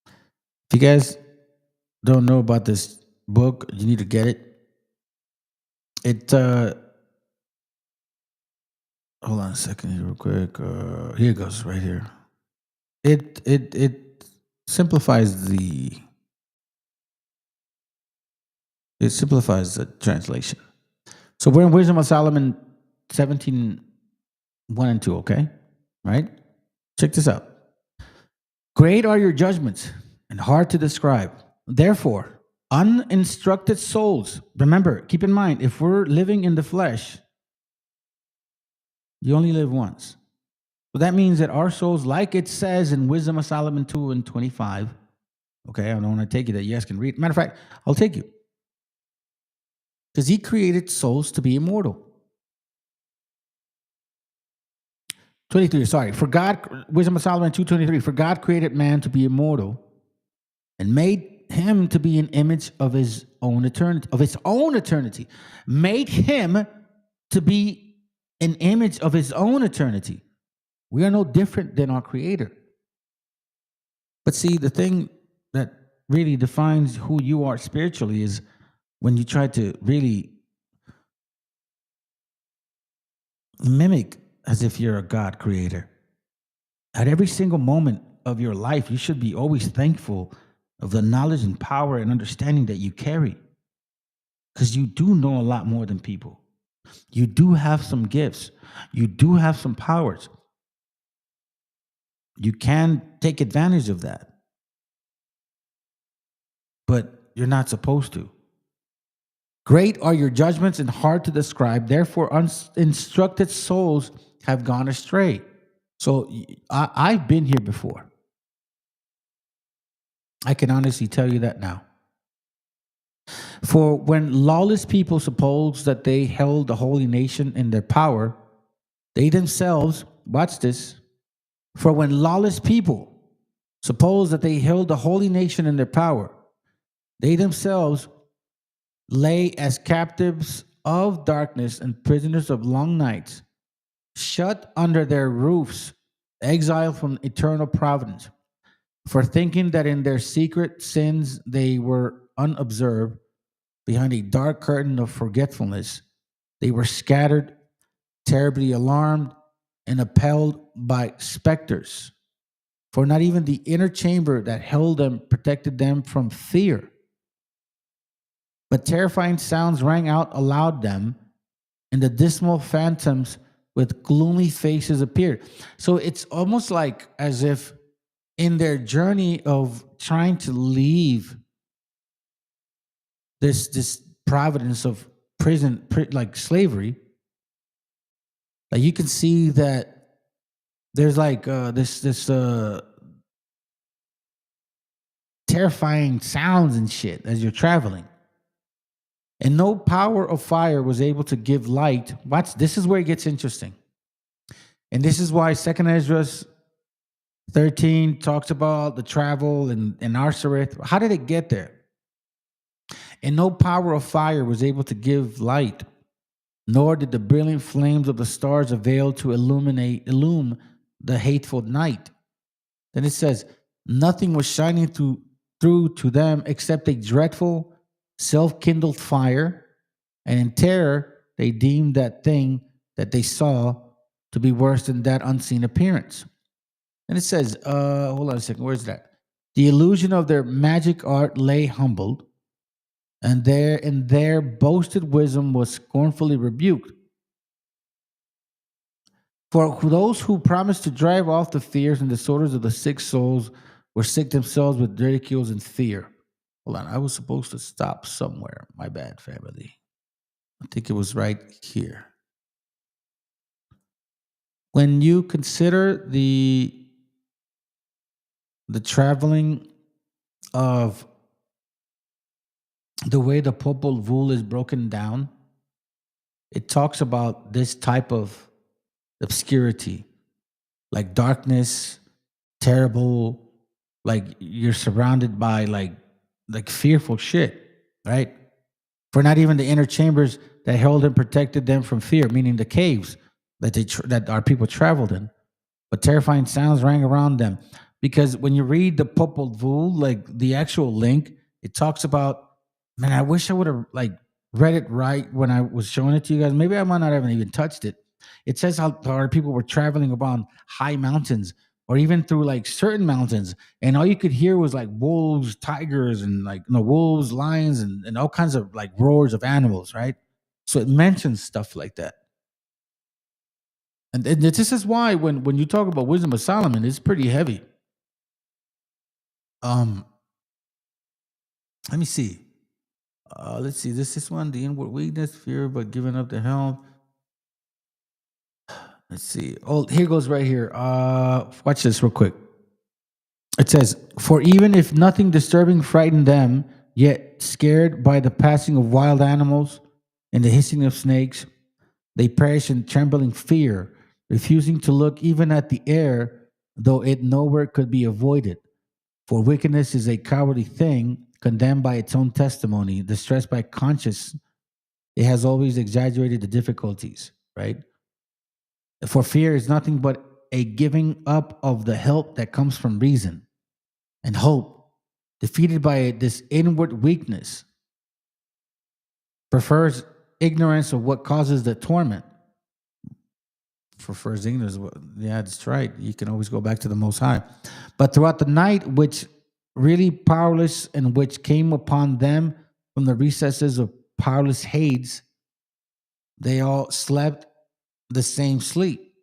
If you guys don't know about this book, you need to get it. Hold on a second here real quick. Here it goes right here. It simplifies the translation. So we're in Wisdom of Solomon 17:1 and 2, okay? Right? Check this out. Great are your judgments and hard to describe. Therefore, uninstructed souls, remember, keep in mind, if we're living in the flesh, you only live once. So that means that our souls, like it says in Wisdom of Solomon 2:25, okay, I don't want to take you that. You guys can read. Matter of fact, I'll take you. Because he created souls to be immortal. 23, sorry. For God, Wisdom of Solomon 2:23, for God created man to be immortal and made him to be an image of his own eternity, made him to be an image of his own eternity. We are no different than our Creator. But see, the thing that really defines who you are spiritually is when you try to really mimic as if you're a God creator. At every single moment of your life, you should be always thankful of the knowledge and power and understanding that you carry. Because you do know a lot more than people. You do have some gifts. You do have some powers. You can take advantage of that. But you're not supposed to. Great are your judgments and hard to describe. Therefore, uninstructed souls have gone astray. So I've been here before. I can honestly tell you that now. For when lawless people suppose that they held the holy nation in their power, they themselves, watch this, for when lawless people suppose that they held the holy nation in their power, they themselves lay as captives of darkness and prisoners of long nights, shut under their roofs, exiled from eternal providence, for thinking that in their secret sins they were unobserved. Behind a dark curtain of forgetfulness, they were scattered, terribly alarmed, and upheld by specters. For not even the inner chamber that held them protected them from fear. But terrifying sounds rang out aloud them, and the dismal phantoms with gloomy faces appeared. So it's almost like as if in their journey of trying to leave this providence of prison, like slavery, like you can see that there's like this terrifying sounds and shit as you're traveling. And no power of fire was able to give light. Watch, this is where it gets interesting. And this is why 2nd Ezra 13 talks about the travel and Arsareth. How did it get there? And no power of fire was able to give light, nor did the brilliant flames of the stars avail to illume the hateful night. Then it says, nothing was shining through to them except a dreadful, self-kindled fire, and in terror they deemed that thing that they saw to be worse than that unseen appearance. And it says, hold on a second, where's that? The illusion of their magic art lay humbled, and their boasted wisdom was scornfully rebuked. For those who promised to drive off the fears and disorders of the sick souls were sick themselves with ridicules and fear. Hold on, I was supposed to stop somewhere. My bad, family. I think it was right here. When you consider the traveling of the way the Popol Vuh is broken down, it talks about this type of obscurity, like darkness, terrible, like you're surrounded by like fearful shit, right? For not even the inner chambers that held and protected them from fear, meaning the caves that our people traveled in, but terrifying sounds rang around them. Because when you read the Popol Vuh, like the actual link, it talks about, man, I wish I would have like read it right when I was showing it to you guys. Maybe I might not have even touched it. It says how our people were traveling upon high mountains or even through like certain mountains, and all you could hear was like wolves, tigers, and like wolves, lions, and all kinds of like roars of animals, right? So it mentions stuff like that. And this is why when you talk about Wisdom of Solomon, it's pretty heavy. Let me see. Let's see. This one, the inward weakness, fear, but giving up the help. Let's see. Oh, here goes right here. Watch this real quick. It says, for even if nothing disturbing frightened them, yet scared by the passing of wild animals and the hissing of snakes, they perished in trembling fear, refusing to look even at the air, though it nowhere could be avoided. For wickedness is a cowardly thing, condemned by its own testimony, distressed by conscience. It has always exaggerated the difficulties, right? For fear is nothing but a giving up of the help that comes from reason, and hope, defeated by this inward weakness, prefers ignorance of what causes the torment. Prefers ignorance. Yeah, that's right. You can always go back to the Most High. But throughout the night, which really powerless and which came upon them from the recesses of powerless Hades, they all slept the same sleep.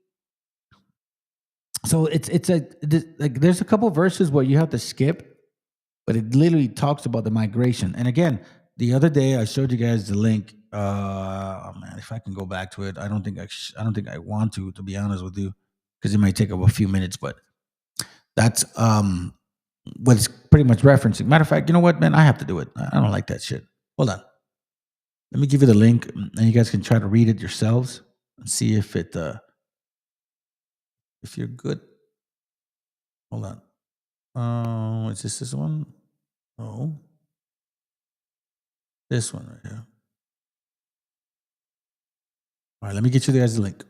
So there's a couple verses where you have to skip, but it literally talks about the migration. And again, the other day I showed you guys the link. Oh man, if I can go back to it, I don't think I want to be honest with you, because it might take up a few minutes. But that's what it's pretty much referencing. Matter of fact, you know what, man? I have to do it. I don't like that shit. Hold on. Let me give you the link, and you guys can try to read it yourselves and see if it if you're good. Hold on. Is this one? Oh, this one right here. All right, let me get you guys the link.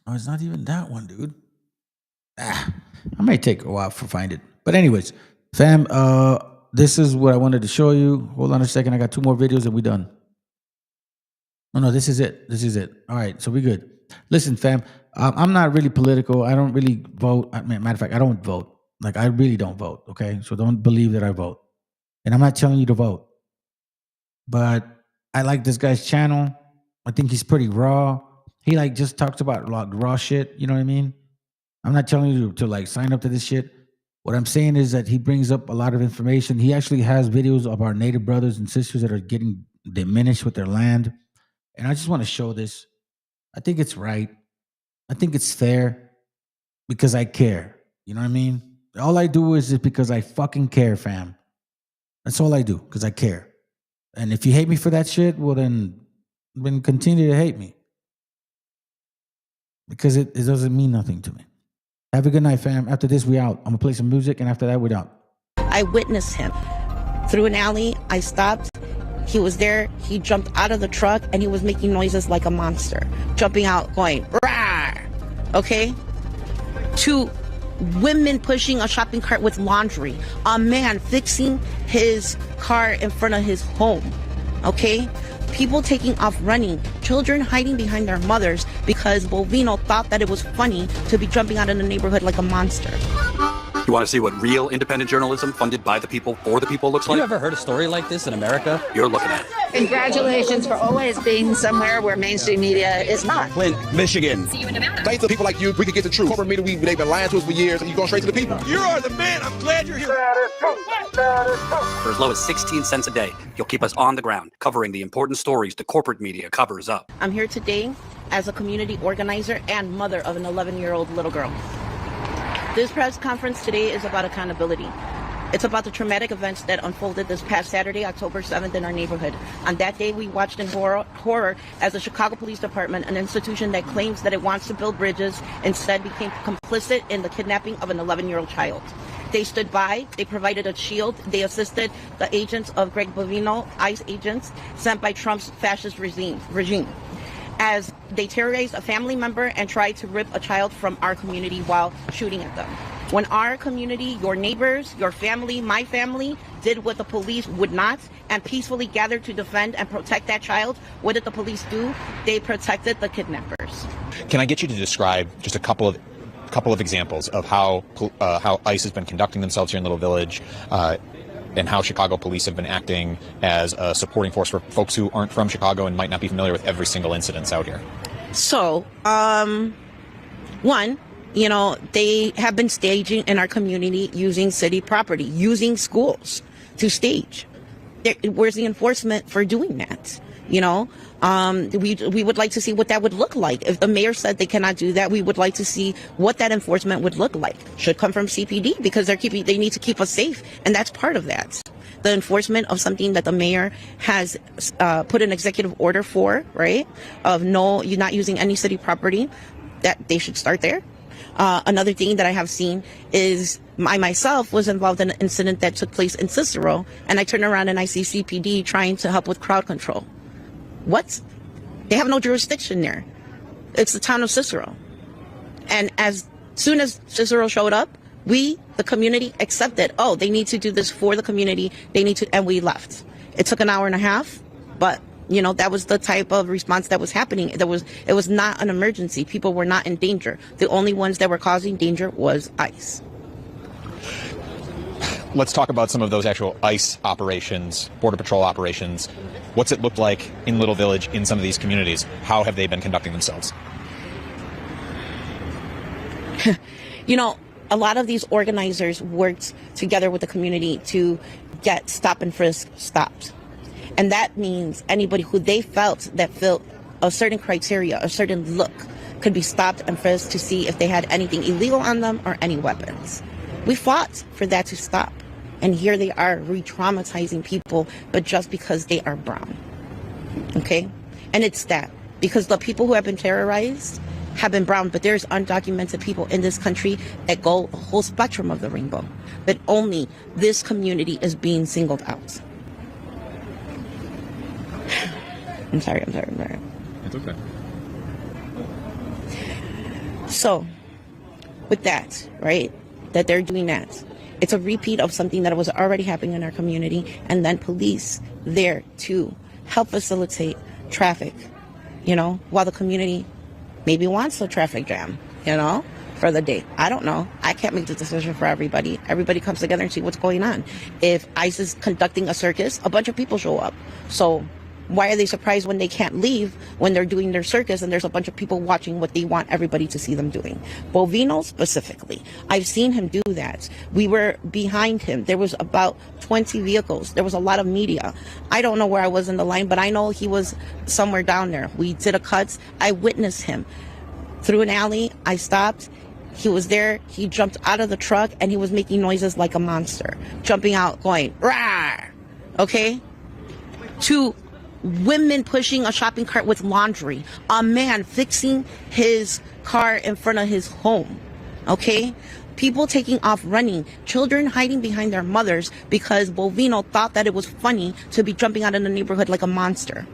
Oh, it's not even that one, dude. I might take a while to find it. But anyways, fam, this is what I wanted to show you. Hold on a second. I got 2 more videos and we're done. No, this is it. This is it. All right, so we're good. Listen, fam, I'm not really political. I don't really vote. Matter of fact, I don't vote. Like, I really don't vote, okay? So don't believe that I vote. And I'm not telling you to vote. But I like this guy's channel. I think he's pretty raw. he like just talks about like raw shit. You know what I mean? I'm not telling you to like sign up to this shit. What I'm saying is that he brings up a lot of information. He actually has videos of our native brothers and sisters that are getting diminished with their land. And I just want to show this. I think it's right. I think it's fair because I care. You know what I mean? All I do is because I fucking care, fam. That's all I do, because I care. And if you hate me for that shit, well then continue to hate me. Because it doesn't mean nothing to me. Have a good night, fam. After this, we out. I'm going to play some music, and after that, we're out. I witnessed him. Through an alley, I stopped. He was there. He jumped out of the truck, and he was making noises like a monster. Jumping out, going, rawr! Okay? 2 women pushing a shopping cart with laundry. A man fixing his car in front of his home. Okay? People taking off running, children hiding behind their mothers because Bovino thought that it was funny to be jumping out in the neighborhood like a monster. You want to see what real independent journalism funded by the people for the people looks like? You ever heard a story like this in America? You're looking at it. Congratulations for always being somewhere where mainstream media is not. Flint, Michigan. See you in Nevada. Thanks to people like you, we can get the truth. Corporate media, they've been lying to us for years, and you're going straight to the people. You are the man. I'm glad you're here. For as low as 16 cents a day, you'll keep us on the ground, covering the important stories the corporate media covers up. I'm here today as a community organizer and mother of an 11-year-old little girl. This press conference today is about accountability. It's about the traumatic events that unfolded this past Saturday, October 7th in our neighborhood. On that day, we watched in horror as the Chicago Police Department, an institution that claims that it wants to build bridges, instead became complicit in the kidnapping of an 11-year-old child. They stood by, they provided a shield, they assisted the agents of Greg Bovino, ICE agents, sent by Trump's fascist regime, as they terrorized a family member and tried to rip a child from our community while shooting at them. When our community, your neighbors, your family, my family, did what the police would not and peacefully gathered to defend and protect that child, what did the police do? They protected the kidnappers. Can I get you to describe just a couple of examples of how ICE has been conducting themselves here in Little Village, and how Chicago police have been acting as a supporting force for folks who aren't from Chicago and might not be familiar with every single incident out here? So, one, they have been staging in our community using city property, using schools to stage. Where's the enforcement for doing that? We would like to see what that would look like. If the mayor said they cannot do that, we would like to see what that enforcement would look like. Should come from CPD because they need to keep us safe, and that's part of that. The enforcement of something that the mayor has put an executive order for, right? Of no, you're not using any city property. That they should start there. Another thing that I have seen is I myself was involved in an incident that took place in Cicero, and I turn around and I see CPD trying to help with crowd control. What? They have no jurisdiction there. It's the town of Cicero. And as soon as Cicero showed up, we, the community, accepted, oh, they need to do this for the community. And we left. It took an hour and a half, but that was the type of response that was happening. It was not an emergency. People were not in danger. The only ones that were causing danger was ICE. Let's talk about some of those actual ICE operations, Border Patrol operations. What's it looked like in Little Village in some of these communities? How have they been conducting themselves? A lot of these organizers worked together with the community to get stop and frisk stopped. And that means anybody who they felt that fit a certain criteria, a certain look, could be stopped and frisked to see if they had anything illegal on them or any weapons. We fought for that to stop. And here they are re-traumatizing people, but just because they are brown. Okay? And it's that. Because the people who have been terrorized have been brown, but there's undocumented people in this country that go a whole spectrum of the rainbow. But only this community is being singled out. I'm sorry. It's okay. So, with that, right, that they're doing that, it's a repeat of something that was already happening in our community, and then police there to help facilitate traffic, while the community maybe wants a traffic jam, for the day. I don't know. I can't make the decision for everybody. Everybody comes together and see what's going on. If ICE is conducting a circus, a bunch of people show up. So Why are they surprised when they can't leave when they're doing their circus and there's a bunch of people watching what they want everybody to see them doing? Bovino specifically, I've seen him do that. We were behind him. There was about 20 vehicles. There was a lot of media. I don't know where I was in the line, but I know he was somewhere down there. We did a cut. I witnessed him through an alley. I stopped. He was there. He jumped out of the truck and he was making noises like a monster, jumping out, going, rah, okay? To women pushing a shopping cart with laundry, a man fixing his car in front of his home, okay? People taking off running, children hiding behind their mothers because Bovino thought that it was funny to be jumping out in the neighborhood like a monster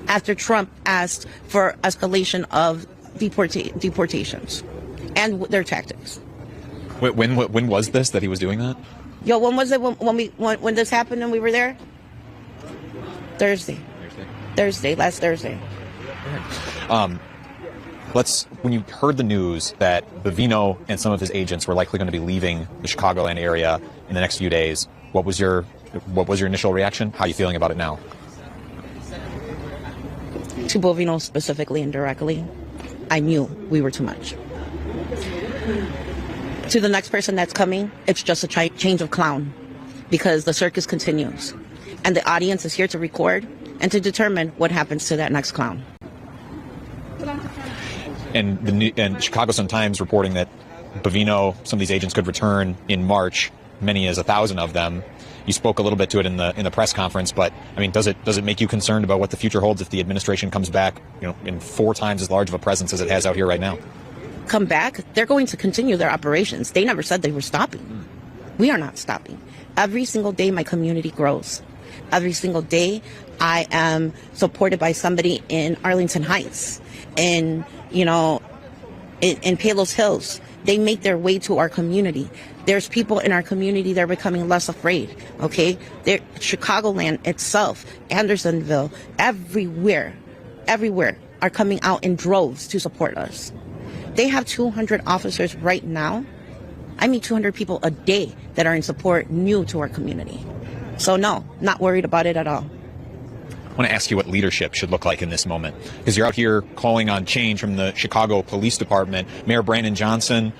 after Trump asked for escalation of deportations and their tactics. When was this that he was doing that? Yo, when was it when this happened and we were there? Last Thursday. When you heard the news that Bovino and some of his agents were likely going to be leaving the Chicagoland area in the next few days, what was your initial reaction? How are you feeling about it now? To Bovino specifically and directly, I knew we were too much. To the next person that's coming, it's just a change of clown because the circus continues and the audience is here to record and to determine what happens to that next clown. And Chicago Sun-Times reporting that Bovino, some of these agents could return in March, many as 1,000 of them. You spoke a little bit to it in the press conference, but I mean, does it make you concerned about what the future holds if the administration comes back, in 4 times as large of a presence as it has out here right now? Come back? They're going to continue their operations. They never said they were stopping. We are not stopping. Every single day, my community grows. Every single day, I am supported by somebody in Arlington Heights, in Palos Hills. They make their way to our community. There's people in our community that are becoming less afraid, okay? Chicagoland itself, Andersonville, everywhere are coming out in droves to support us. They have 200 officers right now. I meet 200 people a day that are in support new to our community. So no, not worried about it at all. I want to ask you what leadership should look like in this moment, because you're out here calling on change from the Chicago Police Department. Mayor Brandon Johnson,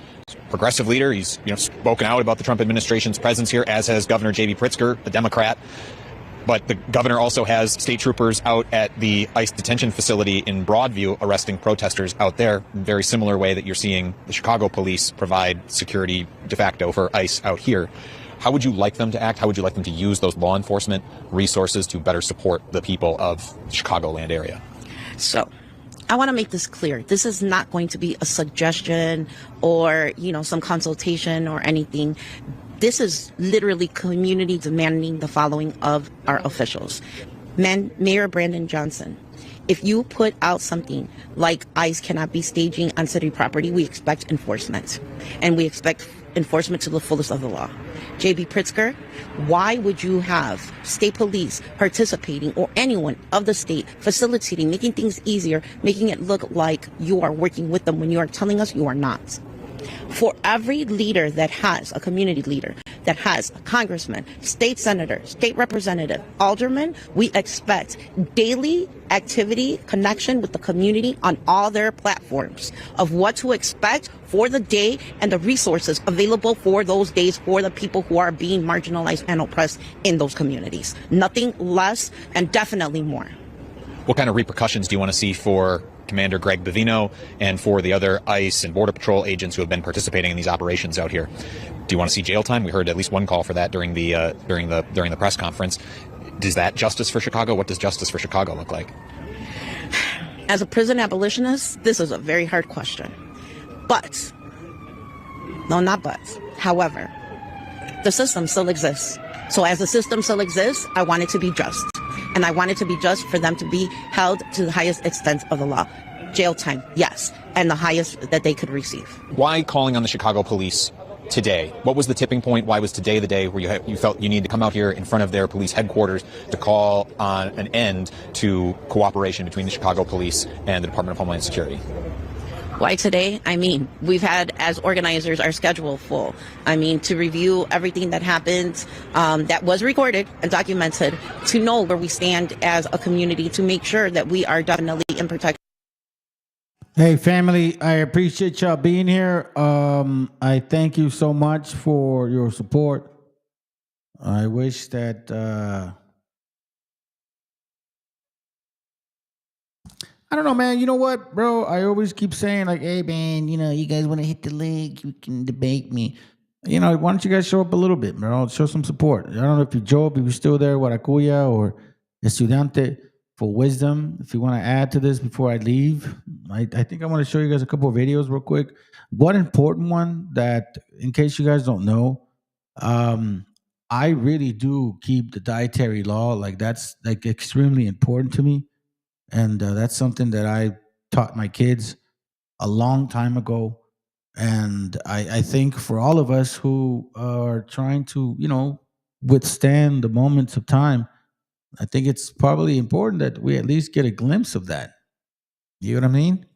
progressive leader, he's spoken out about the Trump administration's presence here, as has Governor J.B. Pritzker, a Democrat. But the governor also has state troopers out at the ICE detention facility in Broadview arresting protesters out there, in a very similar way that you're seeing the Chicago police provide security de facto for ICE out here. How would you like them to act? How would you like them to use those law enforcement resources to better support the people of the Chicagoland area? So, I want to make this clear. This is not going to be a suggestion or, some consultation or anything. This is literally community demanding the following of our officials. Mayor Brandon Johnson, if you put out something like ICE cannot be staging on city property, we expect enforcement. And we expect enforcement to the fullest of the law. J.B. Pritzker, why would you have state police participating or anyone of the state facilitating, making things easier, making it look like you are working with them when you are telling us you are not? For every leader that has a community leader, that has a congressman, state senator, state representative, alderman, we expect daily activity, connection with the community on all their platforms of what to expect for the day and the resources available for those days for the people who are being marginalized and oppressed in those communities. Nothing less and definitely more. What kind of repercussions do you want to see for Commander Greg Bovino and for the other ICE and Border Patrol agents who have been participating in these operations out here? Do you want to see jail time? We heard at least one call for that during the press conference. Is that justice for Chicago? What does justice for Chicago look like? As a prison abolitionist, this is a very hard question. But, no, not but. However, the system still exists. So as the system still exists, I want it to be just. And I want it to be just for them to be held to the highest extent of the law. Jail time, yes, and the highest that they could receive. Why calling on the Chicago police today? What was the tipping point? Why was today the day where you felt you needed to come out here in front of their police headquarters to call on an end to cooperation between the Chicago police and the Department of Homeland Security? Why today? I mean, we've had, as organizers, our schedule full. I mean, to review everything that happens that was recorded and documented, to know where we stand as a community, to make sure that we are definitely in protection. Hey, family, I appreciate y'all being here. I thank you so much for your support. I wish that... I don't know, man. You know what, bro? I always keep saying, like, hey, man, you know, you guys want to hit the link, you can debate me. You know, why don't you guys show up a little bit, bro? Show some support. I don't know if you're Job, if you're still there, Guaracuya, or Estudiante for wisdom. If you want to add to this before I leave, I think I want to show you guys a couple of videos real quick. One important one that, in case you guys don't know, I really do keep the dietary law. Like, that's like extremely important to me. And that's something that I taught my kids a long time ago. And I think for all of us who are trying to, you know, withstand the moments of time, I think it's probably important that we at least get a glimpse of that. You know what I mean?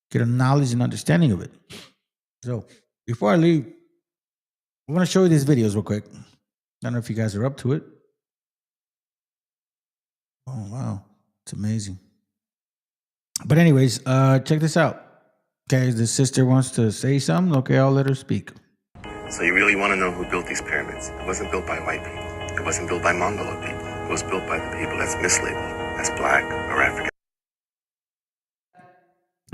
Get a knowledge and understanding of it. So before I leave, I want to show you these videos real quick. I don't know if you guys are up to it. Oh, wow. It's amazing. But anyways, check this out. Okay, the sister wants to say something. Okay, I'll let her speak. So you really want to know who built these pyramids? It wasn't built by white people. It wasn't built by Mongoloid people. It was built by the people that's mislabeled as black or African.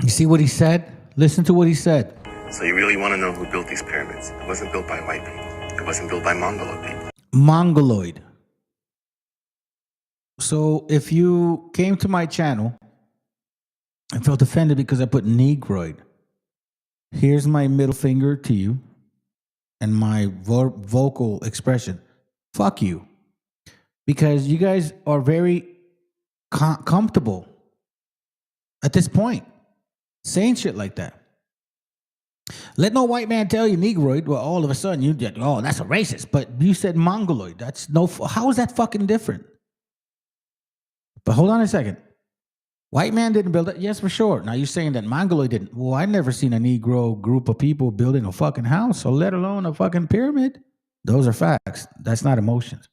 You see what he said? Listen to what he said. So you really want to know who built these pyramids? It wasn't built by white people. It wasn't built by Mongoloid people. Mongoloid. So if you came to my channel and felt offended because I put Negroid, here's my middle finger to you and my vocal expression. Fuck you. Because you guys are very comfortable at this point saying shit like that. Let no white man tell you Negroid. Well, all of a sudden you did, oh, that's a racist. But you said Mongoloid. That's no, how is that fucking different? But hold on a second. White man didn't build it? Yes, for sure. Now you're saying that Mongoloid didn't. Well, I never seen a Negro group of people building a fucking house, or let alone a fucking pyramid. Those are facts. That's not emotions.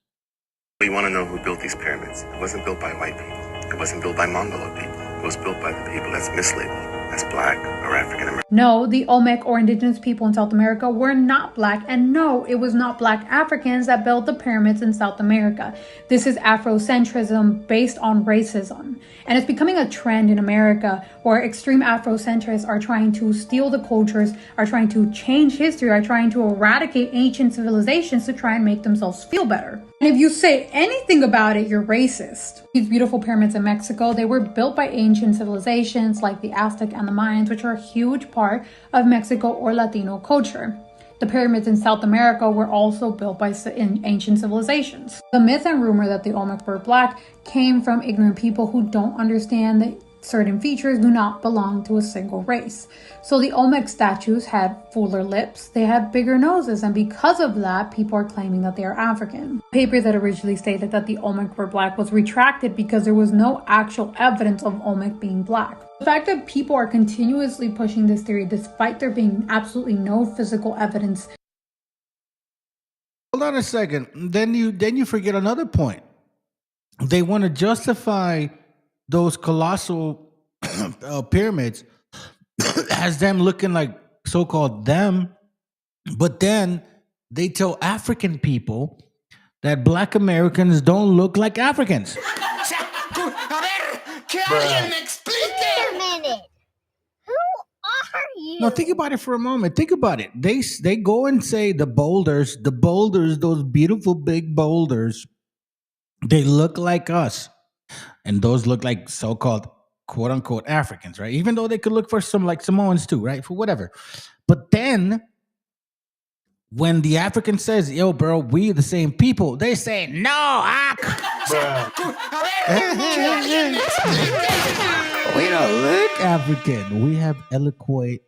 We want to know who built these pyramids. It wasn't built by white people. It wasn't built by Mongoloid people. It was built by the people that's mislabeled as black or African American. No, the Olmec or indigenous people in South America were not black, and no, it was not black Africans that built the pyramids in South America. This is Afrocentrism based on racism, and it's becoming a trend in America where extreme Afrocentrists are trying to steal the cultures, are trying to change history, are trying to eradicate ancient civilizations to try and make themselves feel better. And if you say anything about it, you're racist. These beautiful pyramids in Mexico, they were built by ancient civilizations like the Aztec and the Mayans, which are a huge part of Mexico or Latino culture. The pyramids in South America were also built by ancient civilizations. The myth and rumor that the Olmec were black came from ignorant people who don't understand that certain features do not belong to a single race. So the Olmec statues had fuller lips, they had bigger noses, and because of that, people are claiming that they are African. The paper that originally stated that the Olmec were black was retracted because there was no actual evidence of Olmec being black. The fact that people are continuously pushing this theory despite there being absolutely no physical evidence. Hold on a second. Then you forget another point. They want to justify those colossal pyramids as them looking like so-called them, but then they tell African people that black Americans don't look like Africans. No, think about it for a moment. Think about it. They go and say the boulders, those beautiful big boulders, they look like us. And those look like so-called quote unquote Africans, right? Even though they could look for some like Samoans too, right? For whatever. But then when the African says, yo, bro, we the same people, they say, no, we don't look African. We have eloquent,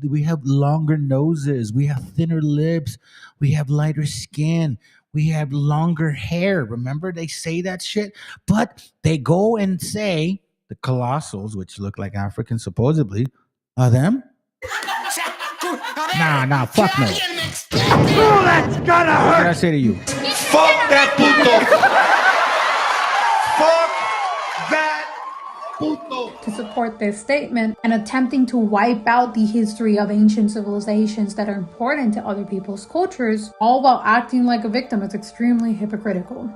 we have longer noses, we have thinner lips, we have lighter skin, we have longer hair. Remember, they say that shit, but they go and say the colossals, which look like Africans supposedly, Them? Nah, fuck no. Oh, that's gonna What hurt. did I say to you? Fuck that puto. Fuck that puto. To support this statement and attempting to wipe out the history of ancient civilizations that are important to other people's cultures, all while acting like a victim, is extremely hypocritical.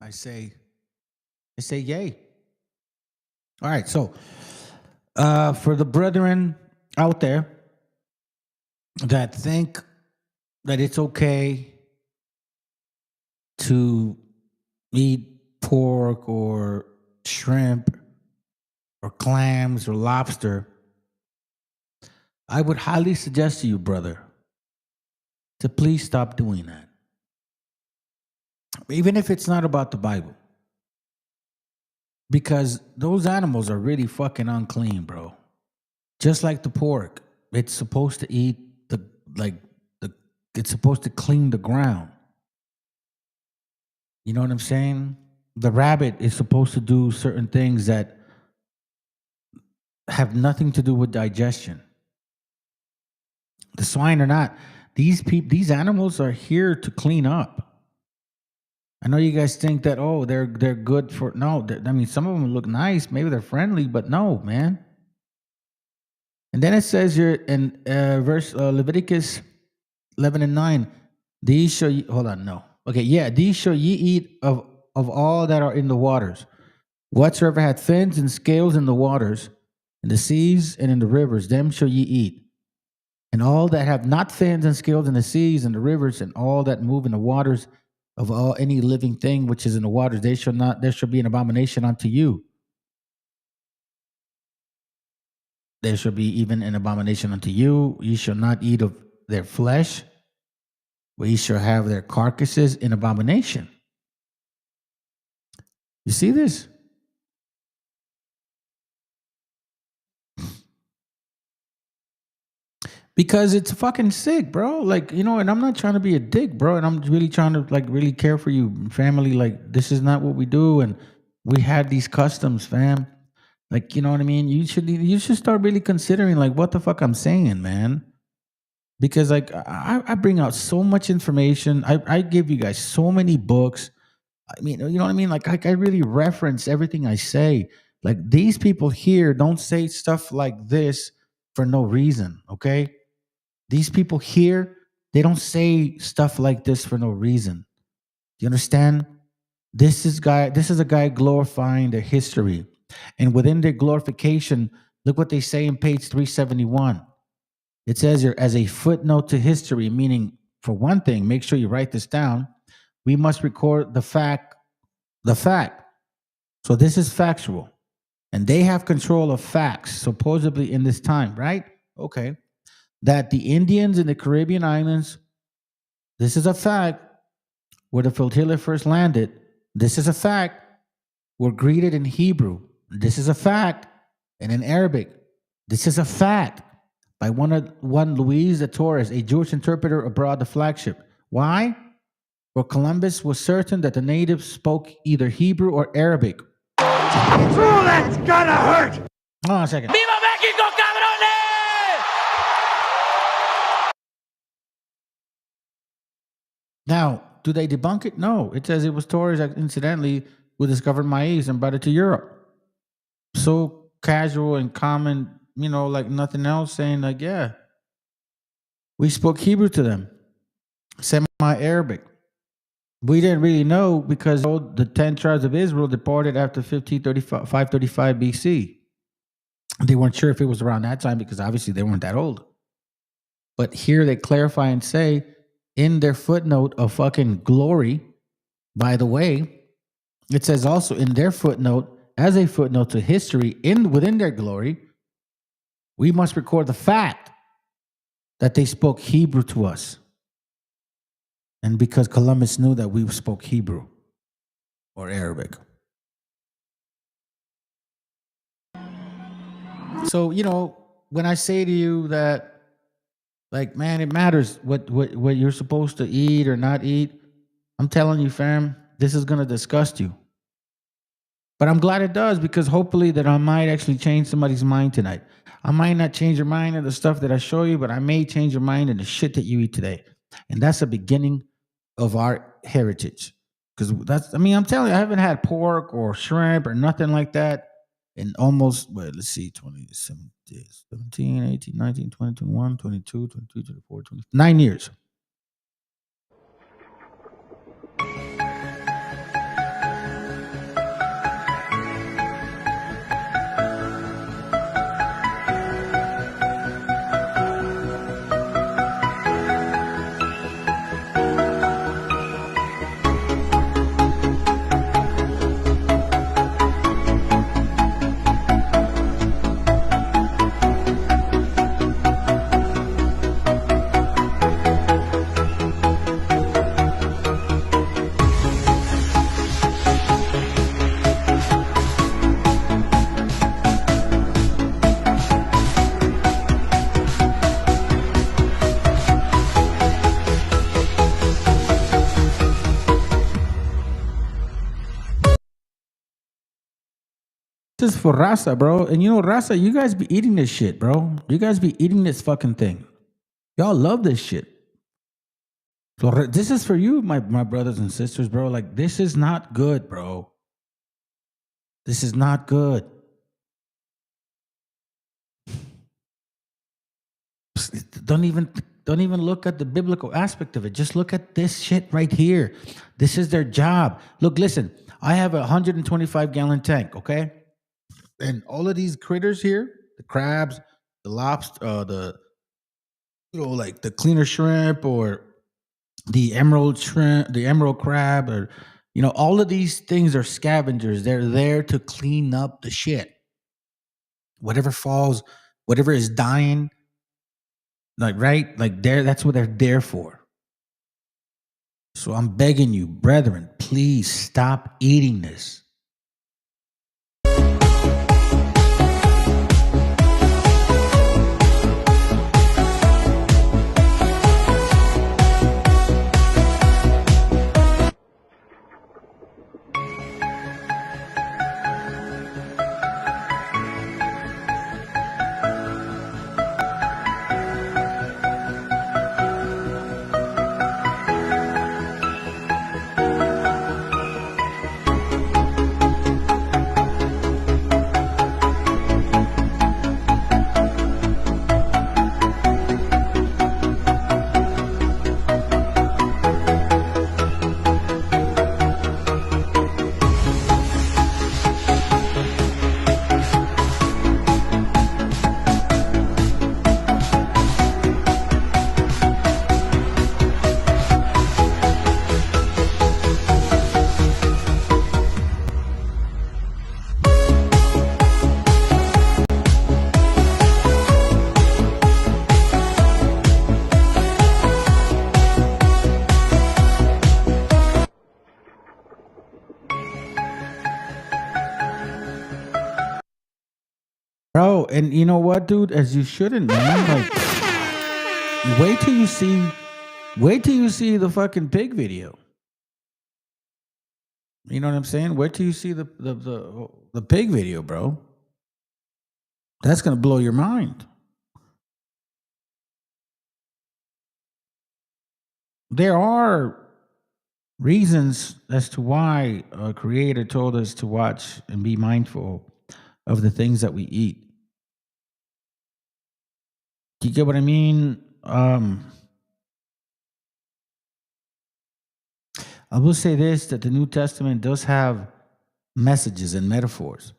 I say yay. All right, so for the brethren out there that think that it's okay to eat pork or shrimp or clams or lobster, I would highly suggest to you, brother, to please stop doing that. Even if it's not about the Bible. Because those animals are really fucking unclean, bro. Just like the pork. It's supposed to eat it's supposed to clean the ground. You know what I'm saying? The rabbit is supposed to do certain things that have nothing to do with digestion. The swine are not. These animals are here to clean up. I know you guys think that, oh, they're good for, no, I mean, some of them look nice, maybe they're friendly, but no, man. And then it says here in Leviticus 11:9, these shall ye, hold on, no. Okay, yeah, these shall ye eat of all that are in the waters. Whatsoever hath fins and scales in the waters, in the seas and in the rivers, them shall ye eat. And all that have not fins and scales in the seas and the rivers, and all that move in the waters, of all any living thing which is in the waters, there shall be an abomination unto you. There shall be even an abomination unto you. Ye shall not eat of their flesh, but ye shall have their carcasses in abomination. You see this? Because it's fucking sick, bro. Like, you know, and I'm not trying to be a dick, bro. And I'm really trying to, like, really care for you, family. Like, this is not what we do. And we had these customs, fam. Like, you know what I mean? You should start really considering, like, what the fuck I'm saying, man. Because, like, I bring out so much information. I give you guys so many books. I mean, you know what I mean? Like I really reference everything I say. Like, these people here don't say stuff like this for no reason, okay? These people here, they don't say stuff like this for no reason. Do you understand? This is a guy glorifying their history. And within their glorification, look what they say in page 371. It says here, as a footnote to history, meaning, for one thing, make sure you write this down. We must record the fact. So this is factual. And they have control of facts, supposedly in this time, right? Okay. That the Indians in the Caribbean islands, this is a fact, where the flotilla first landed, this is a fact, were greeted in Hebrew. This is a fact. And in Arabic, this is a fact, by one Luis de Torres, a Jewish interpreter aboard the flagship. Why? Well, Columbus was certain that the natives spoke either Hebrew or Arabic. Oh, that's gonna hurt. Hold on a second. Viva Mexico, cabrones! Now, do they debunk it? No. It says it was Torres that incidentally who discovered maize and brought it to Europe. So casual and common, you know, like nothing else, saying like, yeah, we spoke Hebrew to them, semi-Arabic. We didn't really know because the 10 tribes of Israel departed after 535 BC. They weren't sure if it was around that time because obviously they weren't that old. But here they clarify and say in their footnote of fucking glory, by the way, it says also in their footnote, as a footnote to history, within their glory, we must record the fact that they spoke Hebrew to us. And because Columbus knew that we spoke Hebrew or Arabic. So, you know, when I say to you that, like, man, it matters what you're supposed to eat or not eat, I'm telling you, fam, this is going to disgust you. But I'm glad it does, because hopefully that I might actually change somebody's mind tonight. I might not change your mind of the stuff that I show you, but I may change your mind in the shit that you eat today. And that's the beginning of our heritage. Because I'm telling you, I haven't had pork or shrimp or nothing like that in almost, let's see, 17, 18, 19, 20, 21, 22, 23, 24, 9 years. This is for Raza, bro. And Raza, you guys be eating this shit, bro. You guys be eating this fucking thing. Y'all love this shit. So this is for you, my brothers and sisters, bro. Like, this is not good, bro. This is not good. Don't even look at the biblical aspect of it. Just look at this shit right here. This is their job. Look, listen. I have a 125-gallon tank, okay? And all of these critters here, the crabs, the lobster, like the cleaner shrimp or the emerald shrimp, the emerald crab, or, all of these things are scavengers. They're there to clean up the shit. Whatever falls, whatever is dying, that's what they're there for. So I'm begging you, brethren, please stop eating this. Bro, and you know what, dude? As you shouldn't, man. Like, wait till you see the fucking pig video. You know what I'm saying? Wait till you see the pig video, bro. That's gonna blow your mind. There are reasons as to why a creator told us to watch and be mindful of the things that we eat. Do you get what I mean? I will say this, that the New Testament does have messages and metaphors.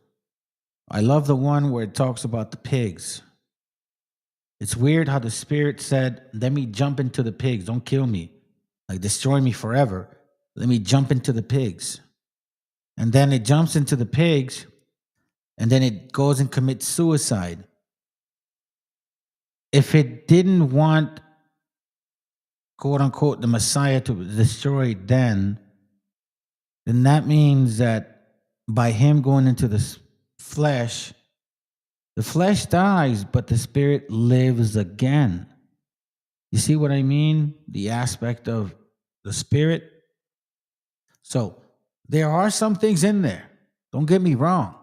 I love the one where it talks about the pigs. It's weird how the Spirit said, let me jump into the pigs. Don't kill me. Like, destroy me forever. Let me jump into the pigs. And then it jumps into the pigs, and then it goes and commits suicide. If it didn't want, quote unquote, the Messiah to be destroyed then that means that by him going into the flesh dies, but the spirit lives again. You see what I mean? The aspect of the spirit. So there are some things in there. Don't get me wrong.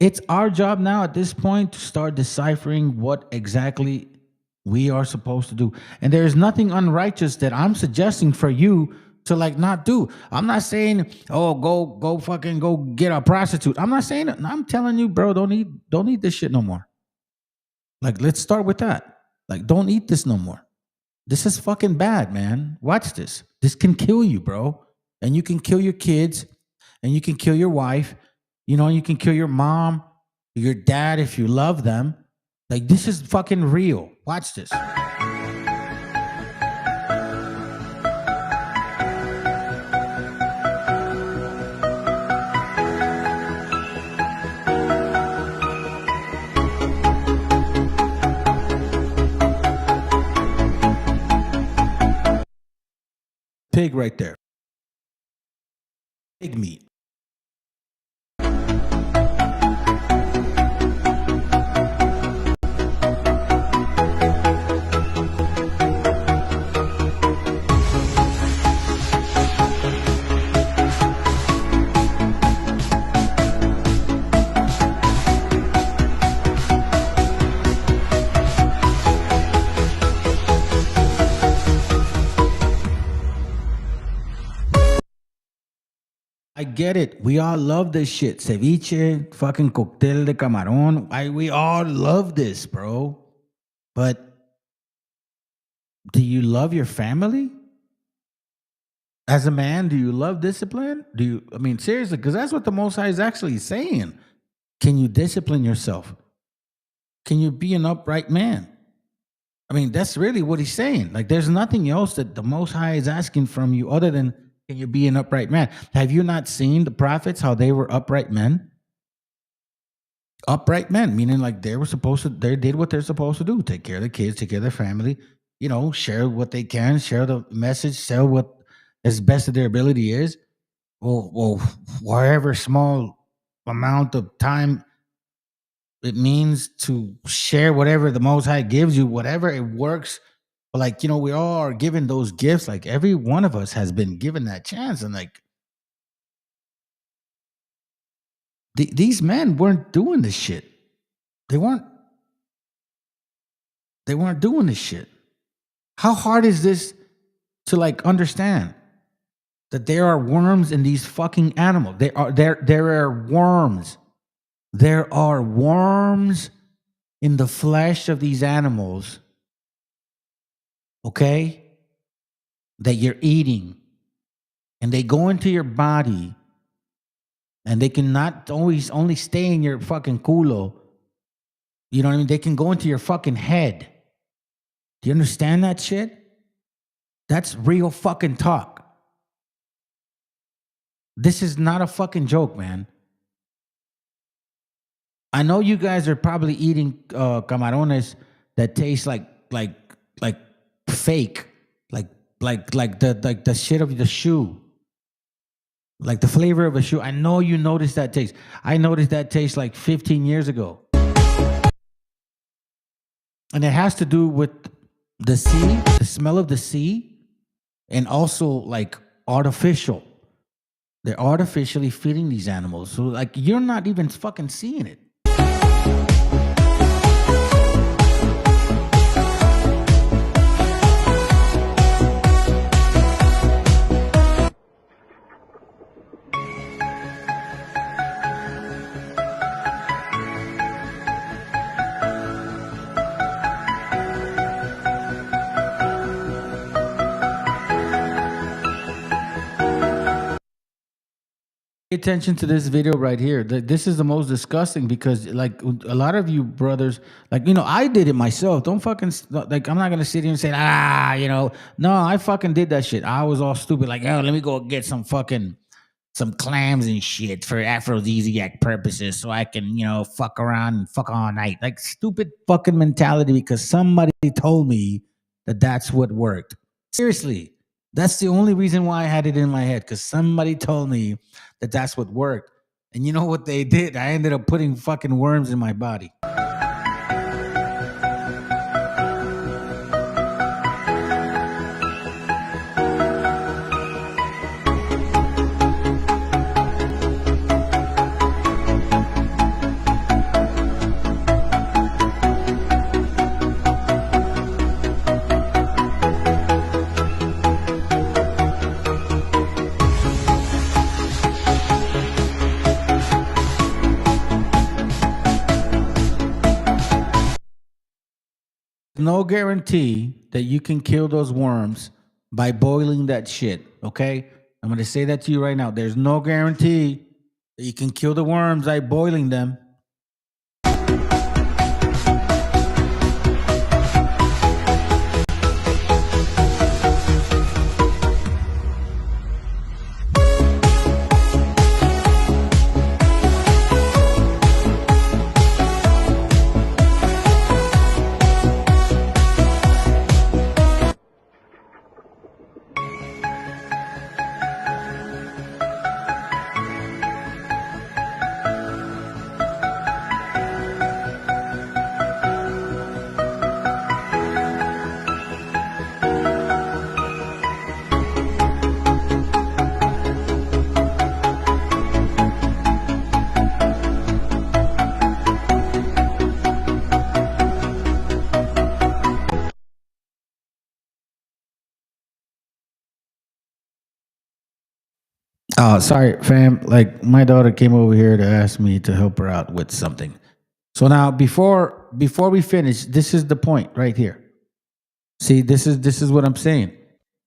It's our job now at this point to start deciphering what exactly we are supposed to do. And there is nothing unrighteous that I'm suggesting for you to like not do. I'm not saying, oh, go fucking go get a prostitute. I'm not saying it. I'm telling you, bro, don't eat this shit no more. Like, let's start with that. Like, don't eat this no more. This is fucking bad, man. Watch this. This can kill you, bro. And you can kill your kids, and you can kill your wife. You know, you can kill your mom, your dad if you love them. Like, this is fucking real. Watch this. Pig right there. Pig meat. I get it. We all love this shit. Ceviche, fucking cóctel de camarón. We all love this, bro. But do you love your family? As a man, do you love discipline? I mean, seriously, because that's what the Most High is actually saying. Can you discipline yourself? Can you be an upright man? I mean, that's really what he's saying. Like, there's nothing else that the Most High is asking from you other than, can you be an upright man? Have you not seen the prophets, how they were upright men? Upright men, meaning like they did what they're supposed to do. Take care of the kids, take care of their family, you know, share what they can, share the message, sell what as best of their ability is. Well, whatever small amount of time it means to share whatever the Most High gives you, whatever it works. Like, you know, we all are given those gifts. Like, every one of us has been given that chance. And like, these men weren't doing this shit. They weren't doing this shit. How hard is this to like understand that there are worms in these fucking animals? There are worms. There are worms in the flesh of these animals. Okay, that you're eating, and they go into your body, and they can not always only stay in your fucking culo. You know what I mean? They can go into your fucking head. Do you understand that shit? That's real fucking talk. This is not a fucking joke, man. I know you guys are probably eating camarones that taste like fake, like the shit of the shoe, like the flavor of a shoe. I know you noticed that taste. I noticed that taste like 15 years ago, and it has to do with the sea, the smell of the sea, and also like artificial. They're artificially feeding these animals, so like you're not even fucking seeing it. Pay attention to this video right here. This is the most disgusting because like a lot of you brothers, like, you know, I did it myself. Don't fucking, like, I'm not going to sit here and say, you know, no, I fucking did that shit. I was all stupid. Like, oh, let me go get some clams and shit for aphrodisiac purposes so I can, you know, fuck around and fuck all night. Like, stupid fucking mentality because somebody told me that that's what worked. Seriously. That's the only reason why I had it in my head, because somebody told me that that's what worked. And you know what they did? I ended up putting fucking worms in my body. No guarantee that you can kill those worms by boiling that shit, okay? I'm going to say that to you right now. There's no guarantee that you can kill the worms by boiling them. Oh, sorry, fam. Like, my daughter came over here to ask me to help her out with something. So now, before we finish, this is the point right here. See, this is what I'm saying.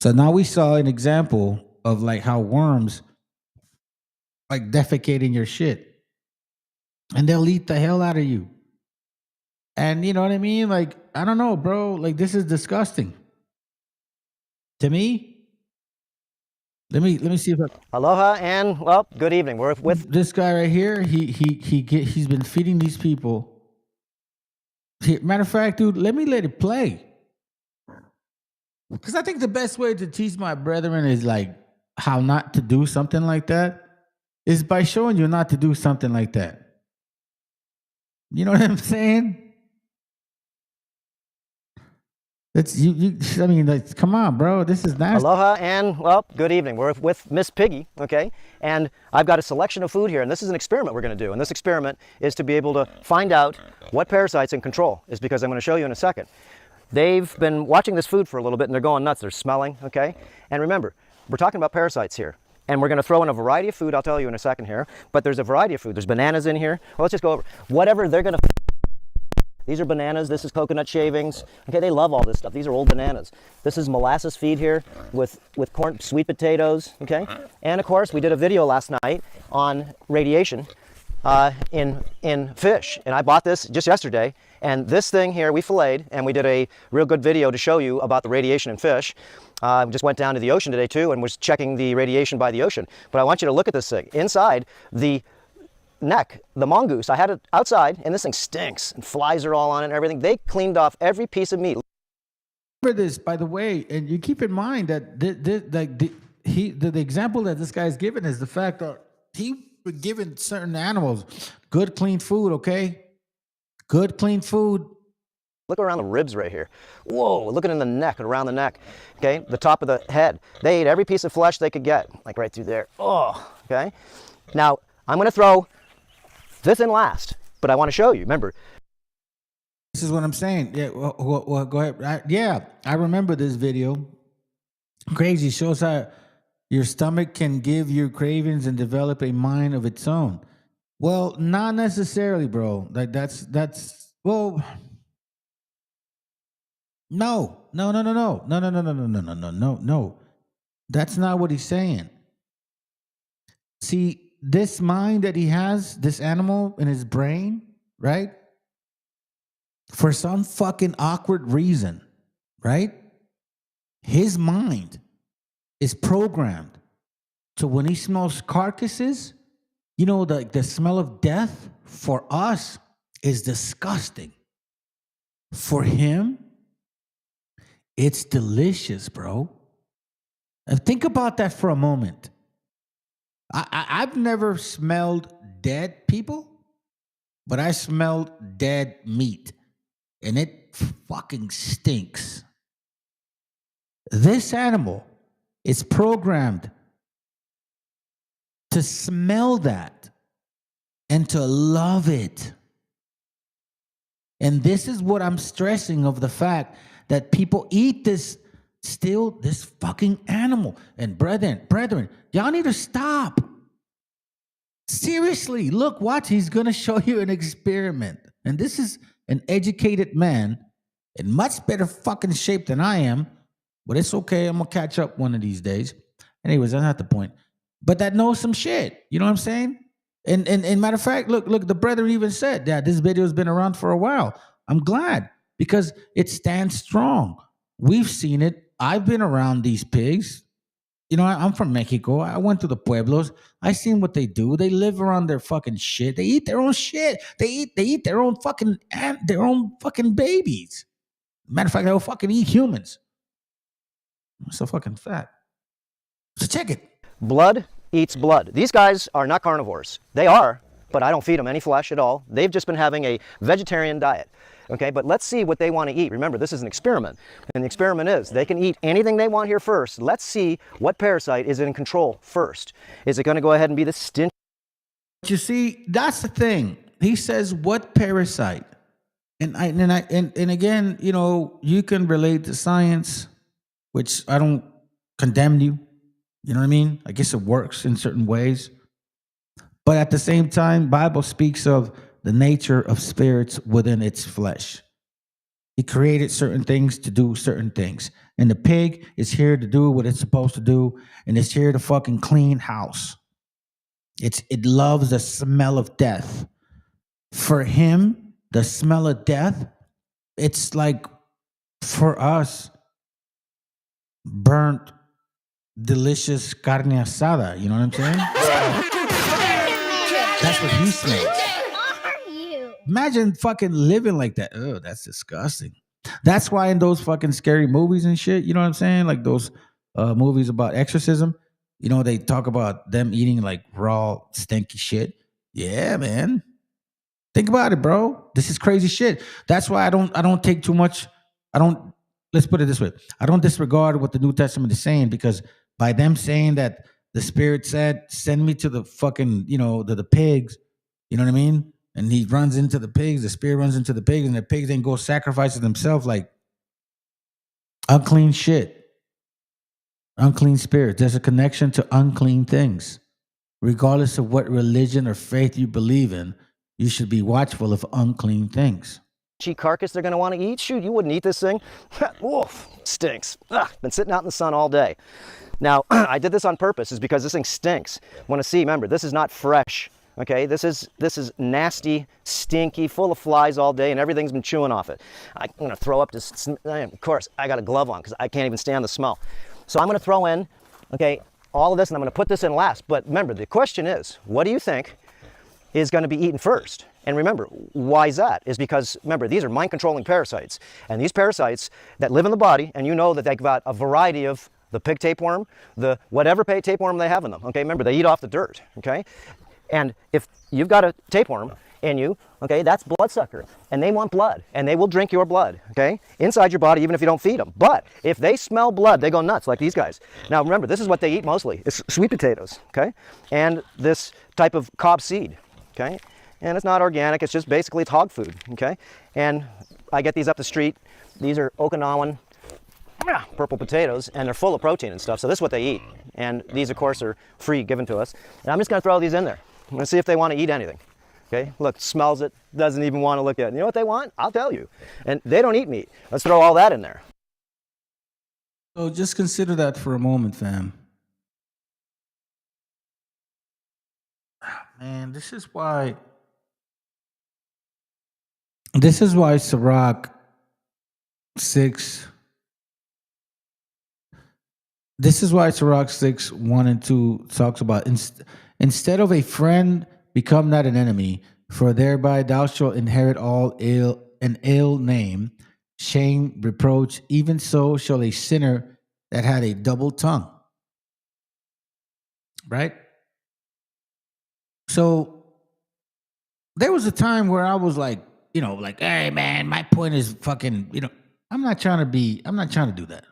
So now we saw an example of like how worms like defecate in your shit, and they'll eat the hell out of you. And you know what I mean? Like, I don't know, bro. Like, this is disgusting to me. Let me see if Aloha and well, good evening. We're with this guy right here. He's been feeding these people. Matter of fact, dude, let it play. Because I think the best way to teach my brethren is like how not to do something like that is by showing you not to do something like that. You know what I'm saying? It's I mean, like, come on, bro. This is nasty. Aloha and well, good evening. We're with Miss Piggy, okay? And I've got a selection of food here, and this is an experiment we're going to do. And this experiment is to be able to find out what parasites in control is, because I'm going to show you in a second. They've been watching this food for a little bit, and they're going nuts. They're smelling, okay? And remember, we're talking about parasites here. And we're going to throw in a variety of food. I'll tell you in a second here. But there's a variety of food. There's bananas in here. Well, let's just go over whatever they're going to. These are bananas. This is coconut shavings. Okay, they love all this stuff. These are old bananas. This is molasses feed here with corn, sweet potatoes. Okay, and of course we did a video last night on radiation in fish, and I bought this just yesterday. And this thing here we filleted, and we did a real good video to show you about the radiation in fish. Just went down to the ocean today too, and was checking the radiation by the ocean. But I want you to look at this thing inside the neck, the mongoose. I had it outside, and this thing stinks, and flies are all on it and everything. They cleaned off every piece of meat. Remember this, by the way, and you keep in mind that the example that this guy's given is the fact that he was given certain animals good, clean food. Okay, good, clean food. Look around the ribs right here. Whoa, look at in the neck and around the neck. Okay, the top of the head. They ate every piece of flesh they could get, like right through there. Oh, okay. Now I'm going to throw this in last, but I want to show you. Remember, this is what I'm saying. Yeah, well go ahead. I remember this video. Crazy, shows how your stomach can give you cravings and develop a mind of its own. Well, not necessarily, bro. Like that's well. No. That's not what he's saying. See, this mind that he has, this animal in his brain, right? For some fucking awkward reason, right? His mind is programmed to when he smells carcasses, you know, the smell of death for us is disgusting. For him, it's delicious, bro. And think about that for a moment. I've never smelled dead people, but I smelled dead meat, and it fucking stinks. This animal is programmed to smell that and to love it. And this is what I'm stressing of the fact that people eat this fucking animal. And brethren, y'all need to stop. Seriously, look, watch. He's going to show you an experiment. And this is an educated man in much better fucking shape than I am. But it's okay. I'm gonna catch up one of these days. Anyways, that's not the point. But that knows some shit. You know what I'm saying? And matter of fact, look, the brother even said that this video has been around for a while. I'm glad because it stands strong. We've seen it. I've been around these pigs. You know, I'm from Mexico. I went to the pueblos. I seen what they do. They live around their fucking shit. They eat their own shit. They eat their own fucking babies. Matter of fact, they'll fucking eat humans. I'm so fucking fat. So check it. Blood eats blood. These guys are not carnivores. They are, but I don't feed them any flesh at all. They've just been having a vegetarian diet. Okay, but let's see what they want to eat. Remember, this is an experiment. And the experiment is they can eat anything they want here first. Let's see what parasite is in control first. Is it going to go ahead and be the stench? You see, that's the thing. He says, what parasite? And again, you know, you can relate to science, which I don't condemn you. You know what I mean? I guess it works in certain ways. But at the same time, Bible speaks of the nature of spirits within its flesh. He created certain things to do certain things. And the pig is here to do what it's supposed to do. And it's here to fucking clean house. It loves the smell of death. For him, the smell of death, it's like for us, burnt, delicious carne asada. You know what I'm saying? That's what he smells. Imagine fucking living like that. Oh, that's disgusting. That's why in those fucking scary movies and shit, you know what I'm saying? Like those movies about exorcism, you know, they talk about them eating like raw, stinky shit. Yeah, man. Think about it, bro. This is crazy shit. That's why I don't take too much. Let's put it this way. I don't disregard what the New Testament is saying, because by them saying that the Spirit said, send me to the fucking, you know, the pigs, you know what I mean? And he runs into the pigs, the Spirit runs into the pigs, and the pigs then go sacrifice themselves like unclean shit. Unclean spirits. There's a connection to unclean things. Regardless of what religion or faith you believe in, you should be watchful of unclean things. Carcass they're going to want to eat? Shoot, you wouldn't eat this thing. Woof, stinks. Ugh, been sitting out in the sun all day. Now, I did this on purpose, is because this thing stinks. Want to see, remember, this is not fresh. Okay, this is nasty, stinky, full of flies all day, and everything's been chewing off it. I'm going to throw up this, of course, I got a glove on because I can't even stand the smell. So I'm going to throw in, okay, all of this, and I'm going to put this in last. But remember, the question is, what do you think is going to be eaten first? And remember, why is that? Is because, remember, these are mind-controlling parasites. And these parasites that live in the body, and you know that they've got a variety of the pig tapeworm, the whatever tapeworm they have in them. Okay, remember, they eat off the dirt, okay? And if you've got a tapeworm in you, okay, that's bloodsucker. And they want blood, and they will drink your blood, okay, inside your body, even if you don't feed them. But if they smell blood, they go nuts, like these guys. Now, remember, this is what they eat mostly. It's sweet potatoes, okay, and this type of cob seed, okay? And it's not organic. It's just basically it's hog food, okay? And I get these up the street. These are Okinawan purple potatoes, and they're full of protein and stuff. So this is what they eat. And these, of course, are free, given to us. And I'm just going to throw these in there. I'm going to see if they want to eat anything. Okay, look, smells it, doesn't even want to look at it. You know what they want? I'll tell you. And they don't eat meat. Let's throw all that in there. So just consider that for a moment, fam. Man, this is why Sirach 6. This is why Sirach 6, 1 and 2 talks about instead of a friend, become not an enemy, for thereby thou shalt inherit all an ill name, shame, reproach. Even so shall a sinner that had a double tongue. Right? So there was a time where I was like, you know, like, hey man, my point is fucking, you know, I'm not trying to do that.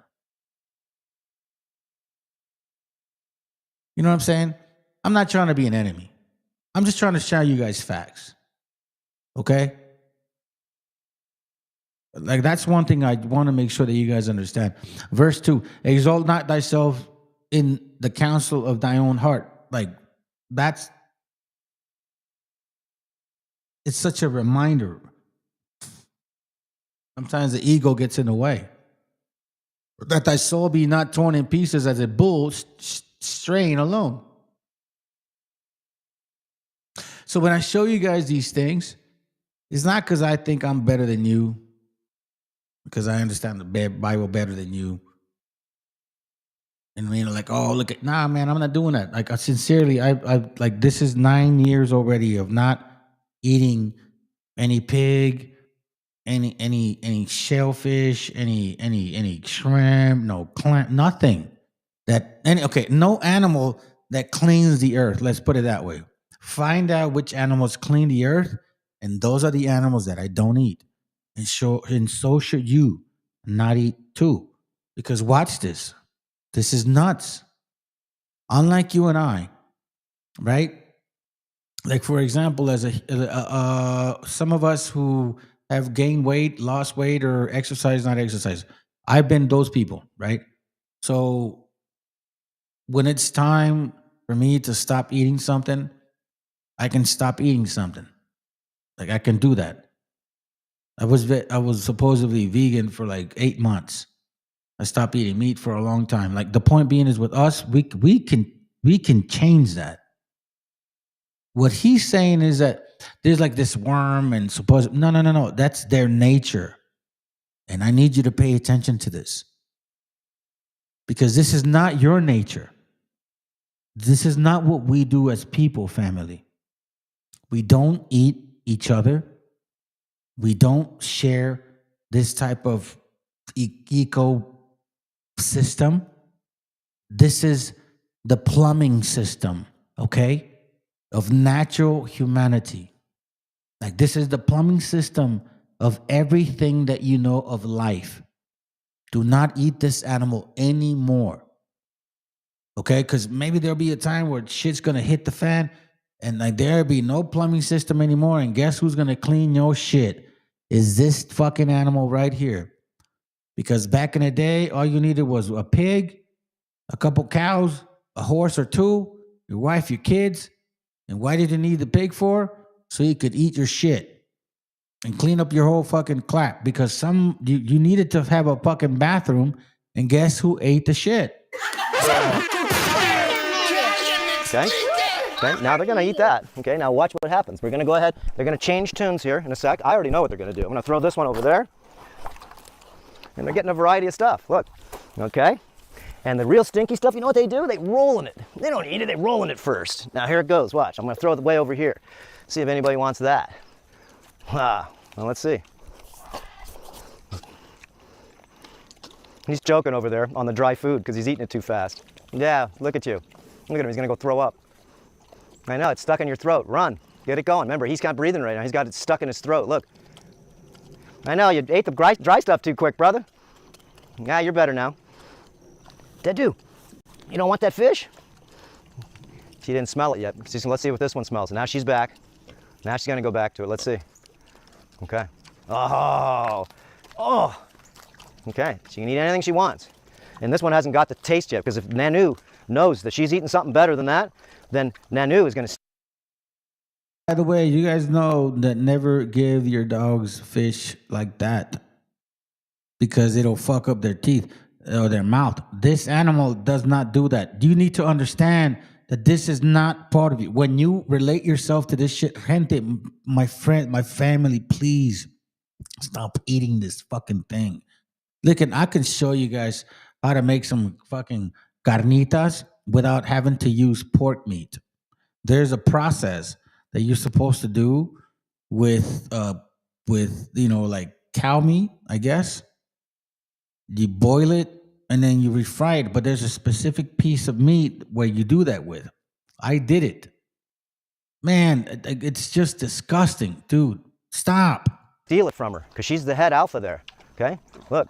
You know what I'm saying? I'm not trying to be an enemy. I'm just trying to show you guys facts. Okay? Like, that's one thing I want to make sure that you guys understand. Verse 2, exalt not thyself in the counsel of thy own heart. Like, it's such a reminder. Sometimes the ego gets in the way. That thy soul be not torn in pieces as a bull straying alone. So when I show you guys these things, it's not because I think I'm better than you, because I understand the Bible better than you. And like, oh, look at, nah, man, I'm not doing that. Like, I sincerely, I like, this is 9 years already of not eating any pig, any shellfish, any shrimp, no clam, nothing. No animal that cleans the earth. Let's put it that way. Find out which animals clean the earth, and those are the animals that I don't eat. And so should you not eat too. Because watch this. This is nuts. Unlike you and I, right? Like, for example, as some of us who have gained weight, lost weight, or exercise, not exercise. I've been those people, right? So when it's time for me to stop eating something, I can stop eating something. Like, I can do that. I was supposedly vegan for like 8 months. I stopped eating meat for a long time. Like, the point being is, with us, we can change that. What he's saying is that there's like this worm and no. That's their nature. And I need you to pay attention to this. Because this is not your nature. This is not what we do as people, family. We don't eat each other. We don't share this type of ecosystem. This is the plumbing system, okay, of natural humanity. Like, this is the plumbing system of everything that you know of life. Do not eat this animal anymore. Okay? Because maybe there'll be a time where shit's going to hit the fan and like there'll be no plumbing system anymore. And guess who's going to clean your shit? Is this fucking animal right here. Because back in the day, all you needed was a pig, a couple cows, a horse or two, your wife, your kids. And why did you need the pig for? So you could eat your shit and clean up your whole fucking clap. Because you needed to have a fucking bathroom. And guess who ate the shit? Okay? Okay, now they're going to eat that. Okay, now watch what happens. We're going to go ahead. They're going to change tunes here in a sec. I already know what they're going to do. I'm going to throw this one over there. And they're getting a variety of stuff. Look. Okay? And the real stinky stuff, you know what they do? They roll in it. They don't eat it. They roll in it first. Now here it goes. Watch. I'm going to throw it way over here. See if anybody wants that. Well, let's see. He's joking over there on the dry food because he's eating it too fast. Yeah, look at you. Look at him. He's going to go throw up. I know. It's stuck in your throat. Run. Get it going. Remember, he's not breathing right now. He's got it stuck in his throat. Look. I know. You ate the dry stuff too quick, brother. Yeah, you're better now. Dedu, you don't want that fish? She didn't smell it yet. Let's see what this one smells. Now she's back. Now she's going to go back to it. Let's see. Okay. Oh. Okay. She can eat anything she wants. And this one hasn't got the taste yet, because if Nanu knows that she's eating something better than that, then Nanu is going to... By the way, you guys know that never give your dogs fish like that, because it'll fuck up their teeth or their mouth. This animal does not do that. You need to understand that this is not part of you. When you relate yourself to this shit, gente, my friend, my family, please stop eating this fucking thing. Look, and I can show you guys how to make some fucking carnitas without having to use pork meat. There's a process that you're supposed to do with like cow meat, I guess. You boil it and then you refry it, but there's a specific piece of meat where you do that with. I did it. Man, it's just disgusting, dude. Stop. Steal it from her, because she's the head alpha there. Okay? Look.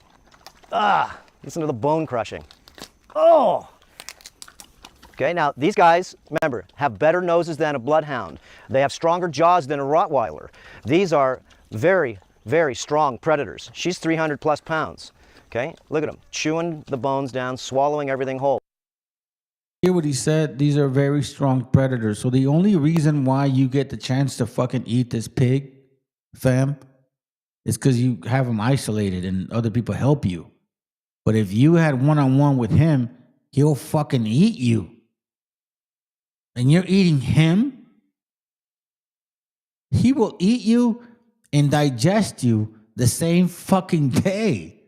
Listen to the bone crushing. Oh! Okay, now these guys, remember, have better noses than a bloodhound. They have stronger jaws than a Rottweiler. These are very, very strong predators. She's 300 plus pounds. Okay, look at them, chewing the bones down, swallowing everything whole. Hear what he said? These are very strong predators. So the only reason why you get the chance to fucking eat this pig, fam, it's because you have him isolated and other people help you. But if you had one-on-one with him, he'll fucking eat you. And you're eating him, he will eat you and digest you the same fucking day.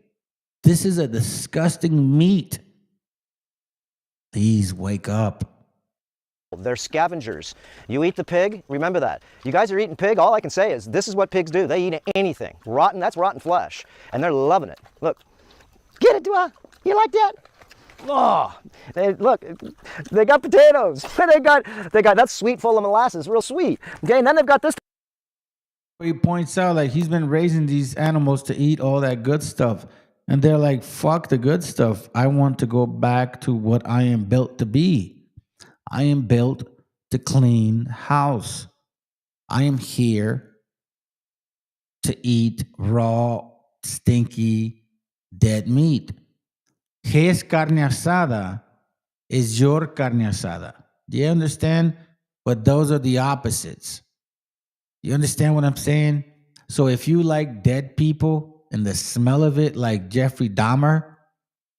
This is a disgusting meat. Please wake up. They're scavengers. You eat the pig, remember that. You guys are eating pig, all I can say is this is what pigs do. They eat anything. Rotten, that's rotten flesh. And they're loving it. Look. Get it, Dua? You like that? Oh, look, they got potatoes. they got that sweet full of molasses, real sweet. Okay, and then they've got this. He points out like he's been raising these animals to eat all that good stuff. And they're like, fuck the good stuff. I want to go back to what I am built to be. I am built to clean house. I am here to eat raw, stinky, dead meat. His carne asada is your carne asada. Do you understand? But those are the opposites. You understand what I'm saying? So if you like dead people and the smell of it like Jeffrey Dahmer,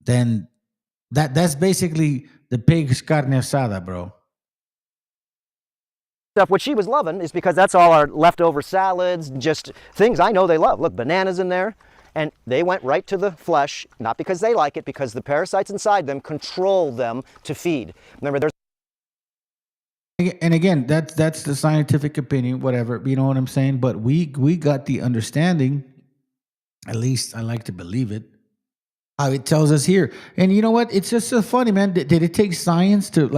then that's basically the pig's carne asada, bro. Stuff what she was loving is because that's all our leftover salads, just things I know they love. Look, bananas in there. And they went right to the flesh, not because they like it, because the parasites inside them control them to feed. Remember, there's... And again, that's the scientific opinion, whatever, you know what I'm saying? But we got the understanding, at least I like to believe it, how it tells us here. And you know what? It's just so funny, man. Did it take science to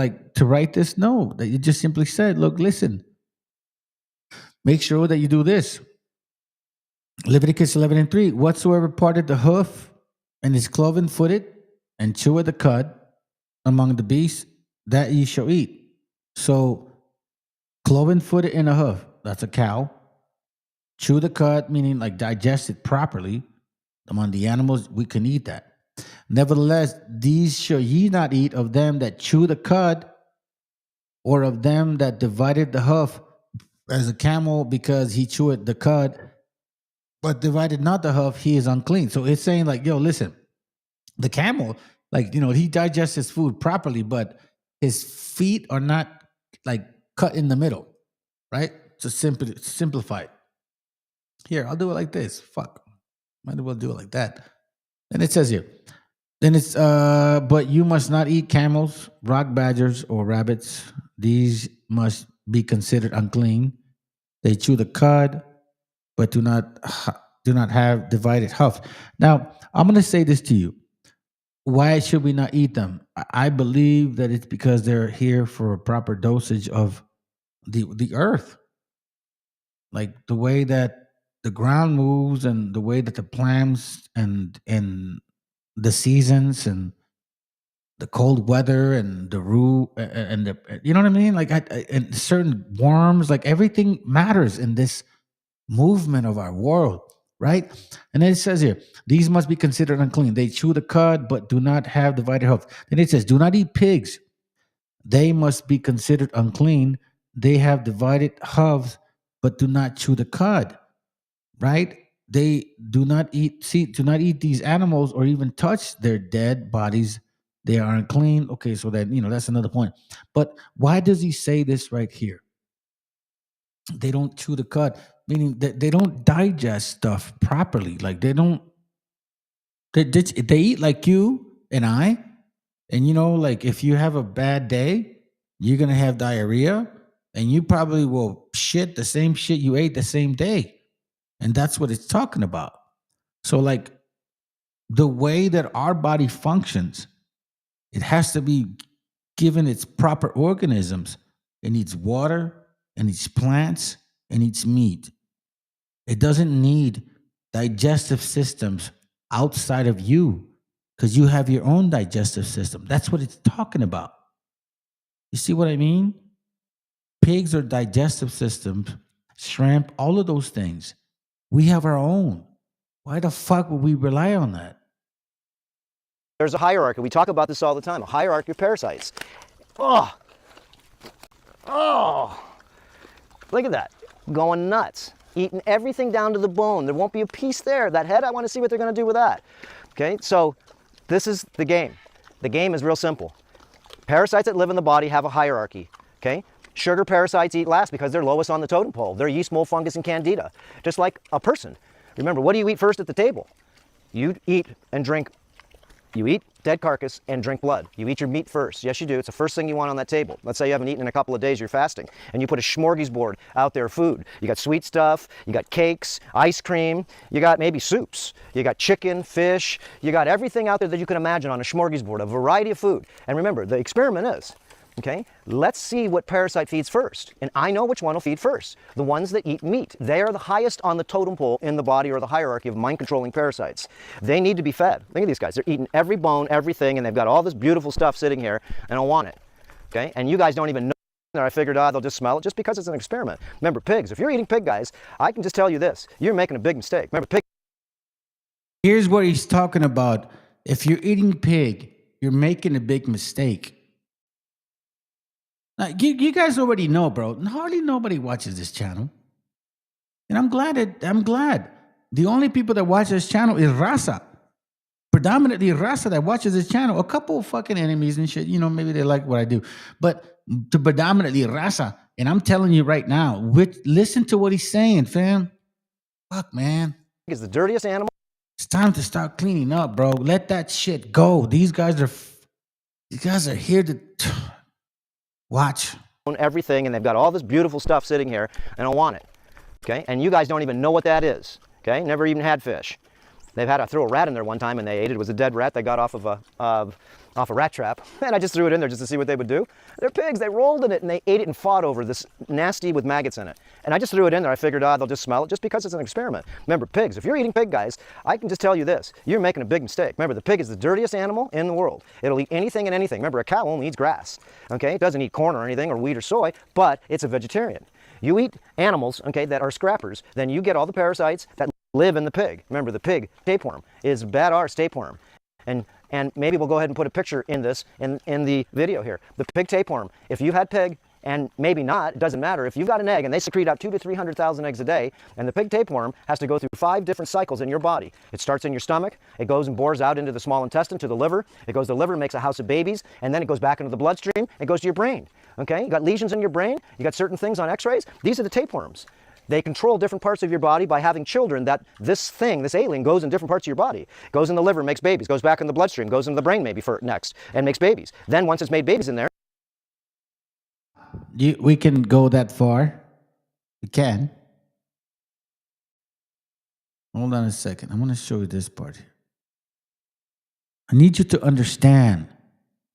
write this? No. It just simply said, look, listen, make sure that you do this. Leviticus 11:3, whatsoever parted the hoof and is cloven-footed and cheweth the cud among the beasts, that ye shall eat. So, cloven-footed and a hoof, that's a cow. Chew the cud, meaning like digest it properly. Among the animals, we can eat that. Nevertheless, these shall ye not eat of them that chew the cud, or of them that divided the hoof, as a camel, because he cheweth the cud, but divided not the hoof, he is unclean. So it's saying like, yo, listen, the camel, like, you know, he digests his food properly, but his feet are not like cut in the middle, right? To simplify it. Here, I'll do it like this. Fuck. Might as well do it like that. And it says here, then it's, but you must not eat camels, rock badgers, or rabbits. These must be considered unclean. They chew the cud, but do not have divided hoof. Now, I'm going to say this to you. Why should we not eat them? I believe that it's because they're here for a proper dosage of the earth. Like the way that the ground moves and the way that the plants and the seasons and the cold weather and the root and the, you know what I mean? Like and certain worms, like everything matters in this movement of our world, right? And then it says here, these must be considered unclean. They chew the cud, but do not have divided hoof. Then it says, do not eat pigs. They must be considered unclean. They have divided hooves, but do not chew the cud, right? They do not eat these animals or even touch their dead bodies. They are unclean. Okay, so that, you know, that's another point. But why does he say this right here? They don't chew the cud, meaning that they don't digest stuff properly. Like they eat like you and I. And you know, like if you have a bad day, you're going to have diarrhea and you probably will shit the same shit you ate the same day. And that's what it's talking about. So like the way that our body functions, it has to be given its proper organisms. It needs water, it needs plants, it needs meat. It doesn't need digestive systems outside of you because you have your own digestive system. That's what it's talking about. You see what I mean? Pigs are digestive systems, shrimp, all of those things. We have our own. Why the fuck would we rely on that? There's a hierarchy. We talk about this all the time. A hierarchy of parasites. Oh, look at that. Going nuts. eating everything down to the bone. There won't be a piece there. That head, I want to see what they're going to do with that. Okay, so this is the game. The game is real simple. Parasites that live in the body have a hierarchy. Okay, sugar parasites eat last because they're lowest on the totem pole. They're yeast, mold, fungus, and candida. Just like a person. Remember, what do you eat first at the table? You eat and drink. You eat dead carcass and drink blood. You eat your meat first. Yes, you do. It's the first thing you want on that table. Let's say you haven't eaten in a couple of days, you're fasting, and you put a smorgasbord out there of food. You got sweet stuff, you got cakes, ice cream, you got maybe soups, you got chicken, fish, you got everything out there that you can imagine on a smorgasbord, a variety of food. And remember, the experiment is, okay, let's see what parasite feeds first. And I know which one will feed first. The ones that eat meat. They are the highest on the totem pole in the body or the hierarchy of mind-controlling parasites. They need to be fed. Look at these guys. They're eating every bone, everything, and they've got all this beautiful stuff sitting here, and I want it. Okay? And you guys don't even know. I figured, they'll just smell it just because it's an experiment. Remember, pigs. If you're eating pig, guys, I can just tell you this. You're making a big mistake. Remember, pig. Here's what he's talking about. If you're eating pig, you're making a big mistake. You guys already know, bro. Hardly nobody watches this channel. And I'm glad. The only people that watch this channel is Raza. Predominantly Raza that watches this channel. A couple of fucking enemies and shit. You know, maybe they like what I do. But to predominantly Raza. And I'm telling you right now, listen to what he's saying, fam. Fuck, man. Is the dirtiest animal. It's time to start cleaning up, bro. Let that shit go. These guys are here to watch. Everything, and they've got all this beautiful stuff sitting here, and I want it. Okay? And you guys don't even know what that is. Okay? Never even had fish. They've had to throw a rat in there one time, and they ate it. It was a dead rat they got off of a rat trap. And I just threw it in there just to see what they would do. They're pigs. They rolled in it, and they ate it and fought over this nasty with maggots in it. And I just threw it in there. I figured, they'll just smell it just because it's an experiment. Remember, pigs. If you're eating pig, guys, I can just tell you this. You're making a big mistake. Remember, the pig is the dirtiest animal in the world. It'll eat anything and anything. Remember, a cow only eats grass. Okay? It doesn't eat corn or anything, or wheat or soy, but it's a vegetarian. You eat animals, okay, that are scrappers, then you get all the parasites that live in the pig. Remember, the pig tapeworm is bad arse tapeworm. And maybe we'll go ahead and put a picture in this, in the video here. The pig tapeworm. If you've had pig, and maybe not, it doesn't matter. If you've got an egg and they secrete out 200,000 to 300,000 eggs a day, and the pig tapeworm has to go through 5 different cycles in your body. It starts in your stomach, it goes and bores out into the small intestine to the liver, it goes to the liver, makes a house of babies, and then it goes back into the bloodstream, it goes to your brain. Okay, you got lesions in your brain, you got certain things on x-rays. These are the tapeworms. They control different parts of your body by having children that this alien goes in different parts of your body. Goes in the liver, makes babies, goes back in the bloodstream, goes into the brain maybe for next, and makes babies. Then once it's made babies in there. We can go that far. We can. Hold on a second. I want to show you this part here. I need you to understand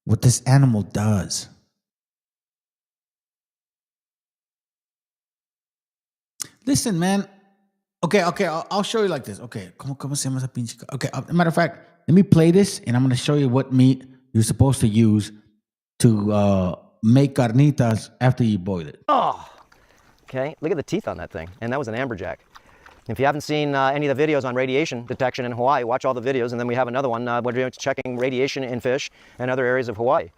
what this animal does. Listen, man. Okay, I'll show you like this. Okay, ¿cómo se llama esa pinche? Okay, matter of fact, let me play this, and I'm going to show you what meat you're supposed to use to make carnitas after you boil it. Oh, okay. Look at the teeth on that thing, and that was an amberjack. If you haven't seen any of the videos on radiation detection in Hawaii, watch all the videos, and then we have another one where we're checking radiation in fish and other areas of Hawaii.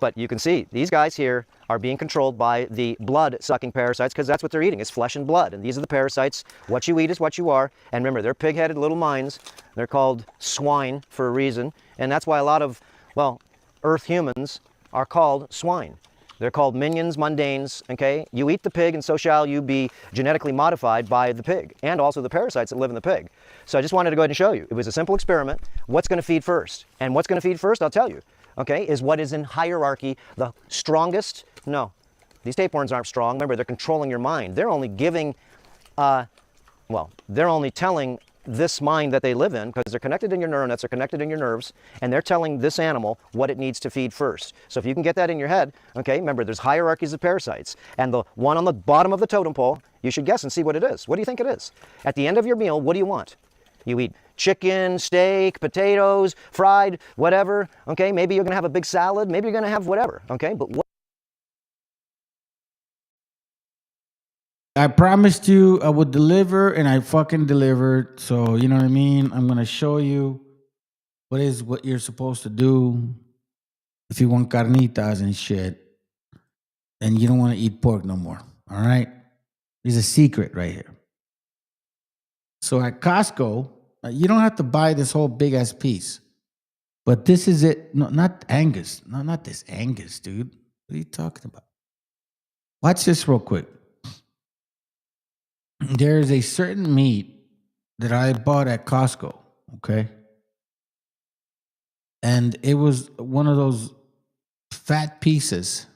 But you can see these guys here are being controlled by the blood-sucking parasites because that's what they're eating, is flesh and blood. And these are the parasites. What you eat is what you are. And remember, they're pig-headed little minds. They're called swine for a reason. And that's why a lot of, well, Earth humans are called swine. They're called minions, mundanes, okay? You eat the pig and so shall you be genetically modified by the pig and also the parasites that live in the pig. So I just wanted to go ahead and show you. It was a simple experiment. What's going to feed first? And what's going to feed first, I'll tell you. Okay, is what is in hierarchy the strongest? No, these tapeworms aren't strong. Remember, they're controlling your mind. They're only giving, they're only telling this mind that they live in, because they're connected in your neural nets, they're connected in your nerves, and they're telling this animal what it needs to feed first. So if you can get that in your head, okay, remember, there's hierarchies of parasites, and the one on the bottom of the totem pole, you should guess and see what it is. What do you think it is? At the end of your meal, what do you want? You eat chicken, steak, potatoes, fried, whatever, okay? Maybe you're going to have a big salad, maybe you're going to have whatever, okay? But what? I promised you I would deliver, and I fucking delivered. So, you know what I mean? I'm going to show you what you're supposed to do if you want carnitas and shit, and you don't want to eat pork no more, all right? There's a secret right here. So at Costco, you don't have to buy this whole big ass piece. But this is it. No, not Angus. No, not this Angus, dude. What are you talking about? Watch this real quick. There is a certain meat that I bought at Costco, okay? And it was one of those fat pieces.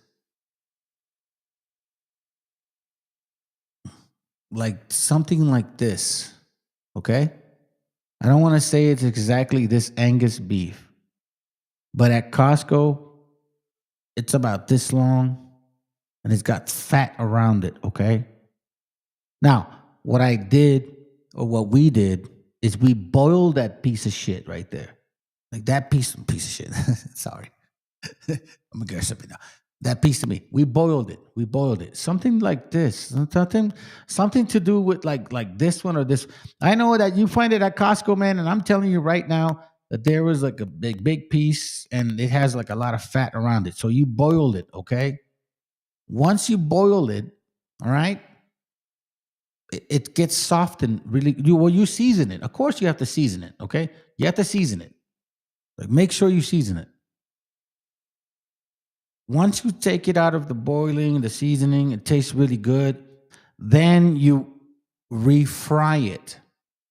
Like something like this, okay? I don't want to say it's exactly this Angus beef, but at Costco, it's about this long and it's got fat around it, okay? Now, what I did, or what we did, is we boiled that piece of shit right there. Like that piece of shit. Sorry. I'm gonna get something now. That piece of meat. We boiled it. We boiled it. Something like this. Something to do with like this one or this. I know that you find it at Costco, man, and I'm telling you right now that there was like a big piece and it has like a lot of fat around it. So you boiled it, okay? Once you boil it, all right, it gets soft and really, you season it. Of course you have to season it, okay? You have to season it. Like make sure you season it. Once you take it out of the boiling, the seasoning, it tastes really good. Then you refry it.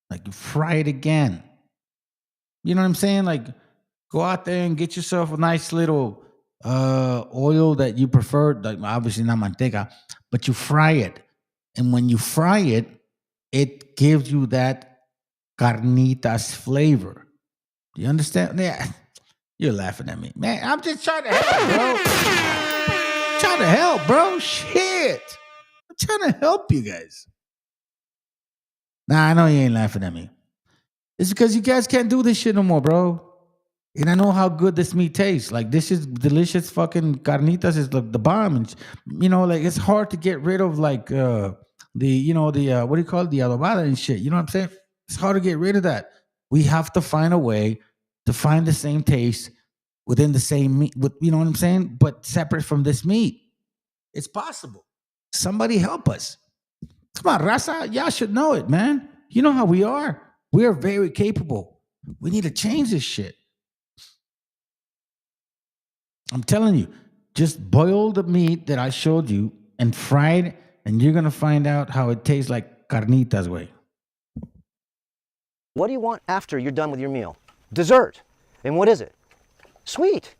Like you fry it again. You know what I'm saying? Like go out there and get yourself a nice little oil that you prefer. Like obviously not manteca, but you fry it. And when you fry it, it gives you that carnitas flavor. Do you understand? Yeah. You're laughing at me. Man, I'm just trying to help, bro. Trying to help, bro. Shit. I'm trying to help you guys. Nah, I know you ain't laughing at me. It's because you guys can't do this shit no more, bro. And I know how good this meat tastes. Like, this is delicious fucking carnitas is the bomb. And, you know, like, it's hard to get rid of, like, what do you call it? The adobada and shit. You know what I'm saying? It's hard to get rid of that. We have to find a way to find the same taste within the same meat, you know what I'm saying? But separate from this meat. It's possible. Somebody help us. Come on, Raza. Y'all should know it, man. You know how we are. We are very capable. We need to change this shit. I'm telling you, just boil the meat that I showed you and fry it, and you're going to find out how it tastes like carnitas way. What do you want after you're done with your meal? Dessert. And what is it? Sweet.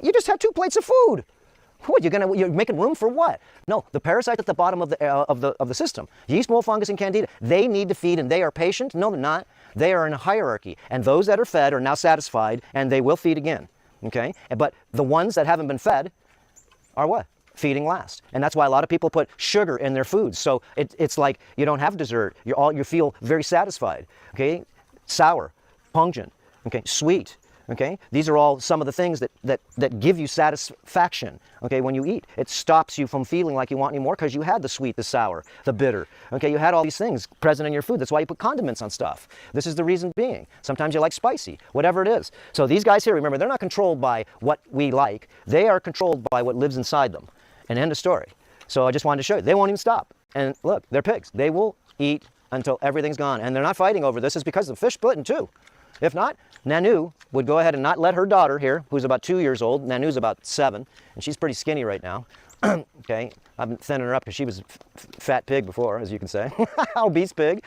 You just had 2 plates of food. What, you're making room for what? No, the parasites at the bottom of the system, yeast, mold, fungus, and candida, they need to feed, and they are patient. No, they're not. They are in a hierarchy, and those that are fed are now satisfied, and they will feed again. Okay? But the ones that haven't been fed are what? Feeding last. And that's why a lot of people put sugar in their foods. So it's like you don't have dessert. You feel very satisfied. Okay? Sour, pungent, okay, sweet. Okay, these are all some of the things that give you satisfaction. Okay, when you eat, it stops you from feeling like you want any more because you had the sweet, the sour, the bitter. Okay, you had all these things present in your food. That's why you put condiments on stuff. This is the reason being. Sometimes you like spicy, whatever it is. So these guys here, remember, they're not controlled by what we like. They are controlled by what lives inside them. And end of story. So I just wanted to show you. They won't even stop. And look, they're pigs. They will eat until everything's gone. And they're not fighting over this. It's because the fish split in 2. If not, Nanu would go ahead and not let her daughter here, who's about 2 years old. Nanu's about 7, and she's pretty skinny right now. Okay, I've been thinning her up because she was a fat pig before, as you can say, obese pig.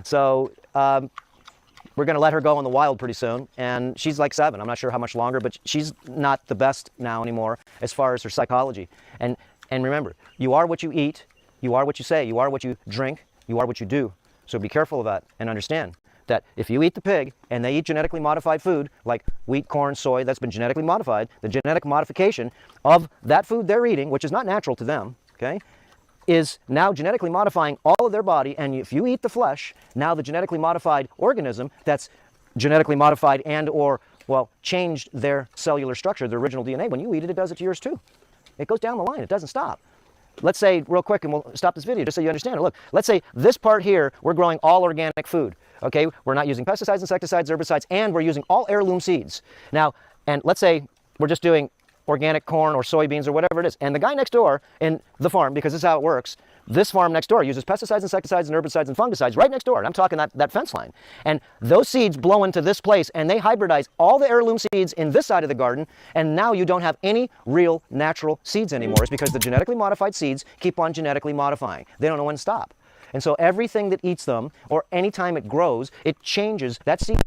So we're going to let her go in the wild pretty soon, and she's like 7. I'm not sure how much longer, but she's not the best now anymore as far as her psychology. And remember, you are what you eat, you are what you say, you are what you drink, you are what you do. So be careful of that and understand that if you eat the pig and they eat genetically modified food like wheat, corn, soy, that's been genetically modified, the genetic modification of that food they're eating, which is not natural to them, okay, is now genetically modifying all of their body. And if you eat the flesh, now the genetically modified organism that's genetically modified and or, well, changed their cellular structure, their original DNA, when you eat it, it does it to yours too. It goes down the line. It doesn't stop. Let's say, real quick, and we'll stop this video just so you understand it. Look, let's say this part here, we're growing all organic food. Okay, we're not using pesticides, insecticides, herbicides, and we're using all heirloom seeds. Now, and let's say we're just doing organic corn or soybeans or whatever it is. And the guy next door in the farm, because this is how it works, this farm next door uses pesticides, insecticides, and herbicides and fungicides right next door. And I'm talking that fence line. And those seeds blow into this place and they hybridize all the heirloom seeds in this side of the garden. And now you don't have any real natural seeds anymore. It's because the genetically modified seeds keep on genetically modifying. They don't know when to stop. And so everything that eats them, or any time it grows, it changes. That seed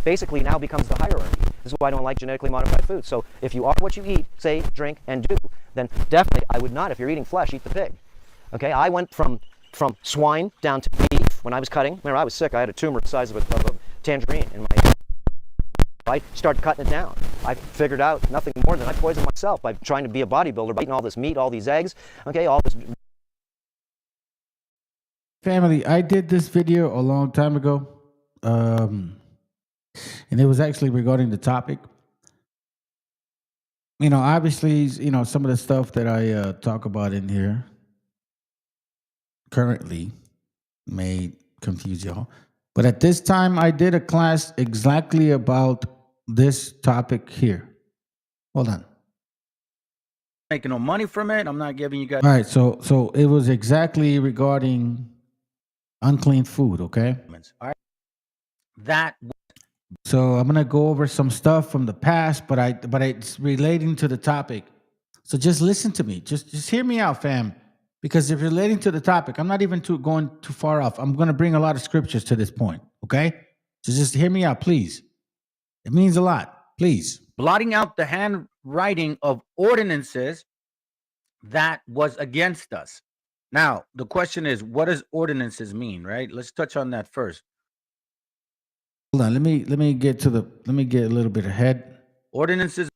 basically now becomes the hierarchy. This is why I don't like genetically modified food. So if you are what you eat, say, drink, and do, then definitely I would not, if you're eating flesh, eat the pig. Okay, I went from swine down to beef when I was cutting. Remember, I was sick. I had a tumor the size of a tangerine in my. I started cutting it down. I figured out nothing more than I poisoned myself by trying to be a bodybuilder, by eating all this meat, all these eggs, okay, all this. Family, I did this video a long time ago, and it was actually regarding the topic. You know, obviously, you know, some of the stuff that I talk about in here currently may confuse y'all. But at this time, I did a class exactly about this topic here. Hold on. Making no money from it. I'm not giving you guys. All right, so it was exactly regarding unclean food, okay? All right. That. So I'm gonna go over some stuff from the past, but it's relating to the topic. So just listen to me. Just hear me out, fam. Because if relating to the topic, I'm not even going too far off. I'm gonna bring a lot of scriptures to this point, okay? So just hear me out, please. It means a lot, please. Blotting out the handwriting of ordinances that was against us. Now, the question is, what does ordinances mean, right? Let's touch on that first. Hold on, let me get a little bit ahead. Ordinances.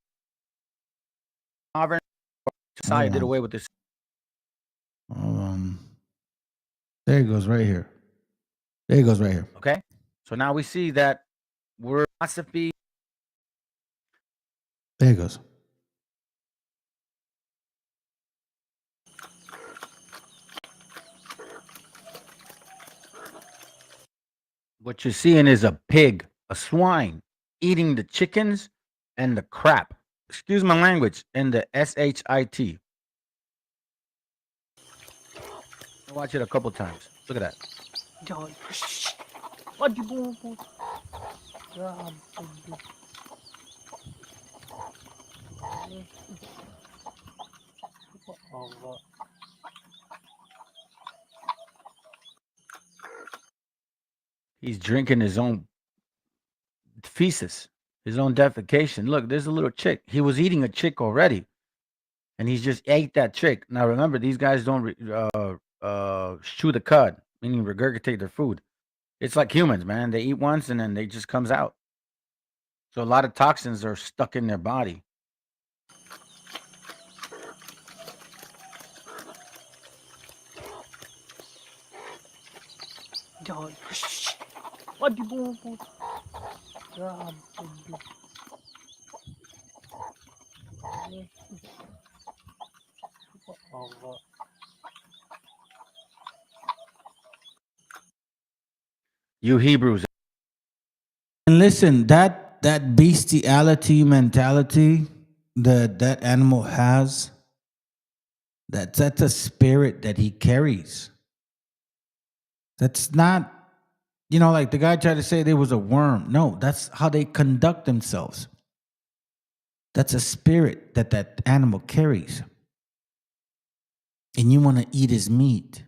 Sovereign society did away with this. There it goes right here. There it goes right here. Okay. So now we see that we're philosophy. There it goes. What you're seeing is a pig, a swine, eating the chickens and the crap. Excuse my language, and the shit. Watch it a couple times. Look at that. He's drinking his own feces, his own defecation. Look, there's a little chick. He was eating a chick already, and he's just ate that chick. Now remember, these guys don't chew the cud, meaning regurgitate their food. It's like humans, man. They eat once and then they just comes out. So a lot of toxins are stuck in their body. You Hebrews. And listen, that bestiality mentality that animal has, that's a spirit that he carries. That's not, you know, like the guy tried to say there was a worm. No, that's how they conduct themselves. That's a spirit that animal carries. And you want to eat his meat.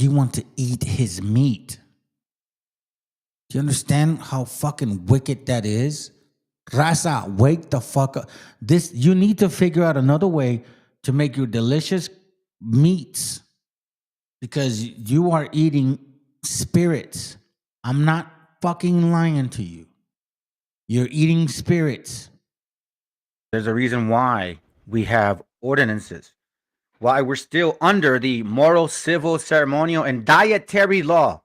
You want to eat his meat. Do you understand how fucking wicked that is? Raza, wake the fuck up. You need to figure out another way to make your delicious meats, because you are eating spirits. I'm not fucking lying to you. You're eating spirits. There's a reason why we have ordinances, why we're still under the moral, civil, ceremonial, and dietary law.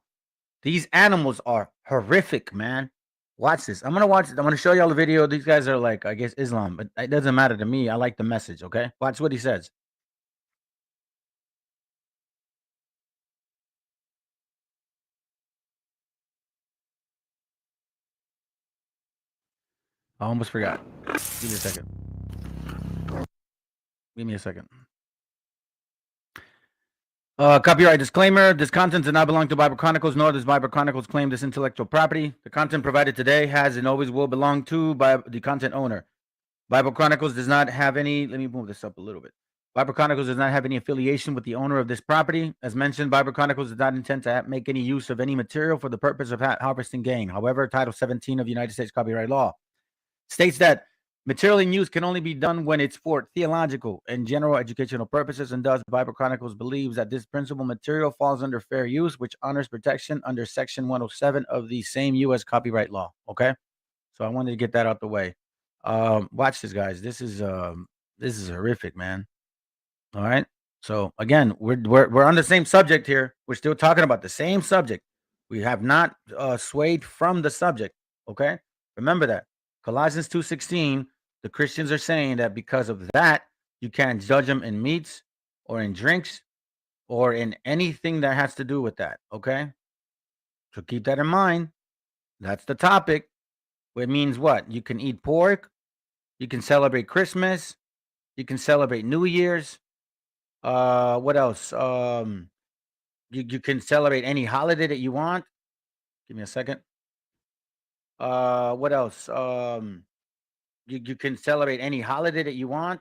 These animals are horrific, man. Watch this. I'm gonna show y'all the video. These guys are like, I guess, Islam, but it doesn't matter to me. I like the message, okay? Watch what he says. I almost forgot. Give me a second. Give me a second. Copyright disclaimer. This content does not belong to Bible Chronicles, nor does Bible Chronicles claim this intellectual property. The content provided today has and always will belong to the content owner. Bible Chronicles does not have any, let me move this up a little bit. Bible Chronicles does not have any affiliation with the owner of this property. As mentioned, Bible Chronicles does not intend to make any use of any material for the purpose of harvesting gain. However, Title 17 of the United States Copyright Law states that material in use can only be done when it's for theological and general educational purposes, and thus Bible Chronicles believes that this principal material falls under fair use, which honors protection under Section 107 of the same U.S. copyright law. Okay, so I wanted to get that out the way. Watch this, guys. This is horrific, man. All right. So again, we're on the same subject here. We're still talking about the same subject. We have not swayed from the subject. Okay, remember that. Colossians 2:16. The Christians are saying that because of that, you can't judge them in meats or in drinks or in anything that has to do with that. Okay, so keep that in mind. That's the topic. It means what? You can eat pork. You can celebrate Christmas. You can celebrate New Year's. What else? You can celebrate any holiday that you want. Give me a second. What else? You can celebrate any holiday that you want.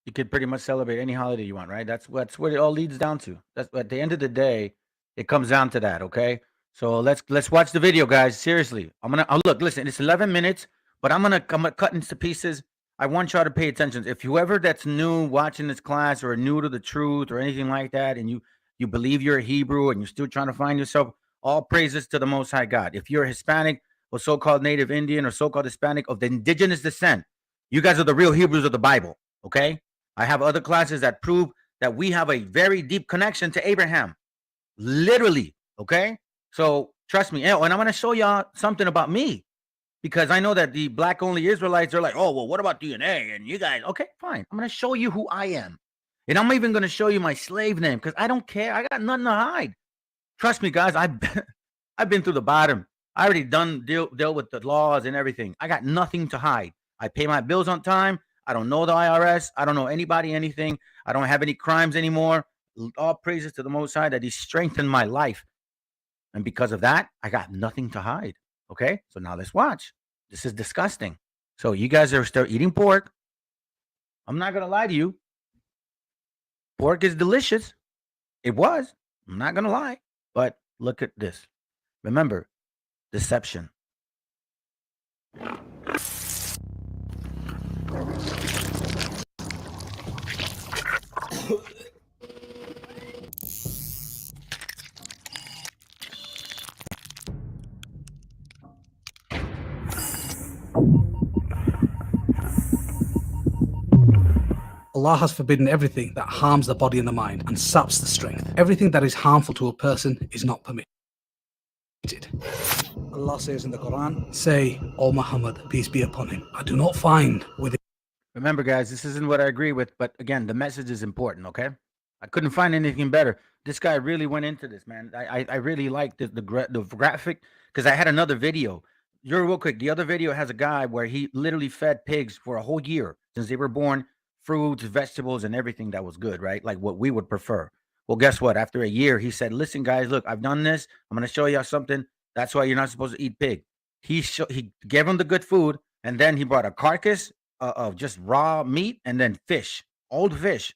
You could pretty much celebrate any holiday you want, right? That's what it all leads down to. That's at the end of the day, it comes down to that. Okay. So let's watch the video, guys. Seriously, look. Listen, it's 11 minutes, but I'm gonna cut into pieces. I want y'all to pay attention. If whoever that's new watching this class or new to the truth or anything like that, and you believe you're a Hebrew and you're still trying to find yourself, all praises to the Most High God. If you're a Hispanic or so-called Native Indian or so-called Hispanic of the indigenous descent, you guys are the real Hebrews of the Bible. Okay, I have other classes that prove that we have a very deep connection to Abraham, literally. Okay, so trust me. And I'm going to show y'all something about me, because I know that the black-only Israelites are like, oh, well, what about DNA? And you guys, okay, fine. I'm going to show you who I am. And I'm even going to show you my slave name, because I don't care. I got nothing to hide. Trust me, guys. I've been through the bottom. I already deal with the laws and everything. I got nothing to hide. I pay my bills on time. I don't know the IRS. I don't know anybody, anything. I don't have any crimes anymore. All praises to the Most High that He strengthened my life. And because of that, I got nothing to hide. Okay, so now let's watch. This is disgusting. So you guys are still eating pork. I'm not going to lie to you. Pork is delicious. It was. I'm not going to lie. But look at this. Remember, deception. Allah has forbidden everything that harms the body and the mind and saps the strength. Everything that is harmful to a person is not permitted. Allah says in the Quran, say, O Muhammad, peace be upon him, I do not find within. Remember, guys, this isn't what I agree with, but again, the message is important, okay? I couldn't find anything better. This guy really went into this, man. I really liked the graphic, because I had another video. Real quick, the other video has a guy where he literally fed pigs for a whole year since they were born, fruits, vegetables, and everything that was good, right? Like what we would prefer. Well, guess what? After a year, he said, listen, guys, look, I've done this. I'm going to show y'all something. That's why you're not supposed to eat pig. He gave him the good food, and then he brought a carcass of just raw meat and then fish, old fish.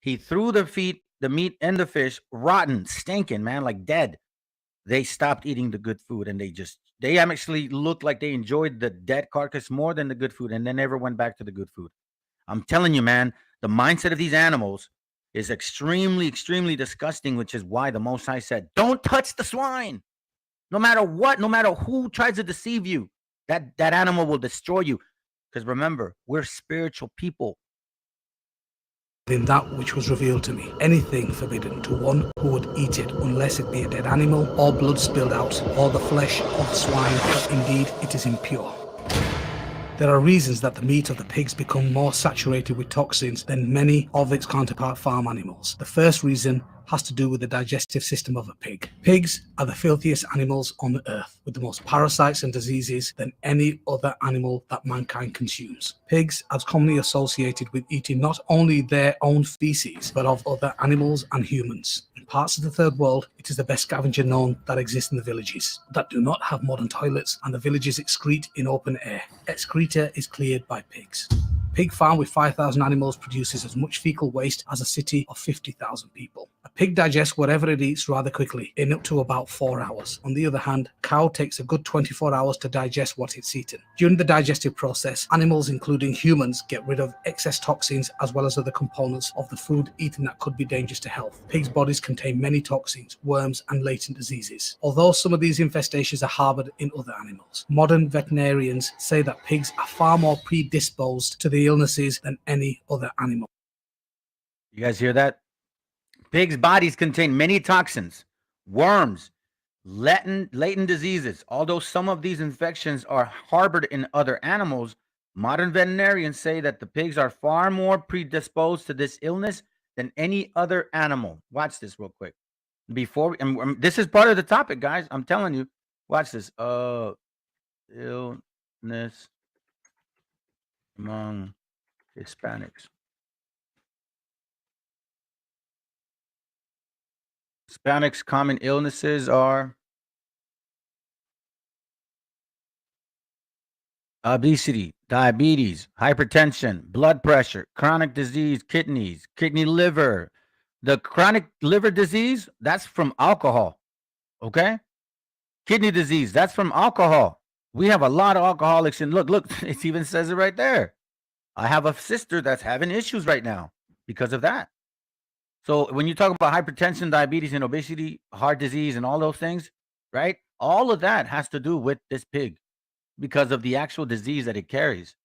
He threw the meat and the fish, rotten, stinking, man, like dead. They stopped eating the good food, and they actually looked like they enjoyed the dead carcass more than the good food, and they never went back to the good food. I'm telling you, man, the mindset of these animals is extremely, extremely disgusting, which is why the Most High said, don't touch the swine. No matter what, no matter who tries to deceive you, that animal will destroy you. Because remember, we're spiritual people. In that which was revealed to me, anything forbidden to one who would eat it, unless it be a dead animal, or blood spilled out, or the flesh of the swine, but indeed it is impure. There are reasons that the meat of the pigs become more saturated with toxins than many of its counterpart farm animals. The first reason has to do with the digestive system of a pig. Pigs are the filthiest animals on the earth, with the most parasites and diseases than any other animal that mankind consumes. Pigs are commonly associated with eating not only their own feces, but of other animals and humans. In parts of the third world, it is the best scavenger known that exists in the villages that do not have modern toilets, and the villages excrete in open air. Excreta is cleared by pigs. Pig farm with 5,000 animals produces as much fecal waste as a city of 50,000 people. A pig digests whatever it eats rather quickly, in up to about 4 hours. On the other hand, cow takes a good 24 hours to digest what it's eaten. During the digestive process, animals, including humans, get rid of excess toxins as well as other components of the food eaten that could be dangerous to health. Pigs' bodies contain many toxins, worms, and latent diseases. Although some of these infestations are harbored in other animals, modern veterinarians say that pigs are far more predisposed to the illnesses than any other animal. You guys hear that? Pigs' bodies contain many toxins, worms, latent diseases. Although some of these infections are harbored in other animals, modern veterinarians say that the pigs are far more predisposed to this illness than any other animal. Watch this real quick. This is part of the topic, guys. I'm telling you. Watch this. Illness among Hispanics. Hispanics' common illnesses are obesity, diabetes, hypertension, blood pressure, chronic disease, kidney liver. The chronic liver disease, that's from alcohol. Okay? Kidney disease, that's from alcohol. We have a lot of alcoholics, and look, it even says it right there. I have a sister that's having issues right now because of that. So when you talk about hypertension, diabetes, and obesity, heart disease, and all those things, right? All of that has to do with this pig because of the actual disease that it carries.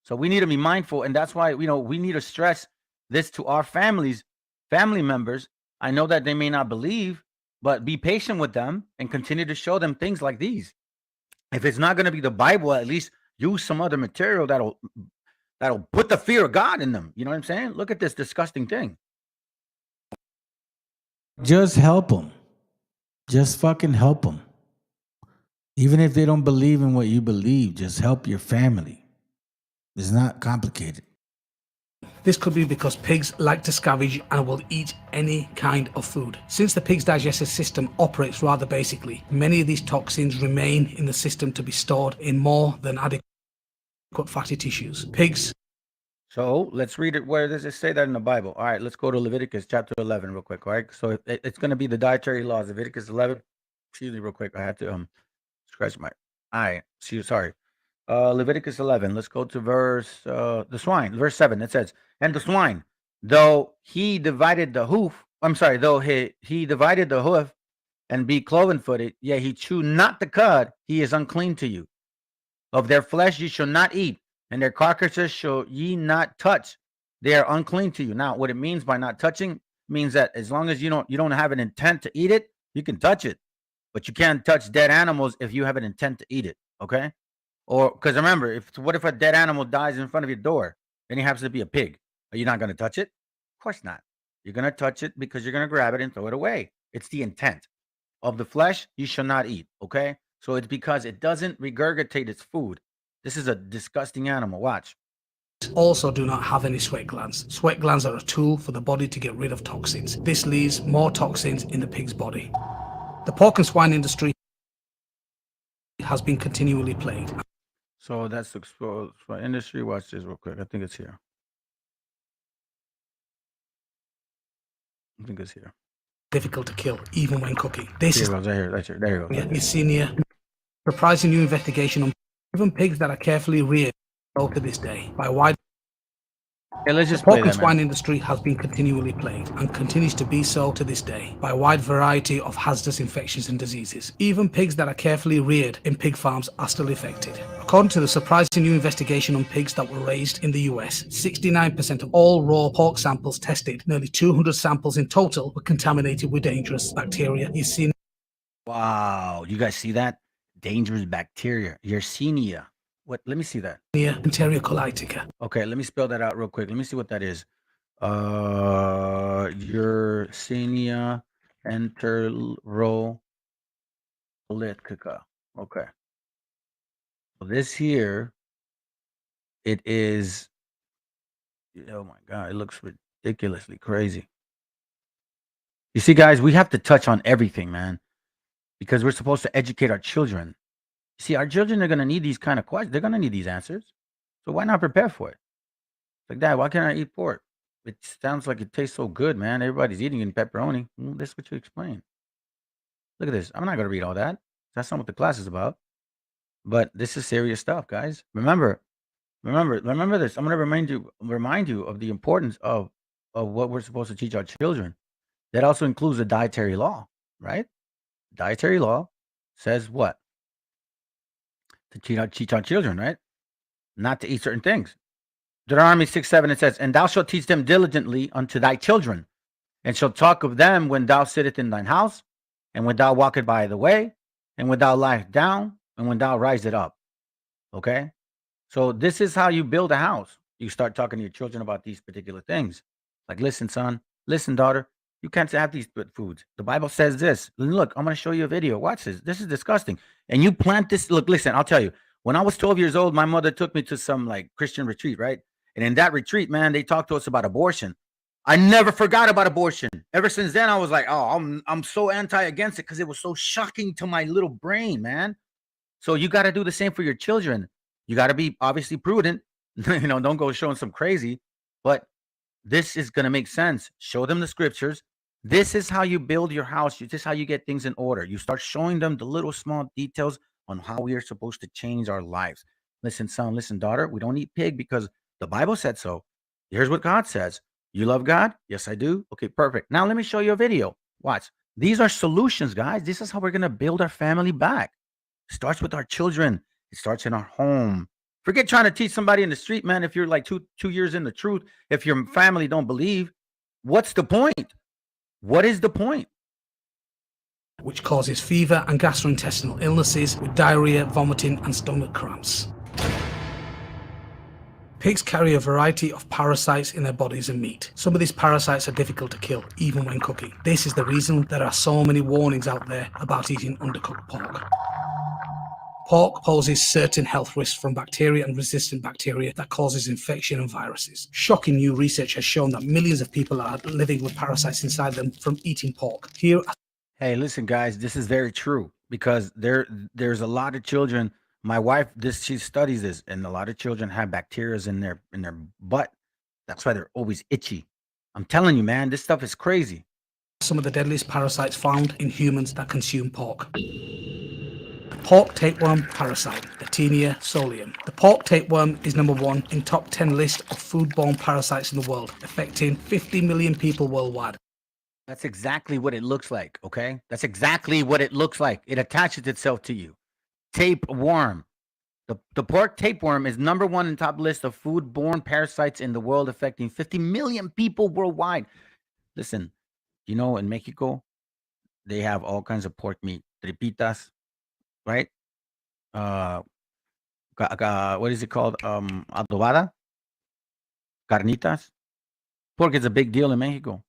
So we need to be mindful, and that's why we need to stress this to our family members. I know that they may not believe, but be patient with them and continue to show them things like these. If it's not going to be the Bible, at least use some other material that'll put the fear of God in them. You know what I'm saying? Look at this disgusting thing. Just help them. Just fucking help them. Even if they don't believe in what you believe, just help your family. It's not complicated. This could be because pigs like to scavenge and will eat any kind of food. Since the pig's digestive system operates rather basically, many of these toxins remain in the system to be stored in more than adequate fatty tissues. Pigs. So let's read it. Where does it say that in the Bible? All right, let's go to Leviticus chapter 11 real quick. All right, so it's going to be the dietary laws. Leviticus 11. Excuse me real quick. I had to scratch my eye. Sorry. Leviticus 11. Let's go to verse verse 7. It says, and the swine, though he divided the hoof, though he divided the hoof and be cloven-footed, yet he chew not the cud, he is unclean to you. Of their flesh ye shall not eat, and their carcasses shall ye not touch. They are unclean to you. Now, what it means by not touching means that as long as you don't have an intent to eat it, you can touch it. But you can't touch dead animals if you have an intent to eat it. Okay? Or because remember, what if a dead animal dies in front of your door and it happens to be a pig? Are you not going to touch it? Of course not. You're going to touch it because you're going to grab it and throw it away. It's the intent. Of the flesh, you shall not eat. Okay? So it's because it doesn't regurgitate its food. This is a disgusting animal. Watch. Also do not have any sweat glands. Sweat glands are a tool for the body to get rid of toxins. This leaves more toxins in the pig's body. The pork and swine industry has been continually plagued. So that's the industry. Watch this real quick. I think it's here. Difficult to kill, even when cooking. This is there you go. Yesenia. Surprising new investigation on even pigs that are carefully reared to this day by wide. Let's just the pork and swine industry has been continually plagued and continues to be so to this day by a wide variety of hazardous infections and diseases. Even pigs that are carefully reared in pig farms are still affected. According to the surprising new investigation on pigs that were raised in the US, 69% of all raw pork samples tested, nearly 200 samples in total, were contaminated with dangerous bacteria. Wow, you guys see that? Dangerous bacteria. Yersinia. What? Let me see that. Enterocolitica. Okay, let me spell that out real quick. Let me see what that is. Yersinia enterolitica. Okay. So this here, it is, oh my God, it looks ridiculously crazy. You see, guys, we have to touch on everything, man, because we're supposed to educate our children. See, our children are going to need these kind of questions. They're going to need these answers. So why not prepare for it? Like, Dad, why can't I eat pork? It sounds like it tastes so good, man. Everybody's eating in pepperoni. That's what you explain. Look at this. I'm not going to read all that. That's not what the class is about. But this is serious stuff, guys. Remember this. I'm going to remind you of the importance of what we're supposed to teach our children. That also includes the dietary law, right? Dietary law says what? To teach our children, right? Not to eat certain things. Deuteronomy 6:7, it says, "And thou shalt teach them diligently unto thy children, and shalt talk of them when thou sittest in thine house, and when thou walkest by the way, and when thou liest down, and when thou risest up." Okay? So this is how you build a house. You start talking to your children about these particular things. Like, listen, son, listen, daughter, you can't have these foods. The Bible says this. Look, I'm going to show you a video. Watch this. This is disgusting. And you plant this. Look, listen, I'll tell you. When I was 12 years old, my mother took me to some like Christian retreat, right? And in that retreat, man, they talked to us about abortion. I never forgot about abortion. Ever since then, I was like, oh, I'm so against it because it was so shocking to my little brain, man. So you got to do the same for your children. You got to be obviously prudent. Don't go showing some crazy. But this is going to make sense. Show them the scriptures. This is how you build your house. This is how you get things in order. You start showing them the little small details on how we are supposed to change our lives. Listen, son, listen, daughter, we don't eat pig because the Bible said so. Here's what God says. You love God? Yes, I do. Okay, perfect. Now let me show you a video. Watch. These are solutions, guys. This is how we're going to build our family back. It starts with our children. It starts in our home. Forget trying to teach somebody in the street, man. If you're like two years in the truth, if your family don't believe, what's the point? What is the point? Which causes fever and gastrointestinal illnesses with diarrhea, vomiting, and stomach cramps. Pigs carry a variety of parasites in their bodies and meat. Some of these parasites are difficult to kill, even when cooking. This is the reason there are so many warnings out there about eating undercooked pork. Pork poses certain health risks from bacteria and resistant bacteria that causes infection and viruses. Shocking new research has shown that millions of people are living with parasites inside them from eating pork. Hey, listen, guys, this is very true because there's a lot of children. My wife, she studies this, and a lot of children have bacteria in their butt. That's why they're always itchy. I'm telling you, man, this stuff is crazy. Some of the deadliest parasites found in humans that consume pork. Pork tapeworm parasite, Taenia solium. The pork tapeworm is number 1 in top 10 list of foodborne parasites in the world, affecting 50 million people worldwide. That's exactly what it looks like, okay? That's exactly what it looks like. It attaches itself to you. Tapeworm. The pork tapeworm is number 1 in top list of foodborne parasites in the world, affecting 50 million people worldwide. Listen, in Mexico, they have all kinds of pork meat, tripitas, right? What is it called? Adobada? Carnitas? Pork is a big deal in Mexico.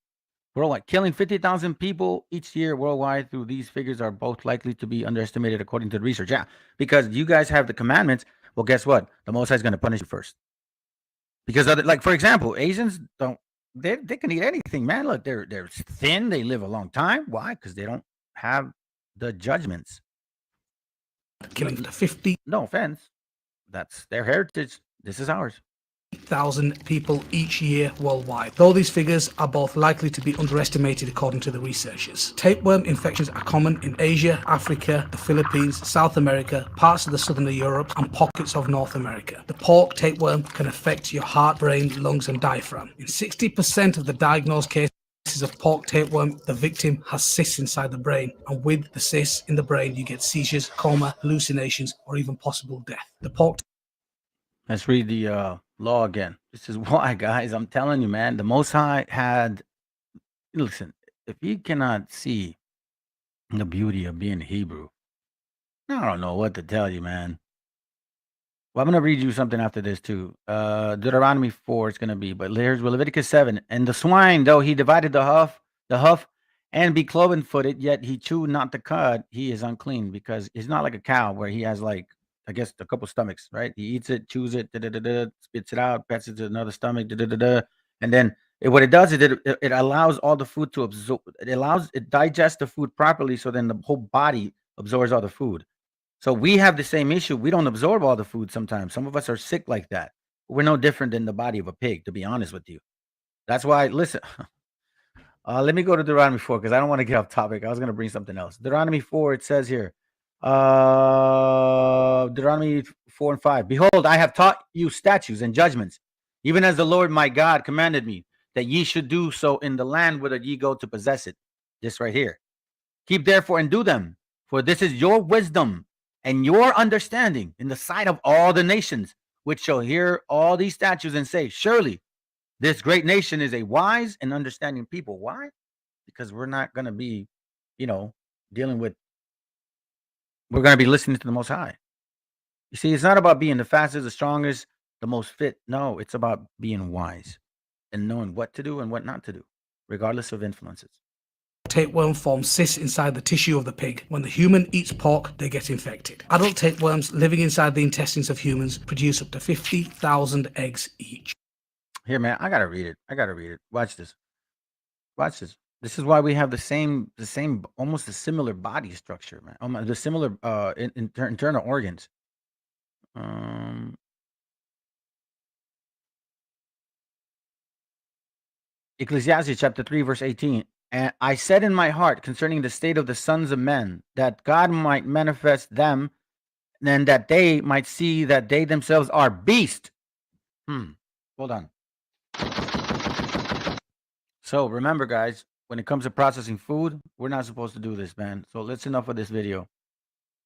Worldwide, killing 50,000 people each year worldwide through these figures are both likely to be underestimated according to the research. Yeah, because you guys have the commandments. Well, guess what? The Most High is going to punish you first. Because, for example, Asians they can eat anything, man. Look, they're thin. They live a long time. Why? Because they don't have the judgments. Killing the 50. No offense. That's their heritage. This is ours. 1,000 people each year worldwide. Though these figures are both likely to be underestimated according to the researchers. Tapeworm infections are common in Asia, Africa, the Philippines, South America, parts of the southern Europe, and pockets of North America. The pork tapeworm can affect your heart, brain, lungs, and diaphragm. In 60% of the diagnosed cases of pork tapeworm, the victim has cysts inside the brain, and with the cysts in the brain, you get seizures, coma, hallucinations, or even possible death. The pork. Let's read the law again. This is why, guys, I'm telling you, man, the Most High had, listen, if you cannot see the beauty of being Hebrew, I don't know what to tell you, man. Well, I'm going to read you something after this too. Deuteronomy 4 is going to be, but here's Leviticus 7. And the swine, though he divided the hoof, and be cloven footed, yet he chewed not the cud, he is unclean, because he's not like a cow where he has like, I guess, a couple stomachs, right? He eats it, chews it, spits it out, passes it to another stomach, and then what it does is it allows all the food to absorb. It digests the food properly, so then the whole body absorbs all the food. So we have the same issue. We don't absorb all the food sometimes. Some of us are sick like that. We're no different than the body of a pig, to be honest with you. That's why, listen, let me go to Deuteronomy 4 because I don't want to get off topic. I was going to bring something else. Deuteronomy 4, it says here, Deuteronomy 4 and 5. Behold, I have taught you statutes and judgments, even as the Lord my God commanded me, that ye should do so in the land whither ye go to possess it. This right here. Keep therefore and do them, for this is your wisdom and your understanding in the sight of all the nations, which shall hear all these statutes and say, surely this great nation is a wise and understanding people. Why? Because we're not going to be, dealing with, we're going to be listening to the Most High. You see, it's not about being the fastest, the strongest, the most fit. No, it's about being wise and knowing what to do and what not to do, regardless of influences. Tapeworm form cysts inside the tissue of the pig. When the human eats pork, they get infected. Adult tapeworms living inside the intestines of humans produce up to 50,000 eggs each. Here, man, I gotta read it. Watch this. This is why we have the same, almost a similar body structure, man. The similar internal organs. Ecclesiastes chapter 3, verse 18. And I said in my heart concerning the state of the sons of men, that God might manifest them, and that they might see that they themselves are beasts. Hold on. So remember, guys, when it comes to processing food, we're not supposed to do this, man. So let's enough of this video.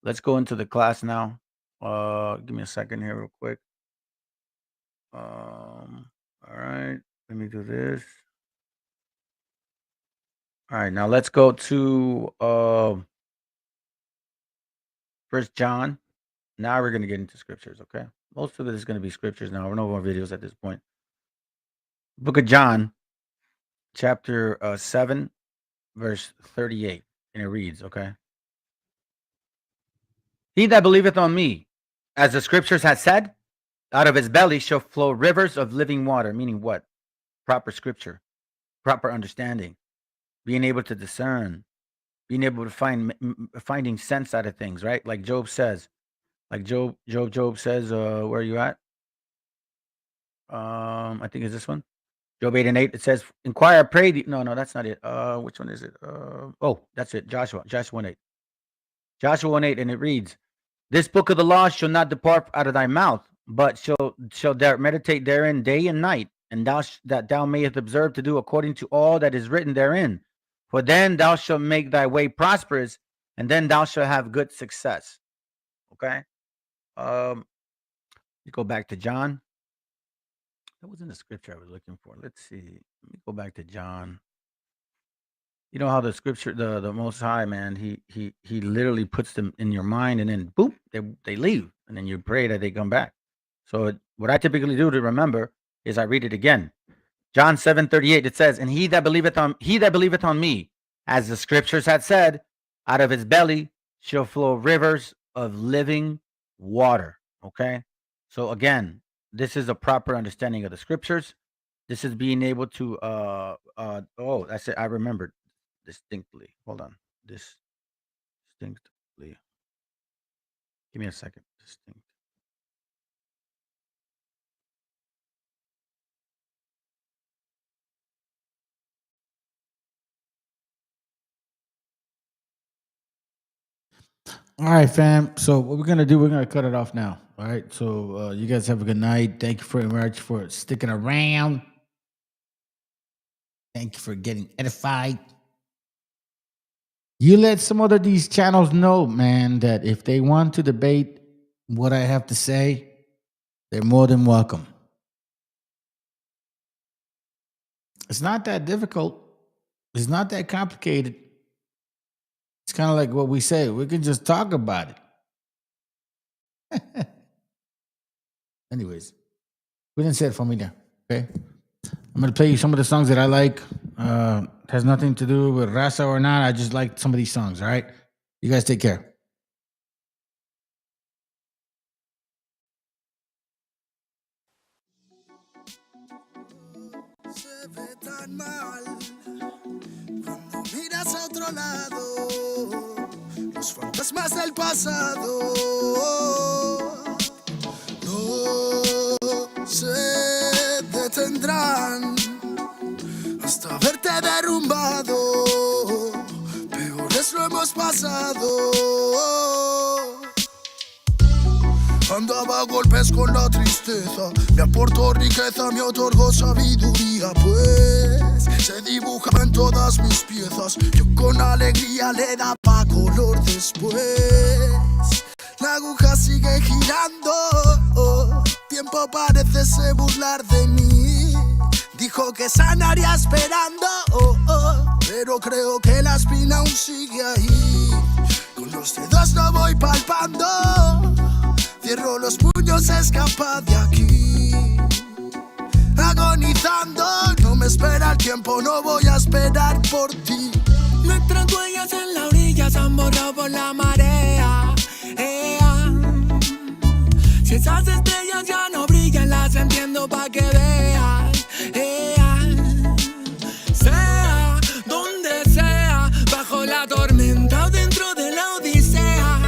Let's go into the class now. Give me a second here real quick. All right, let me do this. All right, now let's go to 1 John. Now we're going to get into scriptures, okay? Most of it is going to be scriptures now. We're no more videos at this point. Book of John, chapter 7, verse 38. And it reads, okay? He that believeth on me, as the scriptures have said, out of his belly shall flow rivers of living water. Meaning what? Proper scripture, proper understanding, being able to discern, being able to finding sense out of things, right? Like Job says, Job says, where are you at? I think it's this one. Job 8 and 8. It says, inquire, pray thee. No, that's not it. Which one is it? That's it. Joshua 1:8. Joshua 1:8, and it reads, this book of the law shall not depart out of thy mouth, but shall meditate therein day and night, and that thou mayest observe to do according to all that is written therein. For then thou shalt make thy way prosperous, and then thou shalt have good success. Okay. You go back to John. That wasn't the scripture I was looking for. Let's see. Let me go back to John. You know how the scripture, the Most High, man, he literally puts them in your mind, and then boop, they leave, and then you pray that they come back. So what I typically do to remember is I read it again. John 7:38. It says, and he that believeth on me, as the scriptures had said, out of his belly shall flow rivers of living water. Okay. So again, this is a proper understanding of the scriptures. This is being able to that's it. I remembered distinctly. Hold on. Distinctly. Give me a second. Distinct. All right, fam. So what we're gonna do, we're gonna cut it off now. All right. So you guys have a good night. Thank you very much for sticking around. Thank you for getting edified. You let some other these channels know, man, that if they want to debate what I have to say, they're more than welcome. It's not that difficult. It's not that complicated. It's kind of like what we say. We can just talk about it. Anyways, cuídense, familia. Okay, I'm gonna play you some of the songs that I like. Has nothing to do with raza or not. I just like some of these songs. All right, you guys take care. Se ve tan mal cuando miras a otro lado, los fantasmas del pasado no se detendrán hasta verte derrumbado. Peores lo hemos pasado. Andaba a golpes con la tristeza, me aportó riqueza, me otorgó sabiduría, pues se dibuja en todas mis piezas. Yo con alegría le daba color después. La aguja sigue girando, tiempo parece se burlar de mí. Dijo que sanaría esperando, pero creo que la espina aún sigue ahí. Con los dedos no voy palpando, cierro los puños, escapa de aquí. Agonizando, no me espera el tiempo, no voy a esperar por ti. Nuestras huellas en la orilla se han borrado por la marea. Si esas estrellas ya no brillan, las entiendo pa' que veas. Sea donde sea, bajo la tormenta o dentro de la odisea,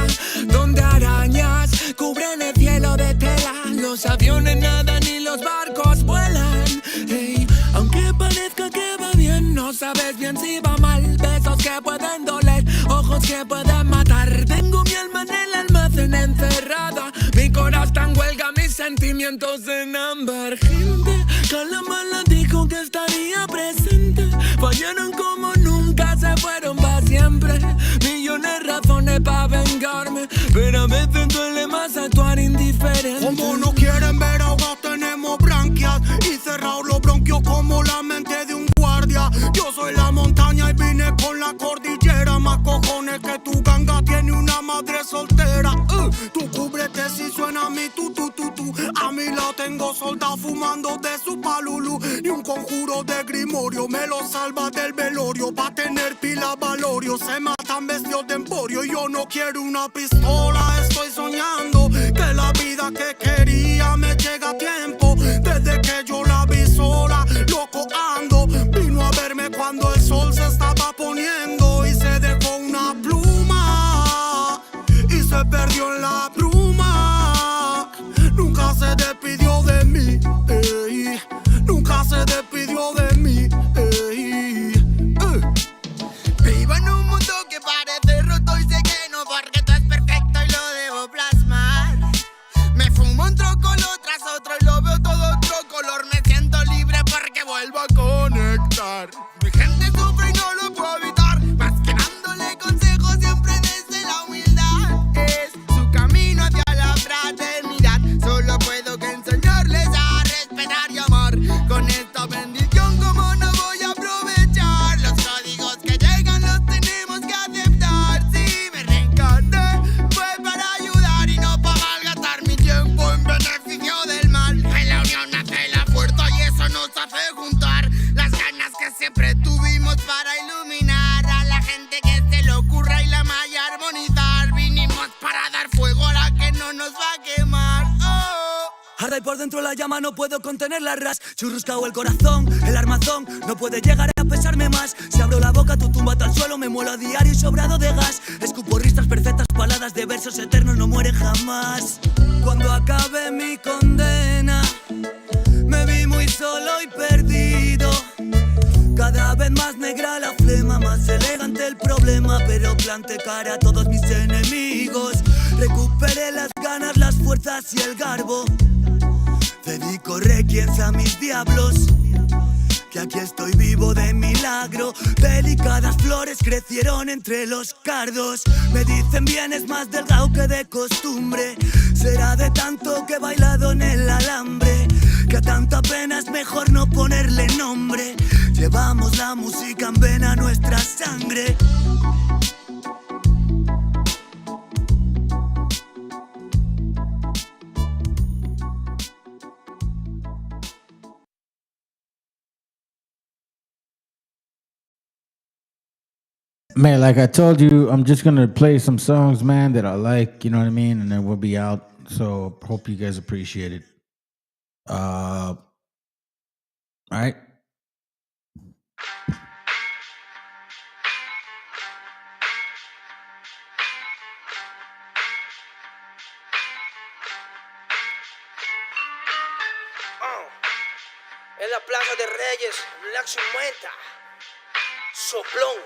donde arañas cubren el cielo de tela, los aviones nadan y los barcos vuelan. Aunque parezca que va bien, no sabes bien si va mal. Besos que pueden doler, ojos que pueden matar. Tengo mi alma en el almacén encerrada, mi corazón está en huelga, mis sentimientos en ámbar. Gente, Calamala dijo que estaría presente. Fallaron como nunca, se fueron para siempre. Millones razones para vengarme, pero a veces duele más actuar indiferente. Como no quieren ver ahogados, tenemos branquias y cerrados los bronquios como la mente de un guardia. Yo soy la montaña y vine con la cordillera. Más cojones que tu ganga tiene una madre soltera. Tú cúbrete si suena mi tu. A mí la tengo soldado fumando de su palulú. Ni un conjuro de grimorio me lo salva del velorio. Pa' tener pila valorio se matan vestidos de emporio. Yo no quiero una pistola, estoy soñando que la vida que quería me llega a tiempo. Desde que yo la vi sola, loco ando. Vino a verme cuando el sol se estaba poniendo y se dejó una pluma y se perdió en la bruma. Nunca se despidió de mí, nunca se despidió de mí. Vivo en un mundo que parece roto y sé que no, porque todo es perfecto y lo debo plasmar. Me fumo un trocolor tras otro y lo veo todo otro color. Me siento libre porque vuelvo a conectar. Mi gente sufre y no lo puedo evitar, más que dándole consejos siempre desde la humildad. Es su camino hacia la fraternidad. Solo puedo que enseñarles a respetar y amar. Con esta bendición, como no voy a aprovechar los códigos que llegan, los tenemos que aceptar. Si me reencarné fue para ayudar y no para malgastar mi tiempo en beneficio del mal. En la unión nace la fuerza y eso nos hace juntar las ganas que siempre tuvimos para iluminar a la gente que se le ocurra y la malla armonizar. Vinimos para dar fuego a la que no nos va a quemar. Arde por dentro la llama, no puedo contener la ras. Churruscao el corazón, el armazón no puede llegar a pesarme más. Si abro la boca, tu tumba al suelo, me muelo a diario y sobrado de gas. Escupo ristas perfectas, paladas de versos eternos, no mueren jamás. Cuando acabe mi condena, me vi muy solo y perdido. Cada vez más negra la flema, más elegante el problema, pero planté cara a todos mis enemigos. Recuperé las ganas, las fuerzas y el garbo. Dedico requiems a mis diablos, que aquí estoy vivo de milagro. Delicadas flores crecieron entre los cardos. Me dicen vienes más delgado que de costumbre. Será de tanto que he bailado en el alambre, que a tanta pena es mejor no ponerle nombre. Llevamos la música en vena, nuestra sangre. Man, like I told you, I'm just gonna play some songs, man, that I like, you know what I mean? And then we'll be out. So hope you guys appreciate it. All right. En la Plaza de Reyes, Black 50, Soplón.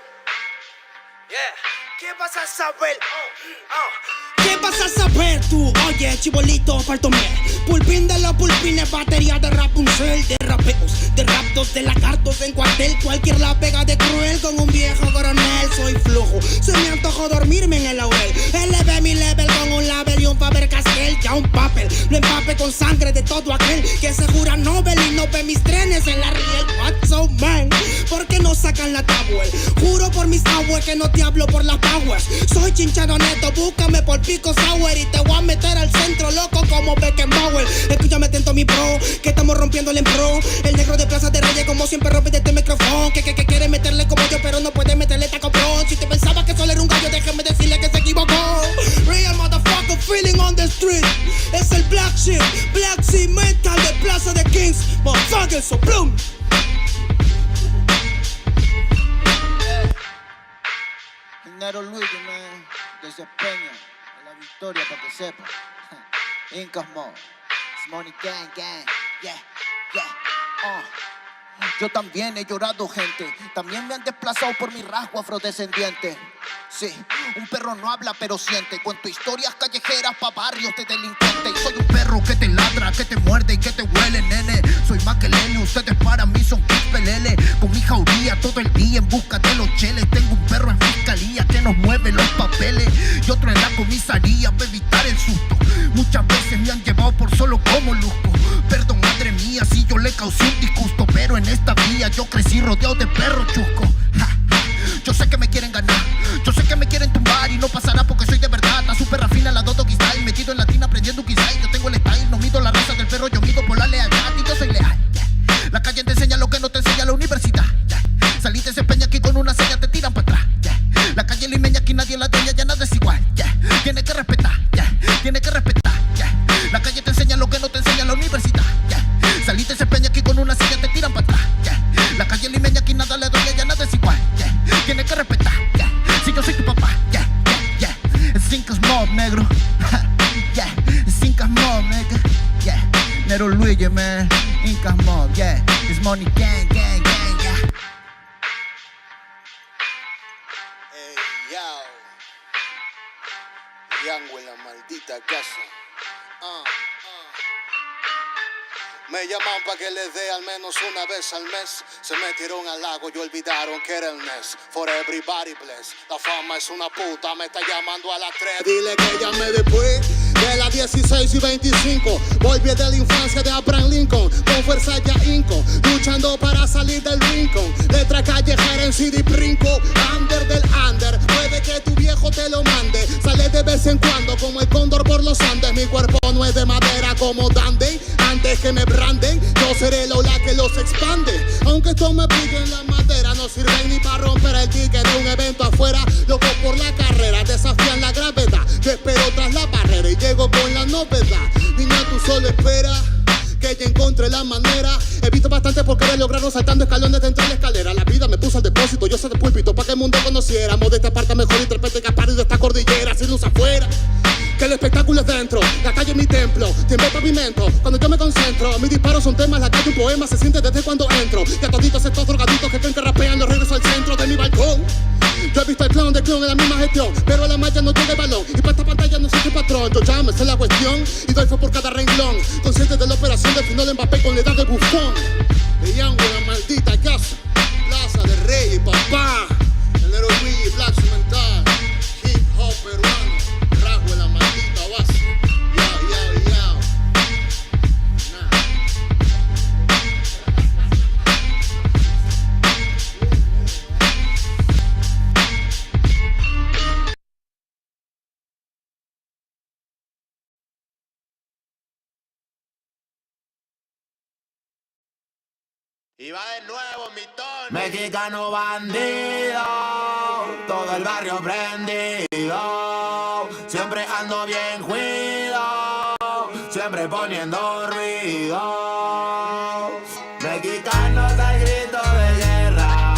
Yeah. ¿Qué vas a saber? ¿Qué vas a saber tú? Oye, chibolito, faltomé. Pulpín de los pulpines, batería de Rapunzel, de rapeos, de raptos, de lagartos en cuartel. Cualquier la pega de cruel con un viejo coronel. Soy flujo, se me antojó dormirme en el laurel. Eleve mi level con un label y un Faber Castell. Ya un papel, lo empape con sangre de todo aquel que se jura Nobel y no ve mis trenes en la riel. What's so man? ¿Por qué no sacan la tablet? Juro por mis aguas que no te hablo por las powers. Soy chinchado neto, búscame por pico sour y te voy a meter al centro loco como Beckenbauer. Escúchame atento mi bro, que estamos rompiéndole en pro. El negro de Plaza de Reyes como siempre rompe de este micrófono. Que quiere meterle como yo pero no puede meterle taco pro. Si te pensaba que solo era un gallo, déjeme decirle que se equivocó. Real motherfucker feeling on the street. Es el Black Sheep, Black Sea Mental de Plaza de Kings. Motherfucker, so bloom. Nero Luigi, man, desempeño en la victoria para que sepa. Incas Mo, Money Gang Gang, yeah, yeah, Yo también he llorado, gente. También me han desplazado por mi rasgo afrodescendiente. Sí, un perro no habla pero siente. Cuento historias callejeras pa' barrios de delincuentes. Soy un perro que te ladra, que te muerde y que te huele, nene. Soy más que Lele, ustedes para mí son pelele. Con mi jauría todo el día en busca de los cheles. Tengo un perro en fiscalía que nos mueve los papeles y otro en la comisaría para evitar el susto. Muchas veces me han llevado por solo como luzco. Perdón, madre mía, si yo le causé un disgusto, pero en esta vía yo crecí rodeado de perros chuscos. Yo sé que me quieren ganar, yo sé que me quieren tumbar y no pasará porque soy de verdad. Está súper rafina la Dodo Style, metido en latina aprendiendo un style. Yo tengo el style, no mido la raza del perro, yo mido por la lealtad y yo soy leal, yeah. La calle te enseña lo que no te enseña la universidad, yeah. Saliste ese peña aquí con una seña te tiran para atrás, yeah. La calle limeña aquí nadie la tenía, ya nada es igual, yeah. Tiene que respetar, yeah. Tiene que respetar, yeah. La calle te enseña lo que no te enseña la universidad, yeah. Saliste ese peña aquí con una seña te tiran para atrás, yeah. La calle limeña aquí nada le duele, ya nada es igual, yeah. Tienes que respetar, yeah. Si yo soy tu papá, yeah, yeah, yeah. Cinco's mob, negro, yeah. Cinco's mob, nigga, yeah. Nero Luigi, man, Incas mob, yeah. It's Money Gang, Gang, Gang, yeah. Hey, yo. Yango en la maldita casa. Me llaman pa' que les dé al menos una vez al mes. Se metieron al lago y olvidaron que era el mes. For everybody bless. La fama es una puta, me está llamando a las 3. Dile que llame después de las 16 y 25. Volví de la infancia de Abraham Lincoln. Con fuerza ya inco, luchando para salir del rincón. Letra callejera en CD brinco. Under del under, puede que tu viejo te lo mande. Sale de vez en cuando como el cóndor por los Andes. Mi cuerpo no es de madera como Dandy. Antes que me branden, yo seré el ola que los expande. Aunque esto me pique en la madera, no sirven ni para romper el ticket de un evento afuera. Loco por la carrera, desafían la gravedad. Yo espero tras la barrera y llego con la novedad. Niña, tú solo espera que ya encontré la manera. He visto bastante por querer lograrlo saltando escalones dentro de la escalera. La vida me puso al depósito, yo soy de púlpito para que el mundo conociéramos de esta parte mejor interprete capaz de esta cordillera. Sin luz afuera, que el espectáculo es dentro. La calle es mi templo, tiembla el pavimento. Cuando yo me concentro, mis disparos son temas. La calle un poema se siente desde cuando entro. Y a toditos estos drogaditos que creen que rapean, los regreso al centro de mi balcón. Yo he visto el clon de clon en la misma gestión, pero a la malla no llega el balón. Y para esta pantalla no soy su patrón. Yo ya me sé la cuestión y doy fe por cada renglón. Consciente de la operación del final Mbappé con la edad de bufón. De Yango en la maldita casa, Plaza de Reyes, papá. El Nero Luigi, Black Mental, hip hop peruano. Rasgo en la maldita base. Y va de nuevo mi Tony. Mexicano bandido, todo el barrio prendido. Siempre ando bien cuido, siempre poniendo ruido. Mexicanos al grito de guerra,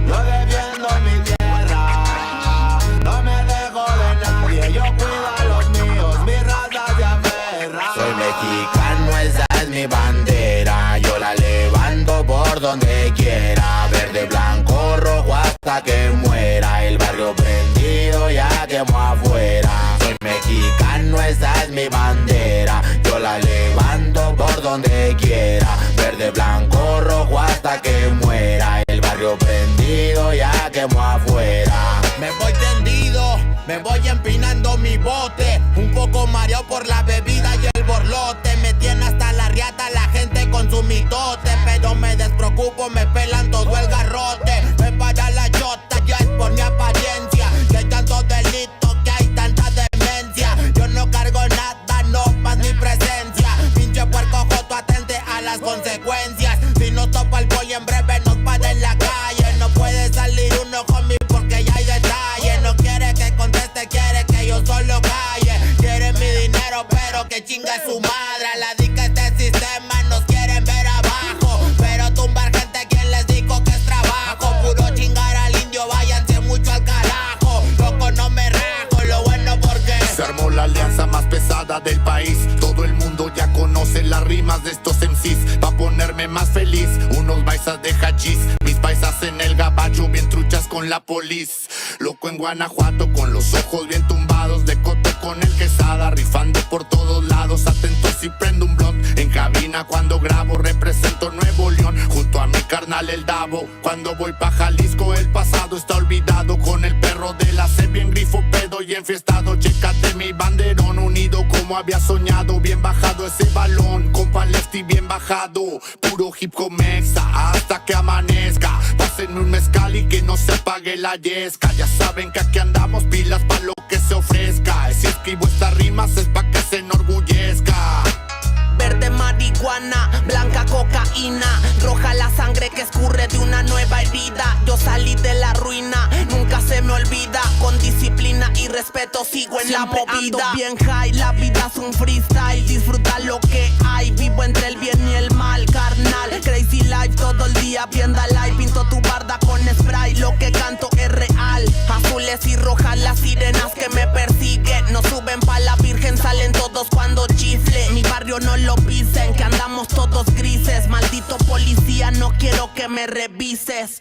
yo defiendo mi tierra. No me dejo de nadie, yo cuido a los míos, mi raza se aferra. Soy mexicano, esa es mi bandera, yo la levanto por donde quiera. Verde, blanco, rojo hasta que muera. El barrio prendido ya quemó afuera. Soy mexicano, esa es mi bandera, yo la levanto por donde quiera. Verde, blanco, rojo hasta que muera. El barrio prendido ya quemó afuera. Me voy tendido, me voy empinando mi bote. Un poco mareado por la bebida y el borlote. Me tiene hasta la riata la gente con su mitote. Pero me despreocupo, me pelan todo el garrote. Me para la chota, ya es por mi apariencia. Que hay tantos delitos, que hay tanta demencia. Yo no cargo nada, no más mi presencia. Pinche puerco joto, atente a las consecuencias. Si nos topa el poli en breve nos para en la calle. No puede salir uno conmigo porque ya hay detalle. No quiere que conteste, quiere que yo solo calle. Quiere mi dinero pero que chinga su madre. A la dica este sistema nos quieren ver abajo. Pero tumbar gente, quien les dijo que es trabajo. Puro chingar al indio, váyanse mucho al carajo. Loco no me rajo, lo bueno porque se armó la alianza más pesada del país. Todo el mundo ya conoce las rimas de estos MCs. Pa' ponerme más feliz, unos paisas de hachís. Mis paisas en el gabacho, bien truchas con la polis. Loco en Guanajuato, con los ojos bien tumbados. De coto con el quesada, rifando por todos lados. Atento si prendo un blunt en cabina cuando grabo. Represento Nuevo León, junto a mi carnal el Davo. Cuando voy pa' Jalisco, el pasado está olvidado. Con el perro de la C, bien grifo, pedo y enfiestado. Chécate mi banderón, unido como había soñado. Bien bajado ese balón, compa lefty bien bajado. Puro hip hop mexa, hasta que amanezca. Pásenme un mezcal y que no se apague la yesca. Ya saben que aquí andamos pilas pa' lo que se ofrezca. Si escribo estas rimas es pa' que se enorgullezca. verde marihuana, blanca cocaína, roja la sangre que escurre de una nueva herida. Yo salí de la ruina, nunca se me olvida. Con disciplina y respeto sigo en siempre la movida. Ando bien high, la vida es un freestyle. Disfruta lo que hay, vivo entre el bien y el mal, carnal. Crazy life todo el día, viendo live. Pinto tu barda con spray, lo que canto es real. Azules y rojas las sirenas que me persiguen. No suben pa' la virgen, salen todos cuando chifle. Mi barrio no lo pisen, que andamos todos grises. Maldito policía, no quiero que me revises.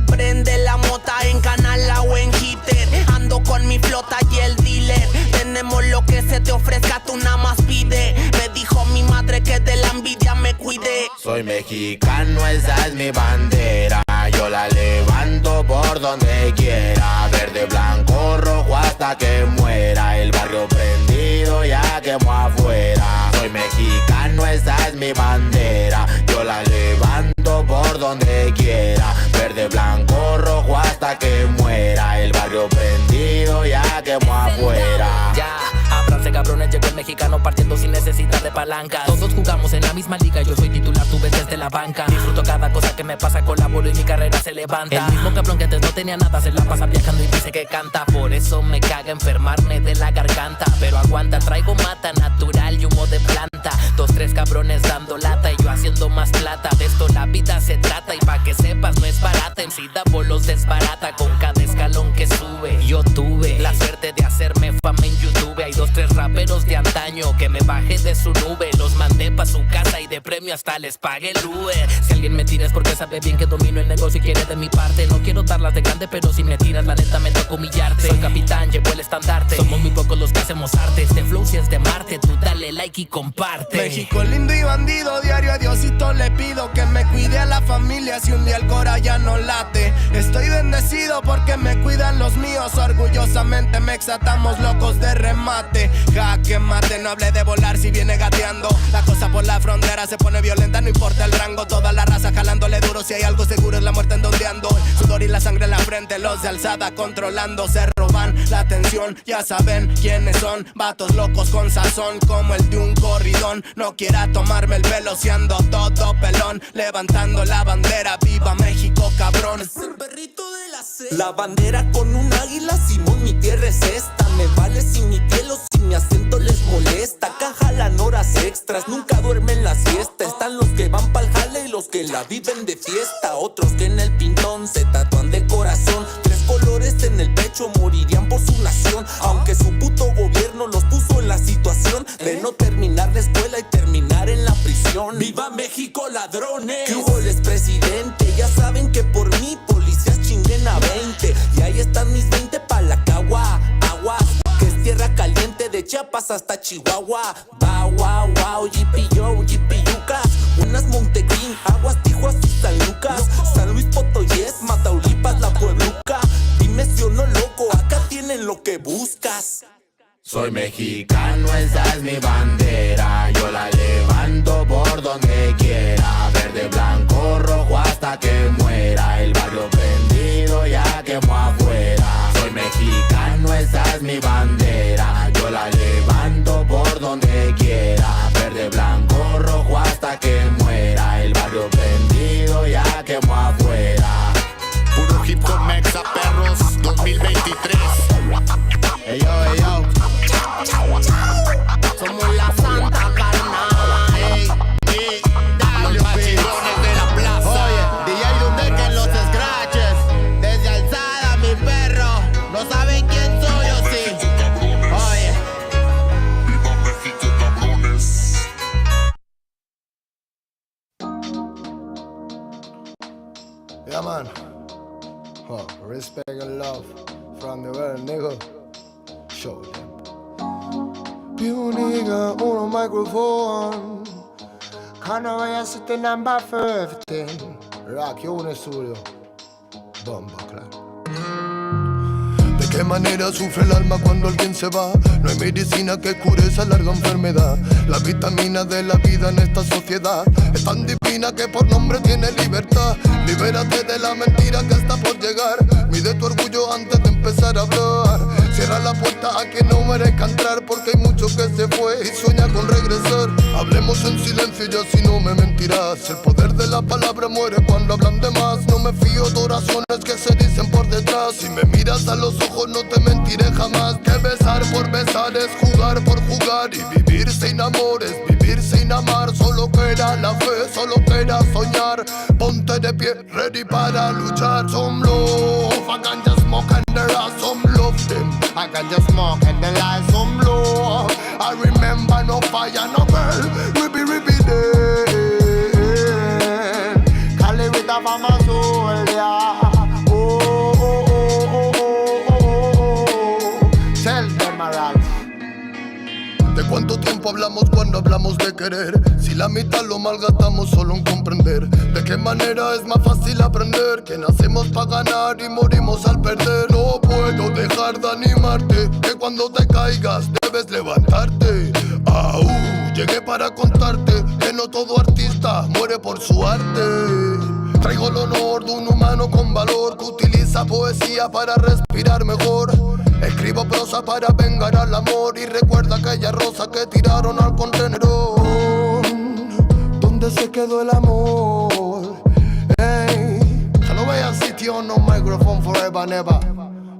Prende la mota en Canala o en Hitter. Ando con mi flota y el dealer. Tenemos lo que se te ofrezca, tú nada más pide. Me dijo mi madre que de la envidia me cuide. Soy mexicano, esa es mi bandera. Yo la levanto por donde quiera. Verde, blanco, rojo hasta que muera. El barrio prendido ya quemó afuera. Soy mexicano, esa es mi bandera. Yo la levanto por donde quiera. Verde, blanco, rojo hasta que muera. El barrio prendido ya quemó afuera. Ya, ábranse cabrones, llegó el mexicano partiendo sin necesidad de palancas. Todos jugamos en la misma liga, yo soy titular, tú ves desde la banca. Disfruto cada cosa que me pasa, colaboro y mi carrera se levanta. El mismo cabrón que antes no tenía nada, se la pasa viajando y dice que canta. Por eso me caga enfermarme de la garganta. Pero aguanta, traigo mata natural y humo de planta. 2, 3 cabrones dando lata y yo haciendo más plata. De esto la vida se trata y pa' que sepas no es barata. En sí da bolos desbarata con cada escalón que sube. Yo tuve la suerte de hacerme fama en YouTube. Hay 2, 3 raperos de antaño que me bajé de su nube. Los mandé pa' su casa y de premio hasta les pagué el Uber. Si alguien me tira es porque sabe bien que domino el negocio y quiere de mi parte. No quiero darlas de grande, pero si me tiras la neta me toca humillarte. Soy capitán, llevo el estandarte. Somos muy pocos los que hacemos arte. Este flow si es de Marte, tú dale like y comparte. México lindo y bandido, diario a Diosito le pido que me cuide a la familia si un día el cora ya no late. Estoy bendecido porque me cuidan los míos. Orgullosamente me exatamos locos de remate. Jaque mate, no hablé de volar hablar si viene gateando. La cosa por la frontera se pone violenta, no importa el rango. Toda la raza jalándole duro, si hay algo seguro es la muerte en donde ando. El sudor y la sangre en la frente, los de alzada controlando. Se roban la atención, ya saben quiénes son. Vatos locos con sazón, como el de un corridón. No quiera tomarme el pelo si ando todo pelón. Levantando la bandera, viva México, cabrón. Es el perrito de la C. La bandera con un águila, Simón, mi tierra es esta. Me vale si mi piel o si mi acento les molesta. Acá jalan horas extras, nunca duermen la siesta. Están los que van pa'l jale y los que la viven de fiesta. Otros que en el pintón se tatúan de corazón. 3 colores en el pecho, morirían por su nación. Aunque su puto gobierno los puso en la situación de no terminar la escuela y terminar en la prisión. ¡Viva México, ladrones! ¿Qué hubo, el expresidente? Ya saben que por mí policías chinguen a 20. Y ahí están mis 20 pa' la cagua. Aguas, que es tierra caliente de Chiapas hasta Chihuahua. Wow, wow, wow, yipi-yo, yipi-yucas. Unas Montegreen, Aguas, Tijuas y San Lucas. San Luis Potoyes, Mataulipas, La Puebluca. Dime si o no, loco, acá tienen lo que buscas. Soy mexicano, esa es mi bandera. Yo la levanto por donde quiera. Verde, blanco, rojo hasta que muera. El barrio prendido ya quemó afuera. Soy mexicano, esa es mi bandera. Yo la levanto por donde quiera. Verde, blanco, rojo hasta que muera. El barrio prendido ya quemó afuera. Puro hip hop mexa, perros, 2023. Ey yo, ey yo. Somos la santa carnal. Ey, los machirones de la plaza. Oye, DJ donde que los scratches. Desde alzada, mi perro. No saben quién soy o sí. Oye. Viva México, cabrones. Yeah, man. Oh, respect and love from the world, nigga. Show them. You nigga on a microphone. Can't vaya sitting number for everything. Rock you in the studio. Bomba, claro. ¿De qué manera sufre el alma cuando alguien se va? No hay medicina que cure esa larga enfermedad. La vitamina de la vida en esta sociedad es tan divina que por nombre tiene libertad. Libérate de la mentira que está por llegar. Mide tu orgullo antes de empezar a hablar. Cierra la puerta a quien no merezca entrar, porque hay mucho que se fue y sueña con regresar. Hablemos en silencio y así no me mentirás. El poder de la palabra muere cuando hablan de más. No me fío de oraciones que se dicen por detrás. Si me miras a los ojos no te mentiré jamás. Que besar por besar es jugar por jugar. Y vivir sin amor es vivir sin amar. Solo queda la fe, solo queda soñar. Ponte de pie, ready para luchar. Some love, I can just smoke and there are some love them. I can just smoke and there are some love. I remember no fire, no girl. Ribby day. Cali with a mama soul, yeah. ¿De cuánto tiempo hablamos cuando hablamos de querer? Si la mitad lo malgastamos solo en comprender. ¿De qué manera es más fácil aprender? Que nacemos para ganar y morimos al perder. No puedo dejar de animarte, que cuando te caigas debes levantarte. Llegué para contarte que no todo artista muere por su arte. Traigo el honor de un humano con valor que utiliza poesía para respirar mejor. Escribo prosa para vengar al amor y recuerda aquella rosa que tiraron al contenedor. ¿Dónde se quedó el amor? Hey, ya no veas sitio, no microphone forever, never.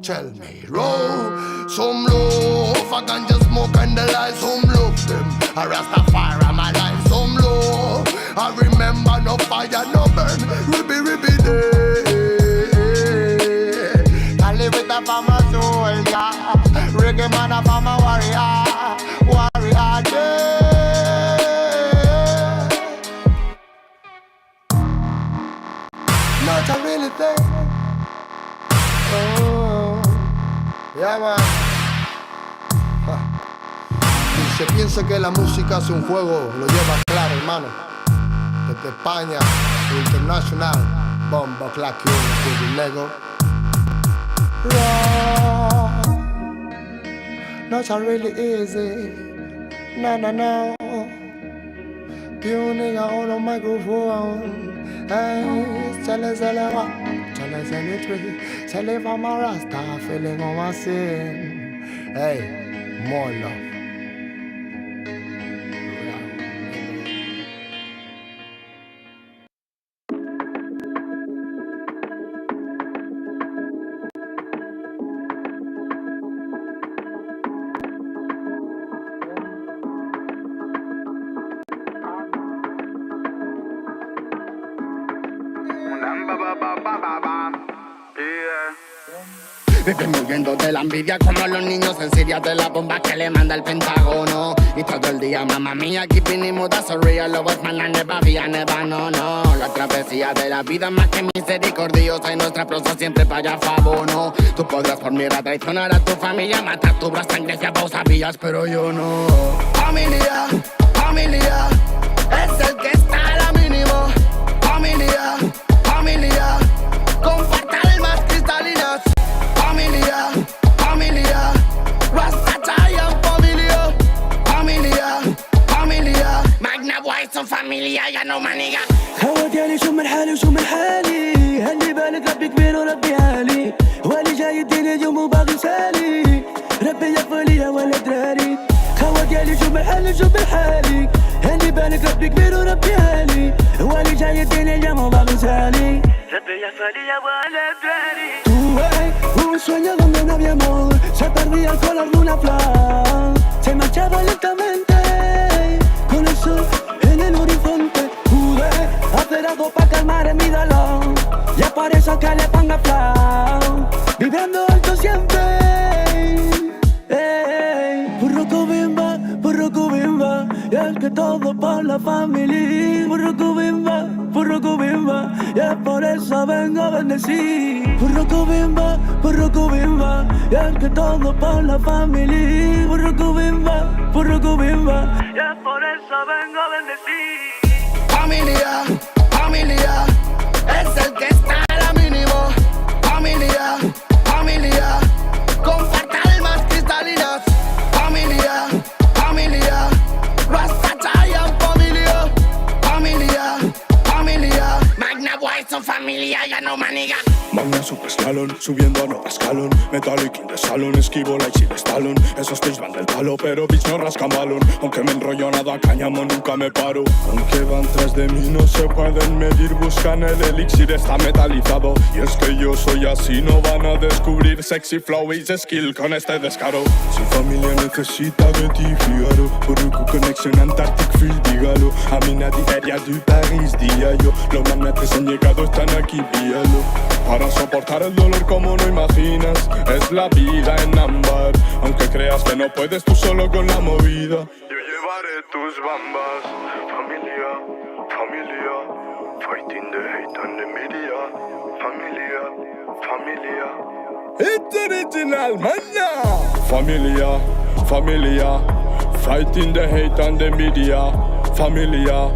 Tell me, roll some love, I can just smoke and the light, some love them. I Rastafari, my life, some love. I remember no fire, no burn, ribby day. Cali with a farmer soul, yeah. Reggae man a farmer warrior day. Not a really thing. Oh, yeah, man. Y se piensa que la música es un juego, lo lleva claro, hermano. Desde España, internacional, bomba, clack, y Lego. Not really easy. No, no, no. Pure nigga on a microphone. Hey, tell us what. Tell us anything. Tell if I'm a rasta feeling on my sin. Hey, more love. Vivimos huyendo de la envidia como los niños en Siria de la bomba que le manda el Pentágono. Y todo el día, mamá mía, aquí vinimos da surreal. Lo was man, never vía, never, no. La travesía de la vida más que misericordiosa y nuestra prosa siempre para favor, no. Tú podrás por mierda traicionar a tu familia, matar tu brazo, sangre si vos sabías, pero yo no. Familia, familia, es el que está a la mínimo. Familia, familia, comparte almas cristalinas. Familia, familia, Rastafarian familia, familia, familia, Magna White son familia, ya no maniga. خواتي شو من حالي وشو من حالي هلي بالك ربي كبير وربي عالي واللي جاي يديني اليوم وباغي سالي ربي يغفر لي ولا دراري خواتي شو من حالي وشو من حالي هلي بالك ربي كبير وربي عالي واللي جاي يديني اليوم وباغي سالي ربي يغفر لي ولا دراري. Tuve un sueño donde no había amor, se perdía el color de una flor, se marchaba lentamente con el sol en el horizonte. Pude hacer algo para calmar en mi dolor, y es por eso que le pongo flow, viviendo alto siempre. Burro cubimba, y es que todo por la familia. Burro cubimba, y es por eso vengo a bendecir. Burro cubimba, y es que todo por la familia. Burro cubimba, y es por eso vengo a bendecir. Familia, familia, es el que está a la mínimo. Familia, familia, comparte almas cristalinas. Familia, familia, Rastafarian familia, familia, familia, Magna White son familia, ya no maniga. Magna super slalom, subiendo a nueva escalón. Metallic in the salon, esquivo like si de Stallone. Esos tics van del palo, pero bitch no rascan balón. Aunque me enrollo nada, cáñamo, nunca me paro. Aunque van tras de mí, no se pueden medir. Buscan el elixir, está metalizado. Y es que yo soy así, no van a descubrir sexy flow y skill con este descaro. Si familia necesita de ti, fíjalo. Por connection Antarctic Field, dígalo. A mí nadie aérea de París, día yo. Los magnetes han llegado, están aquí, píalo. Para soportar el dolor como no imaginas, es la vida en ámbar. Aunque creas que no puedes tú solo con la movida, yo llevaré tus bambas. Familia, familia, fighting the hate and the media. Familia, familia, it's original, man. Familia, familia, fighting the hate and the media. Familia,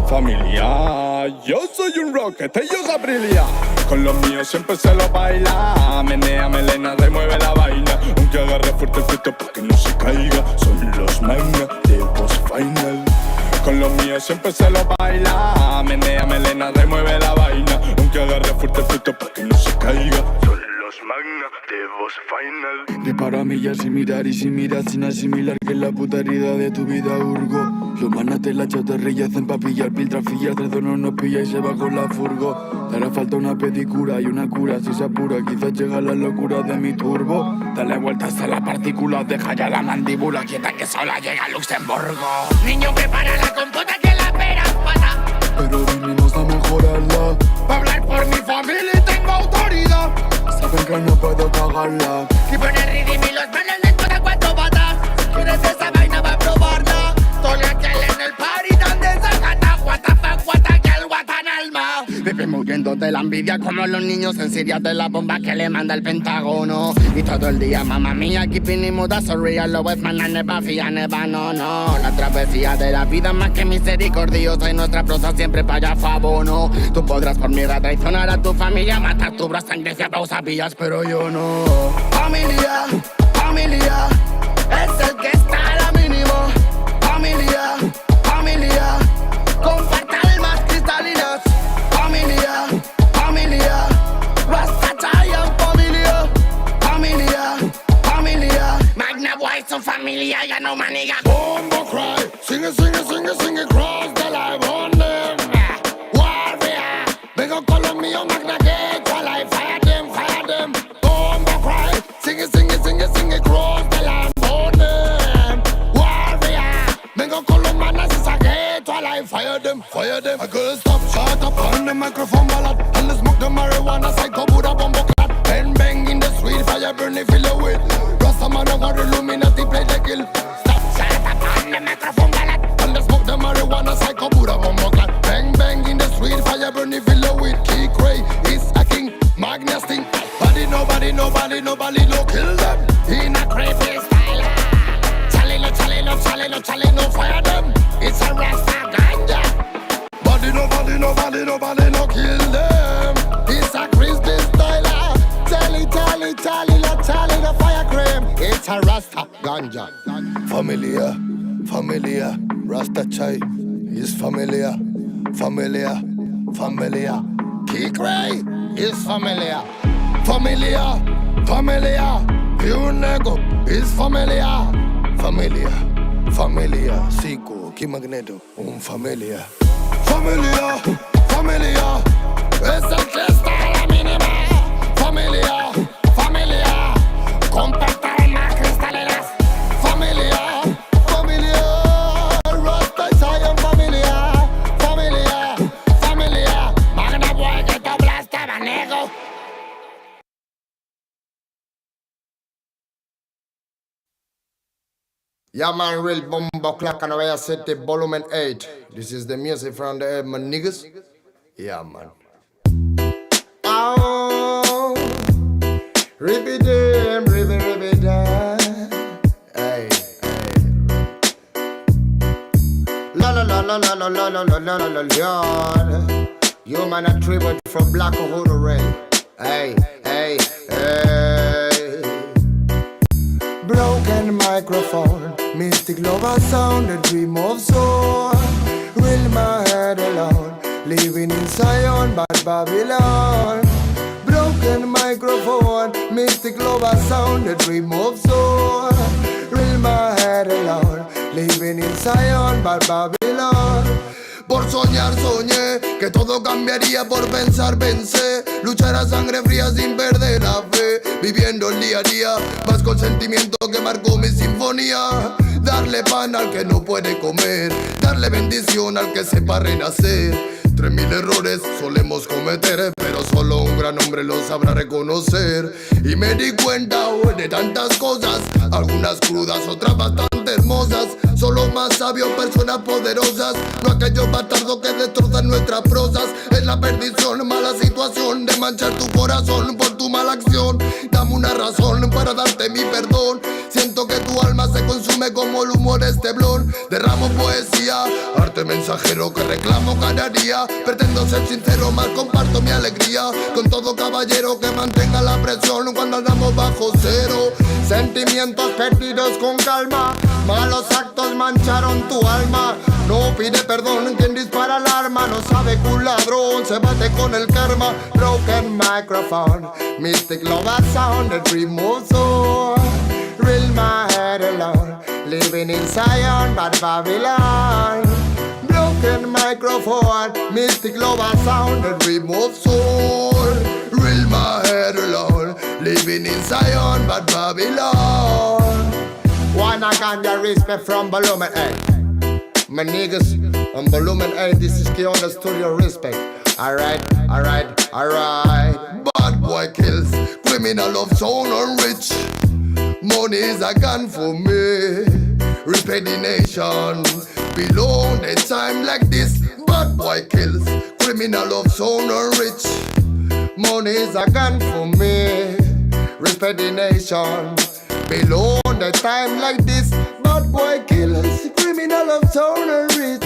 familia, yo soy un rocket, ellos a brillar. Con los míos siempre se lo baila. Menea melena, remueve la vaina. Aunque agarre fuerte el fruto para que no se caiga. Son los Magna de Boss Final. Con los míos siempre se lo baila. Menea melena, remueve la vaina. Aunque agarre fuerte el fruto para que no se caiga. Son los Magna de Boss Final. De para millas sin mirar y sin mirar sin asimilar que la puta herida de tu vida hurgo. Los manas te la chatarrilla hacen pa' pillar piltrafillas. Tres donos nos pilla y se va con la furgo. Te hará falta una pedicura y una cura si se apura. Quizás llega la locura de mi turbo. Dale vueltas a las partículas, deja ya la mandíbula quieta que sola llega a Luxemburgo. Niño, prepara la compota que la pera pata. Pero vinimos a mejorarla. Pa' hablar por mi familia y tengo autoridad. Saben que no puedo cagarla. Y poner ritmo y los manos dentro de cuatro patas. ¿Quieres esa vaina? Va a probarla. Tole aquel en el party donde se gata. What the fuck, what the girl, what an alma. Vivimos huyendo de la envidia como los niños en Siria de la bomba que le manda el Pentágono. Y todo el día, mamá mía, aquí vinimos da surreal. Lo es man, never fía, never, no. La travesía de la vida más que misericordiosa y nuestra prosa siempre para favor, no. Tú podrás por mierda traicionar a tu familia, matar tu brazo, sangre si vos sabías, pero yo no. Familia, familia, es el que está a la mínimo. son familia, ya no maniga. Bombo cry, sing it, sing it, sing it, sing it, cross the line on them. Warrior, vengo con los míos, magna que fire them, fire them. Bombo cry, sing it, sing it, sing it, sing it, cross the line on them. Warrior, vengo con los manas y saqué fire them, fire them. I gotta stop, shut up on the microphone ballad, and let's smoke the marijuana, psycho Buddha bombo clad. Bang bang in the street, fire burn if you with. Rasta man and war Illuminati play the kill. Stop, shut up on the microphone ballad, and let's smoke the marijuana, psycho Buddha bombo clad. Bang bang in the street, fire burn if you with. Key Cray is a king, Magnus thing. Nobody no kill them. In a crazy style. Chale no fire them. It's a Rasta ganja. Nobody no kill them. It's a crispy style. Tally the fire cream. It's a Rasta ganja. Familia, Rasta chai is familia. Key Cray is familia. Pure nego is familia. Sico, Key Magneto, familia. Familia, es el que está a la mínima. Familia, compactar más cristaleras. Familia, Rasta y Zion, familia. Magna boy que te aplasta, nego. Yeah, man, real bombo clock and I set the volume 8. This is the music from the my niggas. Yeah, man. Oh, ribby them. Hey. La. You man a tribute from Black Hood Ray. Hey. Broken microphone, mystic lover sound, a dream of soul. Will my head alone, living in Zion, but Babylon. Broken microphone, mystic lover sound, a dream of soul. Will my head alone, living in Zion, but Babylon. Por soñar soñé que todo cambiaría, por pensar pensé. Luchar a sangre fría sin perder la fe. Viviendo el día a día, más con sentimiento que marcó mi sinfonía. Darle pan al que no puede comer, darle bendición al que sepa renacer. 3000 errores solemos cometer, pero solo un gran hombre los sabrá reconocer. Y me di cuenta hoy de tantas cosas, algunas crudas, otras bastante hermosas. Son los más sabios, personas poderosas, no aquellos bastardos que destrozan nuestras prosas. Es la perdición, mala situación de manchar tu corazón por tu mala acción. Dame una razón para darte mi perdón. Siento que tu alma se consume como el humor esteblón. Derramo poesía, arte mensajero que reclamo cada día. Pretendo ser sincero, más comparto mi alegría con todo caballero que mantenga la presión cuando andamos bajo cero. Sentimientos perdidos con calma, malos actos mancharon tu alma. No pide perdón quien dispara el arma, no sabe que un ladrón se bate con el karma. Broken microphone, mystic love sound, the dream of soul. Real my head alone, living in Zion but Babylon. Broken microphone, mystic love sound, the dream of soul. Real my head alone, living in Zion but Babylon. One I can get respect from volume 8. My niggas on volume 8, this is K on the studio respect. Alright. Bad boy kills, criminal of sound and rich. Money is a gun for me. Respect the nation. Below the time like this. Bad boy kills, criminal of sound and rich. Money is a gun for me. Respect the nation. Below the time like this. Bad boy kills, criminal of sound and rich.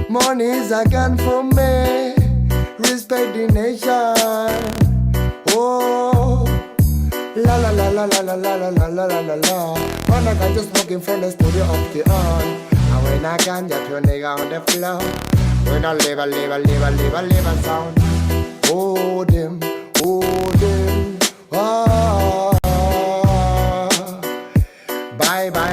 Money is a gun for me. Respect the nation. Oh. La la la la la la la la la la la la. When I got just smoking from the studio up the on. And when I can just your nigga on the floor. When I live a sound. Oh them. Ah. Bye.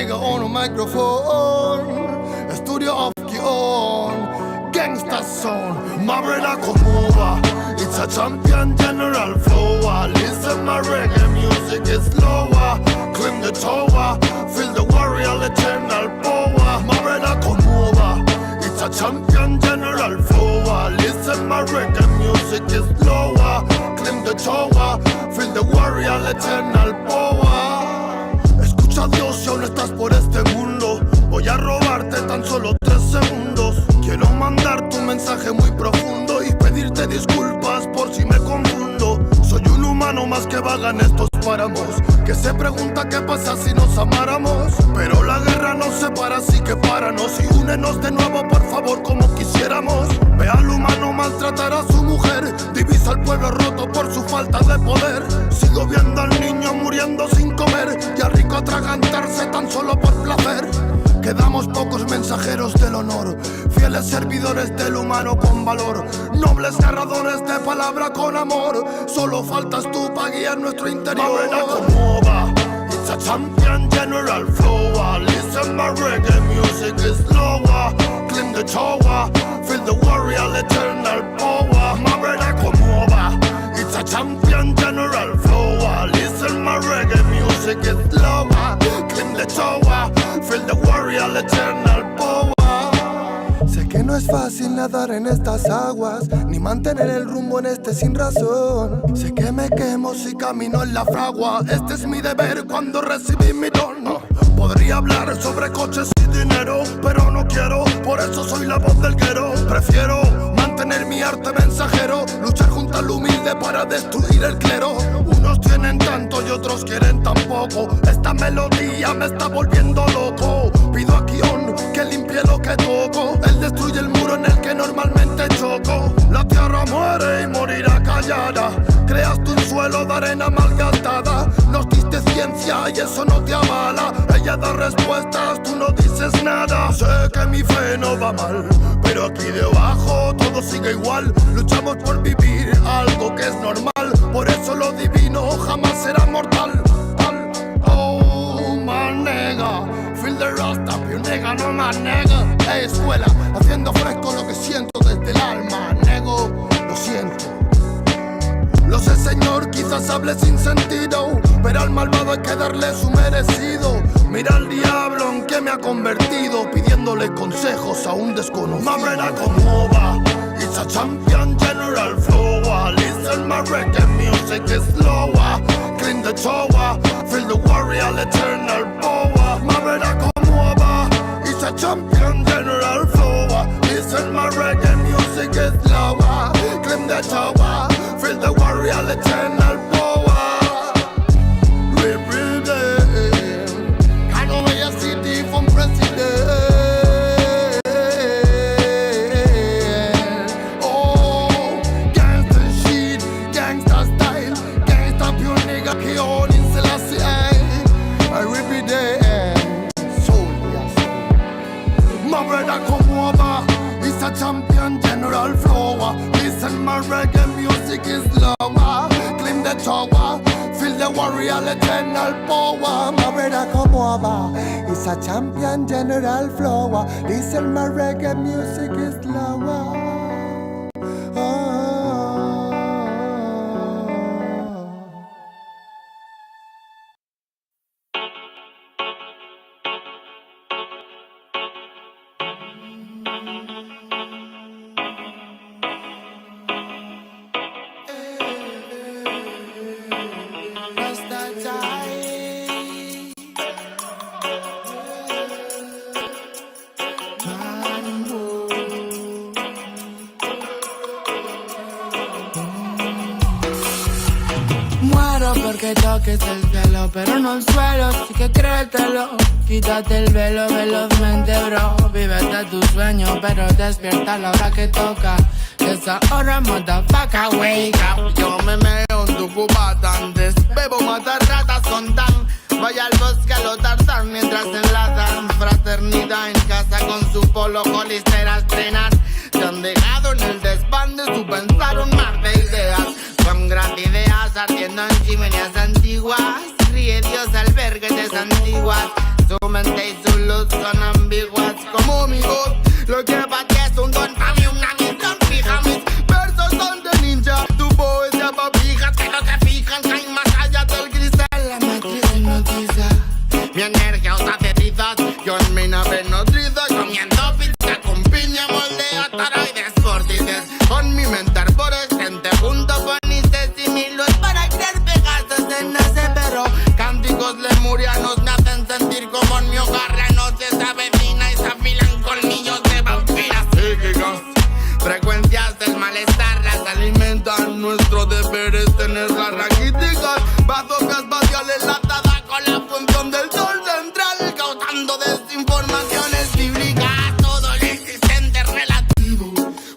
nigga on a microphone. Studio of Kion, gangsta song. My brother come over. It's a champion general flow. Listen, my reggae music is slower. Climb the tower, feel the warrior eternal power. My brother come over. It's a champion general flow. Listen, my reggae music is slower. Climb the tower, feel the warrior eternal power. Escucha a Dios si aún estás por este mundo. Voy a robarte tan solo 3 segundos. Quiero mandar tu mensaje muy profundo y pedirte disculpas por si me confundo. Soy un humano más que vaga en estos páramos, que se pregunta qué pasa si nos amáramos. Pero la guerra nos separa, así que páranos y únenos de nuevo, por favor, como quisiéramos. Ve al humano maltratar a su mujer, divisa al pueblo roto por su falta de poder. Sigo viendo al niño muriendo sin comer y al rico atragantarse tan solo por placer. Quedamos pocos mensajeros del honor, fieles servidores del humano con valor, nobles narradores de palabra con amor. Solo faltas tú para guiar nuestro interior. It's a champion general flow. Listen, my reggae music is slower. Climb the tower, feel the warrior eternal power. My brother come over. It's a champion general flow. Listen, my reggae music is slower. Climb the tower, feel the warrior eternal power. Sé que no es fácil nadar en estas aguas, ni mantener el rumbo en este sin razón. Sé que me quemo si camino en la fragua. Este es mi deber cuando recibí mi don. Podría hablar sobre coches y dinero, pero no quiero, por eso soy la voz del guero. Prefiero mantener mi arte mensajero, luchar junto al humilde para destruir el clero. Unos tienen tanto y otros quieren tan poco. Esta melodía me está volviendo loco. Pido a Kion que limpie lo que toco. Él destruye el muro en el que normalmente choco. La tierra muere y morirá callada. Creaste un suelo de arena malgastada. Nos diste ciencia y eso no te avala. Ella da respuestas, tú no dices nada. Sé que mi fe no va mal, pero aquí debajo todo sigue igual. Luchamos por vivir algo que es normal. Por eso lo divino jamás será mortal. Oh, my nigga, feel the rasta, pure nigga, no más nigga. Hey, escuela, haciendo fresco lo que siento desde el alma. Nego, lo siento. Lo sé, señor, quizás hable sin sentido, pero al malvado hay que darle su merecido. Mira al diablo en que me ha convertido, pidiéndole consejos a un desconocido. My brother come over, it's a champion general flow. Listen, my reggae music is slower. Clean the tower, feel the warrior eternal power. My brother come over, it's a champion general flow. Listen, my reggae music is slower. Clean the tower, feel the warrior eternal power. Represent, can't away a city from president. Oh, gangsta shit, gangsta style, gangsta pure nigga, Kion in Selassie. I represent, soldier. My brother come over, it's a champion general flow. Listen, my reggae music is lower. Climb the tower, feel the warrior eternal power. My brother come over, it's a champion general flow. Listen, my reggae music is lower. Que toques el cielo, pero no el suelo, sí que créetelo. Quítate el velo velozmente, bro. Vívete tu sueño, pero despierta a la hora que toca. Esa hora, motherfucker, wake up. Yo me meo en tu cubata antes. Bebo matar ratas con tan. Vaya al bosque a lo Tarzán mientras enlazan. Fraternidad en casa con su polo colisteras trenas. Te han dejado en el desván de su pensar un mar de ideas. Con grandes ideas ardiendo en chimeneas antiguas. Ríe Dios al ver que te santiguas. Su su mente y su luz son ambiguas como mi voz. Lo que para ti es un don, para mí una misión fija. Mis versos son de ninja, tu poesía pa' fijas que no se fijan, caen más allá del cristal. La matriz hipnotiza, mi energía os hace trizas, yo en mi nave nodriza, comiendo pizza con piña, moldea taroides, vórtices, con mi mente arborescente, junto con isimilos para crear pegasos en ese perro. Cánticos lemurianos me hacen sentir como en mi hogar la noche se avecina y se afilan colmillos de vampiras psíquicas. Frecuencias del malestar las alimentan, nuestro deber es tenerlas raquíticas. Bazooka espacial enlatada con la función del sol central, causando desinformaciones bíblicas. Todo lo existente es relativo,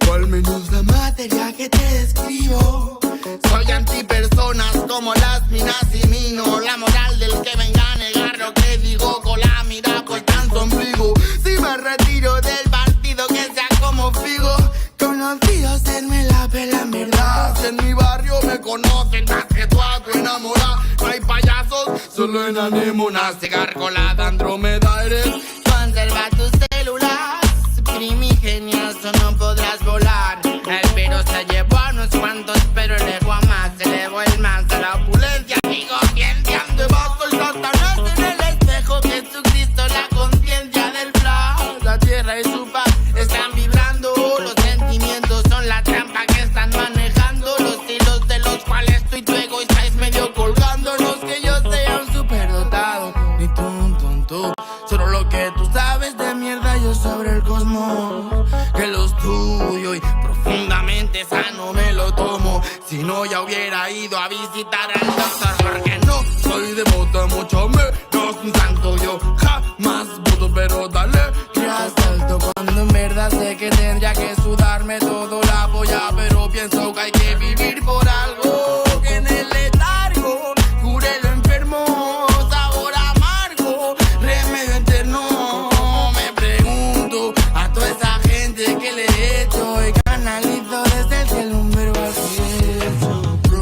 o al menos la materia que te describo. Soy antipersonas como las minas y mino. La moral del que venga a negar lo que digo con la mira pues tan sombrigo. Si me retiro del partido que sea como Figo, conocidos en me la pela en verdad. Si en mi barrio me conocen más que tú a tu enamorada. No hay payasos, solo en anémonas. Gárgola Andrómeda eres. Conserva tus células primigenias o no podrás volar. El virus se llevó a unos cuantos, pero elevó a más. Elevó el más a la opulencia. Digo, ciencia de vaso y Satanás en el espejo. Jesucristo, la conciencia del flash. La tierra y su paz están vibrando. Los sentimientos son la trampa que están manejando. Los hilos de los cuales tú y tu ego estáis medio colgando. No es que yo sea un superdotado, ni tú un tonto. Solo lo que tú sabes de mierda yo sobre el cosmos. Que lo estudio y profundamente sano me lo tomo. Si no ya hubiera ido a visitar al doctor, porque no soy devoto, mucho menos un santo. Yo jamás voto, pero dale que asalto. Cuando en verdad sé que tendría que sudarme todo la polla, pero pienso que hay que vivir por algo. Que en el letargo cure lo enfermo, sabor amargo, remedio eterno. Me pregunto a toda esa gente que le he hecho y canalizo desde el cielo un verbo así hecho, bro.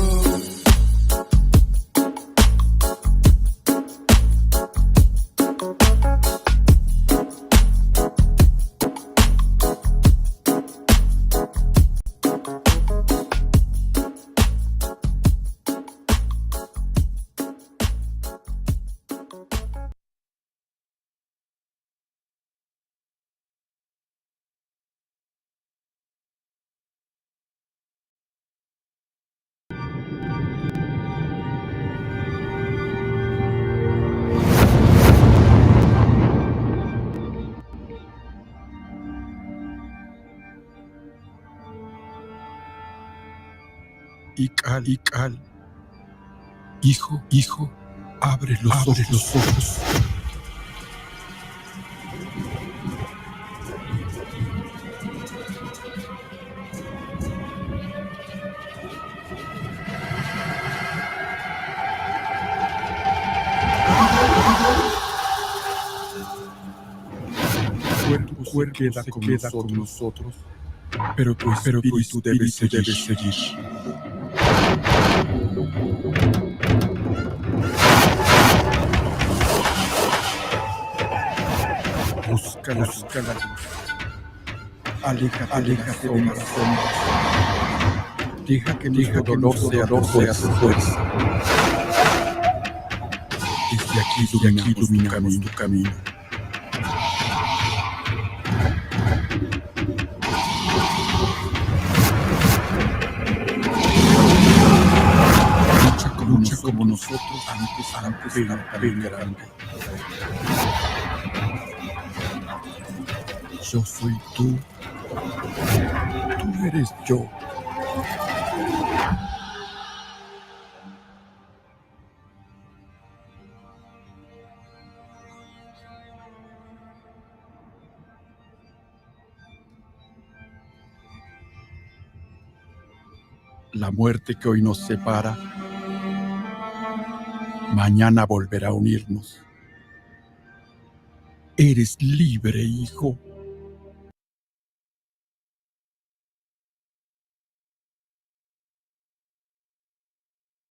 Ical, hijo, abre los ojos. Cuerpo queda con nosotros, pero tu espíritu debe seguir. Busca la luz. Aléjate de las sombras. Deja que nuestro dolor sea tu fuerza. Desde aquí iluminamos tu camino. Lucha como nosotros antes de la pena grande. Yo soy tú eres yo. La muerte que hoy nos separa, mañana volverá a unirnos. Eres libre, hijo.